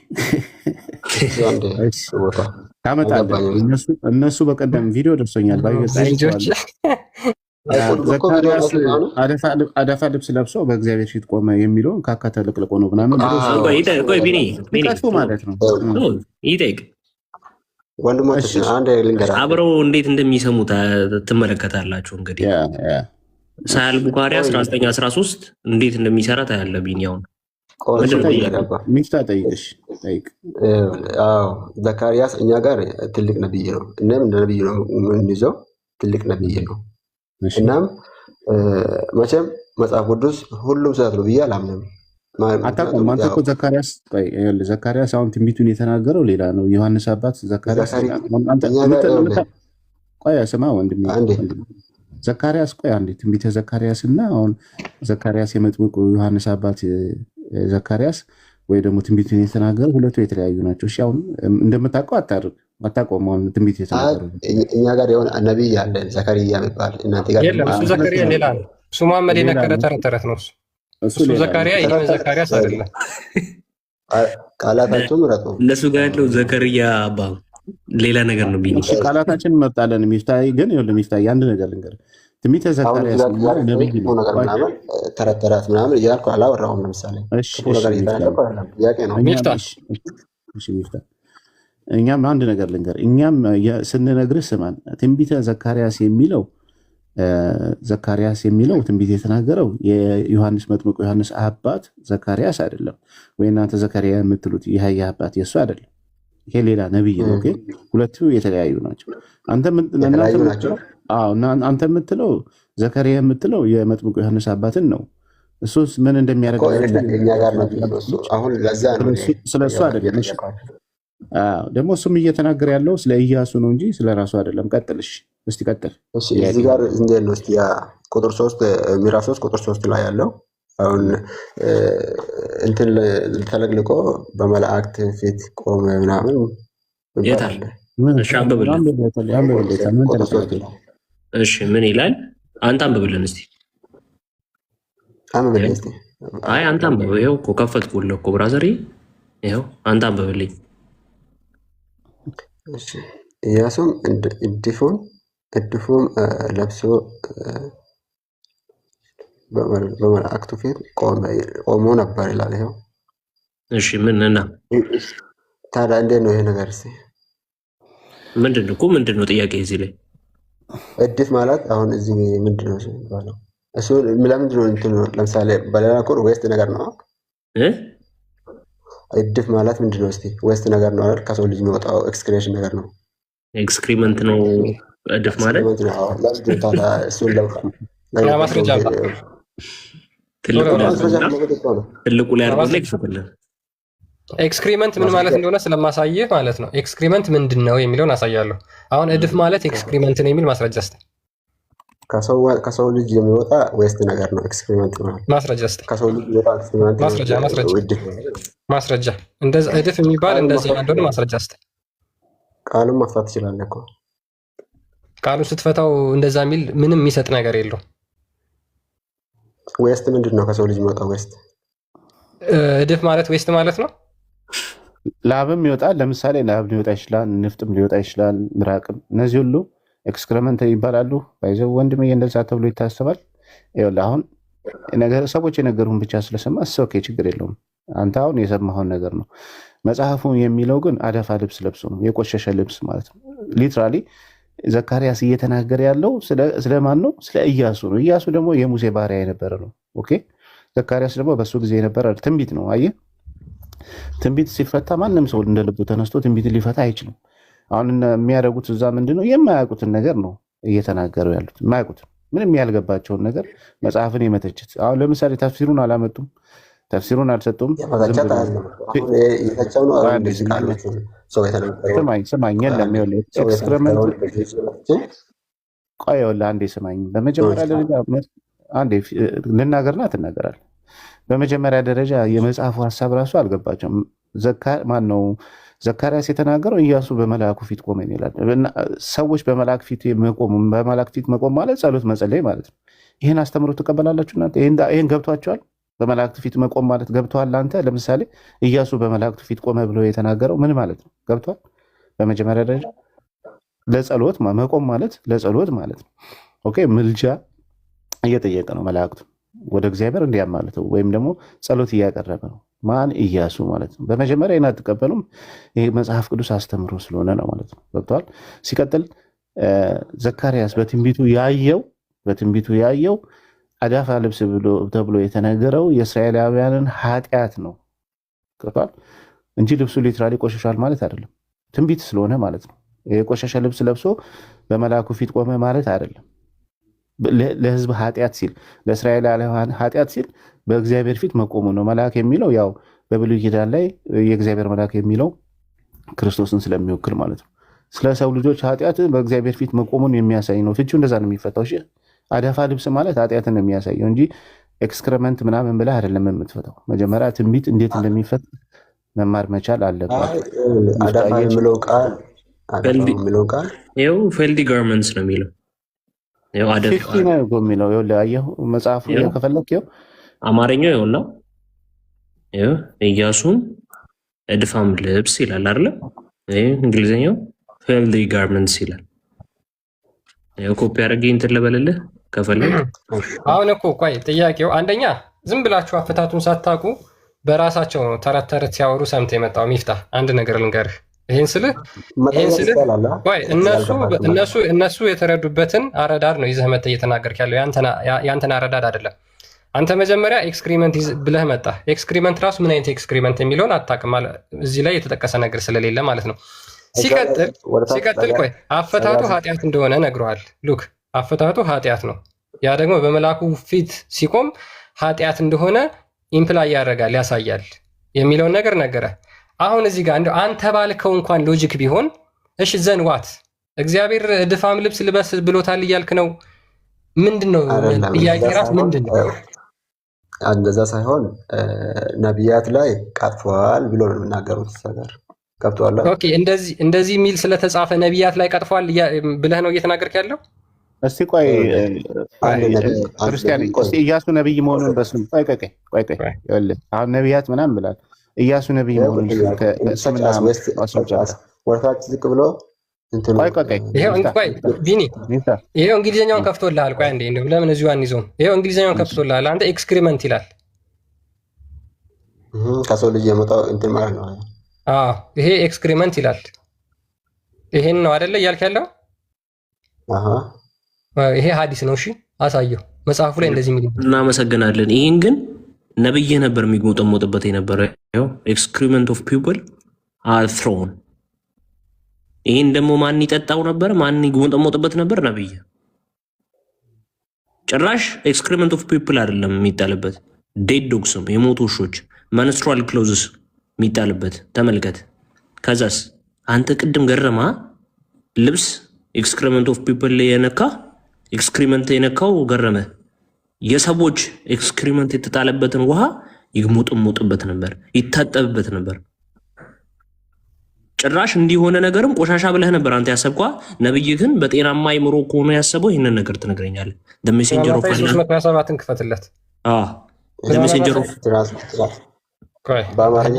M: እነሱ በቀደም ቪዲዮ ደርሶኛል። ዘካርያስ አዳፋ ልብስ ለብሶ በእግዚአብሔር ፊት ቆመ የሚለውን ካካ ተለቅልቆ ነው ምናምን ማለት ነው።
I: ይጠይቅ
B: ወንድሞች
I: አብረው እንዴት እንደሚሰሙ ትመለከታላችሁ። እንግዲህ ሳያል ቡኻሪ 1913 እንዴት እንደሚሰራ ታያለ። ቢኒያውን
M: ሚፍታ ጠይቅሽ ጠይቅ።
B: ዘካርያስ እኛ ጋር ትልቅ ነብይ ነው። እናም እንደ ነብይ ነው የምንይዘው። ትልቅ ነብይ ነው። እናም መቼም መጽሐፍ ቅዱስ ሁሉም ስህተት ነው ብዬ አላምንም።
M: አታውቁም አንተ እኮ ዘካርያስ አሁን ትንቢቱን የተናገረው ሌላ ነው። ዮሐንስ አባት ዘካርያስ ቆይ ስማ ወንድሜ፣ ዘካርያስ ቆይ አንዴ ትንቢተ ዘካርያስ እና አሁን ዘካርያስ የመጥምቁ ዮሐንስ አባት ዘካርያስ ወይ ደግሞ ትንቢትን የተናገሩ ሁለቱ የተለያዩ ናቸው። እሺ አሁን እንደምታውቀው አታውቀውም። አሁን ትንቢት የተናገሩ
B: እኛ ጋር የሆነ ነቢይ አለ ዘከርያ የሚባል እናንተ ጋር
A: የለም። እሱ ዘከርያ ሌላ ነው። እሱ መሐመድ የነገረ ተረት ነው። እሱ ዘካርያ ይሄ ዘካርያስ አይደለም።
B: ቃላታቸው ምረጡ።
I: እነሱ ጋር ያለው ዘከርያ አባ ሌላ ነገር ነው። ቢኒ
M: ቃላታችን እንመርጣለን። ሚፍታይ ግን ይኸውልህ ሚፍታይ አንድ ነገር ልንገርህ። ትንቢተ ዘካርያስ ነብይ ነው።
B: ተረት ተረት ምናምን እያልኩ አላወራሁም። ለምሳሌ ነገር እየተናገርኩ አይደለም፣ ጥያቄ ነው።
M: ሚፍታይ እኛም አንድ ነገር ልንገርህ። እኛም ስንነግርህ ስማን። ትንቢተ ዘካርያስ የሚለው ትንቢት የተናገረው የዮሐንስ መጥምቁ ዮሐንስ አባት ዘካርያስ አይደለም። ወይ እናንተ ዘካርያ የምትሉት የያህያ አባት የእሱ አይደለም። ይሄ ሌላ ነብይ ነው። ኦኬ ሁለቱ የተለያዩ ናቸው። አንተ የምትለው ዘካርያ የምትለው የመጥምቁ ዮሐንስ አባትን ነው። እሱስ ምን እንደሚያደርግ ስለሱ አይደለም። ደግሞ እሱም እየተናገረ ያለው ስለ ኢያሱ ነው እንጂ ስለ ራሱ አይደለም። ቀጥልሽ እስቲ ቀጥል።
B: እዚህ ጋር እንዴት ነው? እስቲ ቁጥር 3 ምዕራፍ 3 ቁጥር 3 ላይ ያለው አሁን እንትን ተለግልቆ በመላእክት ፊት ቆመ ምናምን
I: የታለ? እሺ ምን ይላል? አንተ አንብብልን እስቲ። አይ አንተ አንብብ። ይኸው እኮ ከፈትኩልህ እኮ ብራዘር። ይኸው አንተ አንብብልኝ።
B: ኢያሱም እድፉም ለብሶ በመላእክቱ ፊት ቆሞ ነበር ይላል። ይኸው
I: እሺ ምን እና
B: ታዲያ እንዴት ነው ይሄ ነገር? እስኪ
I: ምንድን ነው ጥያቄ እዚህ ላይ?
B: እድፍ ማለት አሁን እዚህ ምንድን ነው የሚባለው? እሱ ለምንድን ነው እንትን ነው? ለምሳሌ በሌላ ኮር ዌስት ነገር ነው። እድፍ ማለት ምንድን ነው? እስኪ ዌስት ነገር ነው አይደል? ከሰው ልጅ የሚወጣው ኤክስክሬሽን ነገር ነው።
I: ኤክስክሪመንት ነው እድፍ ማለት።
A: ማስረጃ
I: ትልቁ ላይ አድርጎ ይክፈትልን።
A: ኤክስክሪመንት ምን ማለት እንደሆነ ስለማሳየህ ማለት ነው። ኤክስክሪመንት ምንድን ነው የሚለውን አሳያለሁ። አሁን እድፍ ማለት ኤክስክሪመንት ነው የሚል ማስረጃ ስጠኝ።
B: ከሰው ልጅ የሚወጣ ዌስት ነገር ነው ኤክስክሪመንት ማለት።
A: ማስረጃ ስጠኝ።
B: ከሰው ልጅ የሚወጣ ኤክስክሪመንት
A: ማስረጃ እንደዛ እድፍ የሚባል እንደዚህ እንደሆነ ማስረጃ ስጠኝ።
B: ቃሉን መፍታት ትችላለህ እኮ።
A: ቃሉን ስትፈታው እንደዛ የሚል ምንም የሚሰጥ ነገር የለው።
B: ዌስት ምንድን ነው? ከሰው ልጅ የሚወጣው ዌስት
A: እድፍ ማለት ዌስት ማለት ነው።
M: ላብም ይወጣል። ለምሳሌ ላብ ሊወጣ ይችላል፣ ንፍጥም ሊወጣ ይችላል፣ ምራቅም። እነዚህ ሁሉ ኤክስክሪመንት ይባላሉ። ባይዘው ወንድም እንደዛ ተብሎ ይታሰባል። ይኸውልህ አሁን ሰዎች የነገሩን ብቻ ስለሰማ ኦኬ ችግር የለውም። አንተ አሁን የሰማኸውን ነገር ነው። መጽሐፉ የሚለው ግን አደፋ ልብስ ለብሶ ነው፣ የቆሸሸ ልብስ ማለት ነው። ሊትራሊ ዘካርያስ እየተናገረ ያለው ስለማን ነው? ስለ ኢያሱ ነው። ኢያሱ ደግሞ የሙሴ ባሪያ የነበረ ነው። ኦኬ ዘካርያስ ደግሞ በሱ ጊዜ የነበረ ትንቢት ነው። አየህ ትንቢት ሲፈታ ማንም ሰው እንደ ልቡ ተነስቶ ትንቢትን ሊፈታ አይችልም። አሁን የሚያደርጉት እዛ ምንድነው? የማያውቁትን ነገር ነው እየተናገሩ ያሉት። የማያውቁትን ምንም ያልገባቸውን ነገር መጽሐፍን የመተችት። አሁን ለምሳሌ ተፍሲሩን አላመጡም፣ ተፍሲሩን አልሰጡም። ስማኝ የለም ቆይ አንዴ ስማኝ። በመጀመሪያ ደረጃ አንዴ ልናገርና ትናገራለህ። በመጀመሪያ ደረጃ የመጽሐፉ ሀሳብ ራሱ አልገባቸውም። ማነው ዘካርያስ የተናገረው? ኢያሱ በመልአኩ ፊት ቆመ ይላል። ሰዎች በመልአክ ፊት መቆም ማለት ጸሎት መጸለይ ማለት ነው። ይህን አስተምሮ ትቀበላላችሁ እናንተ? ይህን ገብቷቸዋል? በመላእክት ፊት መቆም ማለት ገብቷል? አንተ ለምሳሌ ኢያሱ በመላእክቱ ፊት ቆመ ብሎ የተናገረው ምን ማለት ነው? ገብቷል? በመጀመሪያ ደረጃ ለጸሎት መቆም ማለት ለጸሎት ማለት ነው። ኦኬ ምልጃ እየጠየቀ ነው መላእክቱ ወደ እግዚአብሔር እንዲያማልተው ወይም ደግሞ ጸሎት እያቀረበ ነው። ማን? ኢያሱ ማለት ነው። በመጀመሪያ ይህን አትቀበሉም። ይሄ መጽሐፍ ቅዱስ አስተምሮ ስለሆነ ነው ማለት ነው። ገብቷል? ሲቀጥል ዘካርያስ በትንቢቱ ያየው አዳፋ ልብስ ተብሎ የተነገረው የእስራኤላውያንን ኃጢአት ነው። ገብቷል? እንጂ ልብሱ ሊትራሊ ቆሸሻል ማለት አይደለም። ትንቢት ስለሆነ ማለት ነው። የቆሸሸ ልብስ ለብሶ በመልአኩ ፊት ቆመ ማለት አይደለም። ለሕዝብ ኃጢአት ሲል ለእስራኤላውያን ኃጢአት ሲል በእግዚአብሔር ፊት መቆሙ ነው። መልአክ የሚለው ያው በብሉይ ኪዳን ላይ የእግዚአብሔር መልአክ የሚለው ክርስቶስን ስለሚወክል ማለት ነው። ስለ ሰው ልጆች ኃጢአት በእግዚአብሔር ፊት መቆሙን የሚያሳይ ነው። ፍቺው እንደዛ ነው የሚፈታው። እሺ አዳፋ ልብስ ማለት ኃጢአትን ነው የሚያሳየው እንጂ ኤክስክረመንት ምናምን ብለህ አይደለም የምትፈታው። መጀመሪያ ትንቢት እንዴት እንደሚፈት መማር መቻል አለባቸው።
B: አዳፋ የሚለው ቃል
I: ይኸው ፌልዲ ጋርመንትስ ነው የሚለው።
M: ፊፍቲ ነው የሚለው አየሁ መጽሐፉ ከፈለግ ይኸው
I: አማርኛው ይኸውና ኢያሱም እድፋም ልብስ ይላል አይደለ? እንግሊዝኛው ፌልዲ ጋርመንትስ ይላል። ኮፒ አድርጌ እንትን ልበልልህ ከፈለግ።
A: አሁን እኮ ቆይ ጥያቄው አንደኛ ዝም ብላችሁ አፈታቱን ሳታውቁ በራሳቸው ተረት ተረት ሲያወሩ ሰምተህ የመጣው ሚፍታህ አንድ ነገር ልንገርህ። ይሄን ስልህ ቆይ እነሱ የተረዱበትን አረዳድ ነው ይዘህ መተህ እየተናገርክ ያለው ያንተን አረዳድ አይደለም። አንተ መጀመሪያ ኤክስክሪመንት ብለህ መጣ። ኤክስክሪመንት ራሱ ምን አይነት ኤክስክሪመንት የሚለውን አታውቅም። እዚህ ላይ የተጠቀሰ ነገር ስለሌለ ማለት ነው። ሲቀጥል ቆይ አፈታቱ ኃጢአት እንደሆነ ነግረዋል። ሉክ አፈታቱ ኃጢአት ነው። ያ ደግሞ በመልአኩ ፊት ሲቆም ኃጢአት እንደሆነ ኢምፕላይ ያደርጋል ያሳያል የሚለውን ነገር ነገረ። አሁን እዚህ ጋር እንደው አንተ ባልከው እንኳን ሎጂክ ቢሆን እሺ ዘንዋት እግዚአብሔር ድፋም ልብስ ልበስ ብሎታል እያልክ ነው። ምንድነው ጥያቄ ራስ ምንድነው?
B: እንደዛ ሳይሆን ነቢያት ላይ ቀጥፏል ብሎ ነው የሚናገሩት ነገር ገብቶሃል?
A: ኦኬ እንደዚህ የሚል ስለተጻፈ ነቢያት ላይ ቀጥፏል ብለህ ነው እየተናገርክ ያለው?
M: እስቲ ቆይ ክርስቲያን ኢያሱ ነብይ መሆኑን በስም ቆይ አሁን ነቢያት ምናምን ብላል። ኢያሱ ነብይ መሆኑን ከስምና
B: ወርታች ዝቅ ብሎ
A: ቢኒ ይሄው እንግሊዝኛውን ከፍቶልሃል። ቆይ አንዴ እንደው ለምን እዚሁ አንይዘውም? ይሄው እንግሊዝኛውን ከፍቶልሃል። አንተ ኤክስክሪመንት ይላል
B: ከሰው ልጅ የመጣው እንትን ማለት ነው።
A: ይሄ ኤክስክሪመንት ይላል። ይሄን ነው አይደለ እያልክ ያለው? ይሄ ሀዲስ ነው። እሺ አሳየው መጽሐፉ ላይ እንደዚህ የሚል።
I: እናመሰግናለን። ይሄን ግን ነብይ ነበር የሚግሞጠሞጥበት የነበረ ኤክስክሪመንት ኦፍ ፒፕል አር ትሮን። ይሄን ደግሞ ማን ይጠጣው ነበር? ማን ይግሞጠሞጥበት ነበር? ነብይ። ጭራሽ ኤክስክሪመንት ኦፍ ፒፕል አይደለም የሚጣልበት፣ ዴድ ዶግስም የሞቱ ውሾች መንስትራል ክሎዝስ የሚጣልበት ተመልከት። ከዛስ አንተ ቅድም ገረማ ልብስ ኤክስክሪመንት ኦፍ ፒፕል የነካ ኤክስክሪመንት የነካው ገረመ። የሰዎች ኤክስክሪመንት የተጣለበትን ውሃ ይግሞጥሞጥበት ነበር፣ ይታጠብበት ነበር። ጭራሽ እንዲሆነ ነገርም ቆሻሻ ብለህ ነበር አንተ ያሰብኳ። ነብይ ግን በጤናማ አይምሮ ከሆነ ያሰበው ይህንን ነገር ትነግረኛለህ። ሜሴንጀር ኦፍ
A: ሱስ ክፈትለት።
I: ሜሴንጀር ኦፍ
B: በአማርኛ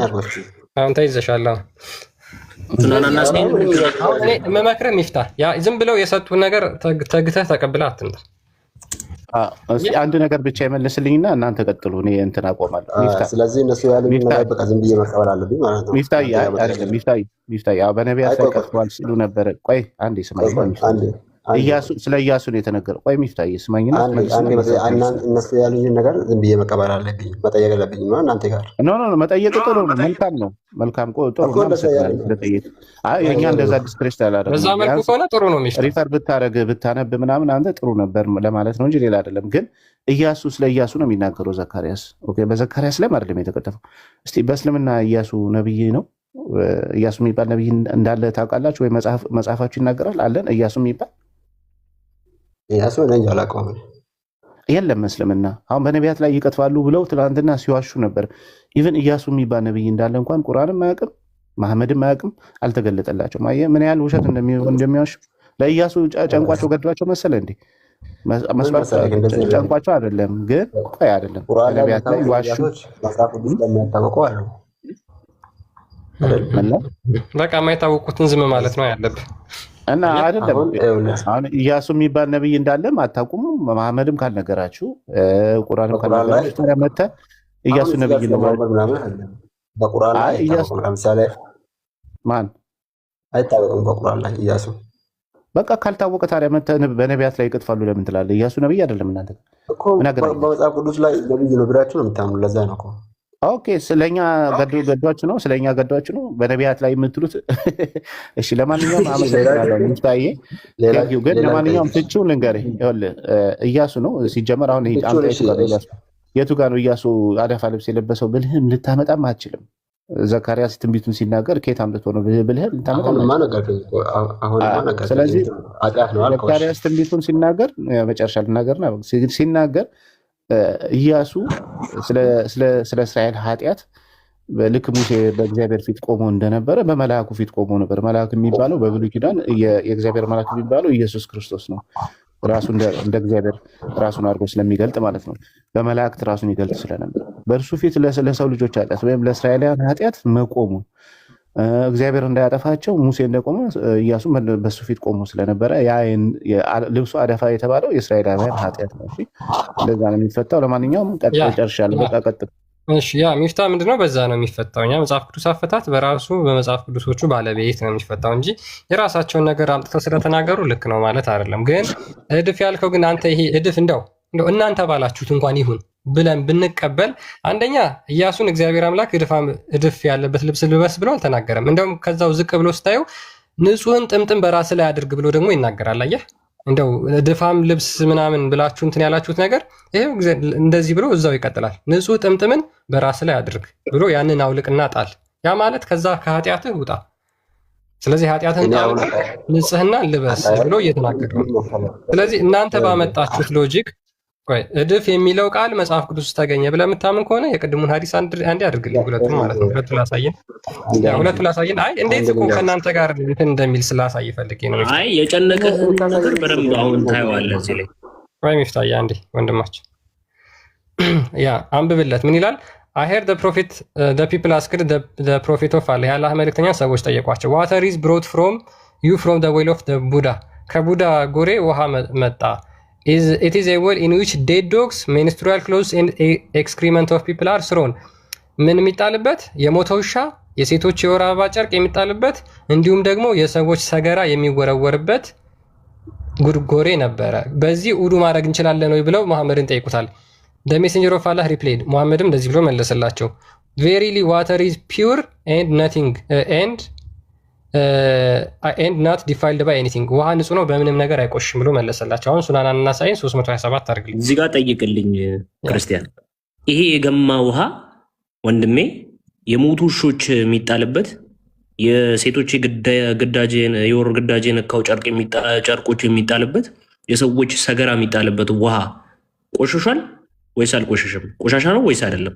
A: አሁን ተይዘሻል። አሁን እኔ የምመክርህ ሚፍታህ ዝም ብለው የሰጡን ነገር ተግተህ ተቀብለህ አትምጣ።
M: አንድ ነገር ብቻ ይመልስልኝና እናንተ ቀጥሉ። እኔ እንትን አቆማለሁ።
B: ስለዚህ እነሱ ያሉኝ ነገር በቃ ዝም ብዬ መቀበል አለብኝ ማለት ነው።
M: ሚፍታህ በነቢያት ላይ ቀጥፏል ሲሉ ነበረ። ቆይ አንዴ ስማኝ። ስለ ኢያሱ ነው የተነገረው። ቆይ ሚፍታህ ስማኝና
B: እነሱ ያሉኝን ነገር ዝም ብዬ መቀበል አለብኝ። መጠየቅ አለብኝ ነው እናንተ ጋር
M: መጠየቅ ጥሩ ነው። መልካም ነው። መልካም ጥሩ ነው። እኛ እንደዛ ዲስፕሬስ አላደረግንም።
A: በዛ መልኩ ከሆነ ጥሩ ነው።
M: ሪፈር ብታረግ ብታነብ ምናምን አንተ ጥሩ ነበር ለማለት ነው እንጂ ሌላ አይደለም። ግን ኢያሱ ስለ ኢያሱ ነው የሚናገረው ዘካርያስ። ኦኬ በዘካርያስ ላይ አይደለም የተቀጠፈው። እስቲ በእስልምና ኢያሱ ነብይ ነው? ኢያሱ የሚባል ነብይ እንዳለ ታውቃላችሁ ወይ? መጽሐፋችሁ ይናገራል አለን ኢያሱ የሚባል
B: ኢያሱ ነኝ አላውቀውም።
M: የለም እስልምና አሁን በነቢያት ላይ ይቀጥፋሉ ብለው ትናንትና ሲዋሹ ነበር። ኢቭን ኢያሱ የሚባል ነብይ እንዳለ እንኳን ቁርአንም አያውቅም፣ መሐመድም አያውቅም፣ አልተገለጠላቸውም። አየህ ምን ያህል ውሸት እንደሚዋሹ። ለኢያሱ ጨንቋቸው ገድሏቸው መሰለ እንዴ? መስሏት ጨንቋቸው አይደለም። ግን ቆይ አይደለም በነቢያት ላይ ይዋሹ
A: በቃ የማይታወቁትን ዝም ማለት ነው ያለብህ።
M: እና አይደለም አሁን ኢያሱ የሚባል ነብይ እንዳለም አታውቁም። መሐመድም ካልነገራችሁ ቁርአንም ካልነገራችሁ ተረመተ ኢያሱ ነብይ ነው
B: በቁርአን ላይ ለምሳሌ
M: ማን
B: አይታወቅም በቁርአን ላይ ኢያሱ።
M: በቃ ካልታወቀ ታዲያ በነቢያት ላይ ይቀጥፋሉ ለምን ትላለህ? ኢያሱ ነብይ አይደለም። እናንተ
B: እኮ በመጽሐፍ ቅዱስ ላይ ነብይ ነው ብላችሁ ነው የምታምኑ። ለዛ ነው እኮ
M: ኦኬ ስለኛ ገዷችሁ ነው፣ ስለኛ ገዷችሁ ነው በነቢያት ላይ የምትሉት። እሺ ለማንኛውም አመሰግናለሁ ሚፍታዬ። ግን ለማንኛውም ፍቺው ልንገርህ። ይኸውልህ ኢያሱ ነው ሲጀመር። አሁን የቱ ጋር ነው ኢያሱ አዳፋ ልብስ የለበሰው ብልህም ልታመጣም አትችልም። ዘካርያስ ትንቢቱን ሲናገር ከየት አምጥቶ ነው ብልህ ስለዚህ ዘካርያስ ትንቢቱን ሲናገር መጨረሻ ልናገርና ሲናገር ኢያሱ ስለ እስራኤል ኃጢአት ልክ ሙሴ በእግዚአብሔር ፊት ቆሞ እንደነበረ በመልአኩ ፊት ቆሞ ነበር። መልአክ የሚባለው በብሉይ ኪዳን የእግዚአብሔር መልአክ የሚባለው ኢየሱስ ክርስቶስ ነው። ራሱ እንደ እግዚአብሔር ራሱን አድርጎ ስለሚገልጥ ማለት ነው። በመላእክት ራሱን ይገልጥ ስለነበር በእርሱ ፊት ለሰው ልጆች ኃጢአት ወይም ለእስራኤላውያን ኃጢአት መቆሙ እግዚአብሔር እንዳያጠፋቸው ሙሴ እንደቆመ ኢያሱ በሱ ፊት ቆሞ ስለነበረ ያ ልብሱ አደፋ የተባለው የእስራኤላውያን ኃጢአት ነው። እንደዛ ነው የሚፈታው። ለማንኛውም ጨርሻለሁ። በቃ ቀጥል።
A: እሺ ያ ሚፍታ ምንድነው? በዛ ነው የሚፈታው። እኛ መጽሐፍ ቅዱስ አፈታት በራሱ በመጽሐፍ ቅዱሶቹ ባለቤት ነው የሚፈታው እንጂ የራሳቸውን ነገር አምጥተው ስለተናገሩ ልክ ነው ማለት አይደለም። ግን እድፍ ያልከው ግን አንተ ይሄ እድፍ እንደው እናንተ ባላችሁት እንኳን ይሁን ብለን ብንቀበል አንደኛ ኢያሱን እግዚአብሔር አምላክ እድፍ ያለበት ልብስ ልበስ ብሎ አልተናገረም። እንደውም ከዛው ዝቅ ብሎ ስታየው ንጹህን ጥምጥም በራስ ላይ አድርግ ብሎ ደግሞ ይናገራል። አየህ እንደው ድፋም ልብስ ምናምን ብላችሁ እንትን ያላችሁት ነገር ይሄው እንደዚህ ብሎ እዛው ይቀጥላል። ንጹህ ጥምጥምን በራስ ላይ አድርግ ብሎ ያንን አውልቅና ጣል። ያ ማለት ከዛ ከኃጢአትህ ውጣ፣ ስለዚህ ኃጢአትህን ጣል፣ ንጽህና ልበስ ብሎ እየተናገረ ነው። ስለዚህ እናንተ ባመጣችሁት ሎጂክ ቆይ እድፍ የሚለው ቃል መጽሐፍ ቅዱስ ውስጥ ተገኘ ብለህ የምታምን ከሆነ የቅድሙን ሐዲስ አንዴ አድርግልኝ። ሁለቱም ማለት ነው። ሁለቱ ላሳየን። አይ እንዴት እኮ ከእናንተ ጋር እንትን እንደሚል ስላሳይ ፈልጌ ነው።
I: አይ የጨነቀህ ነገር በደንብ አሁን ታየዋለህ እዚህ ላይ።
A: ወይ ሚፍታዬ አንዴ ወንድማችን ያ አንብብለት። ምን ይላል? I heard the prophet the people asked the prophet of Allah የአላህ መልእክተኛ ሰዎች ጠየቋቸው water is brought from you from the well of the Buddha ከቡዳ ጎሬ ውሃ መጣ It is a well in which dead dogs, menstrual clothes and excrement of people are thrown. ምን የሚጣልበት? የሞተ ውሻ፣ የሴቶች የወር አበባ ጨርቅ የሚጣልበት እንዲሁም ደግሞ የሰዎች ሰገራ የሚወረወርበት ጉድጎሬ ነበረ። በዚህ ውዱ ማድረግ እንችላለን ወይ ብለው መሐመድን ጠይቁታል። The messenger of Allah replied, መሐመድም እንደዚህ ብሎ መለሰላቸው Verily water is pure and nothing and not defiled by anything. ውሃ ንጹህ ነው በምንም ነገር አይቆሽም ብሎ መለሰላቸው። አሁን ሱናን አናሳይን 327 አድርግልኝ።
I: እዚህ ጋር ጠይቅልኝ ክርስቲያን። ይሄ የገማ ውሃ ወንድሜ የሞቱ ውሾች የሚጣልበት የሴቶች የወር ግዳጅ የነካው ጨርቆች የሚጣልበት የሰዎች ሰገራ የሚጣልበት ውሃ ቆሽሿል ወይስ አልቆሸሸም? ቆሻሻ ነው ወይስ አይደለም?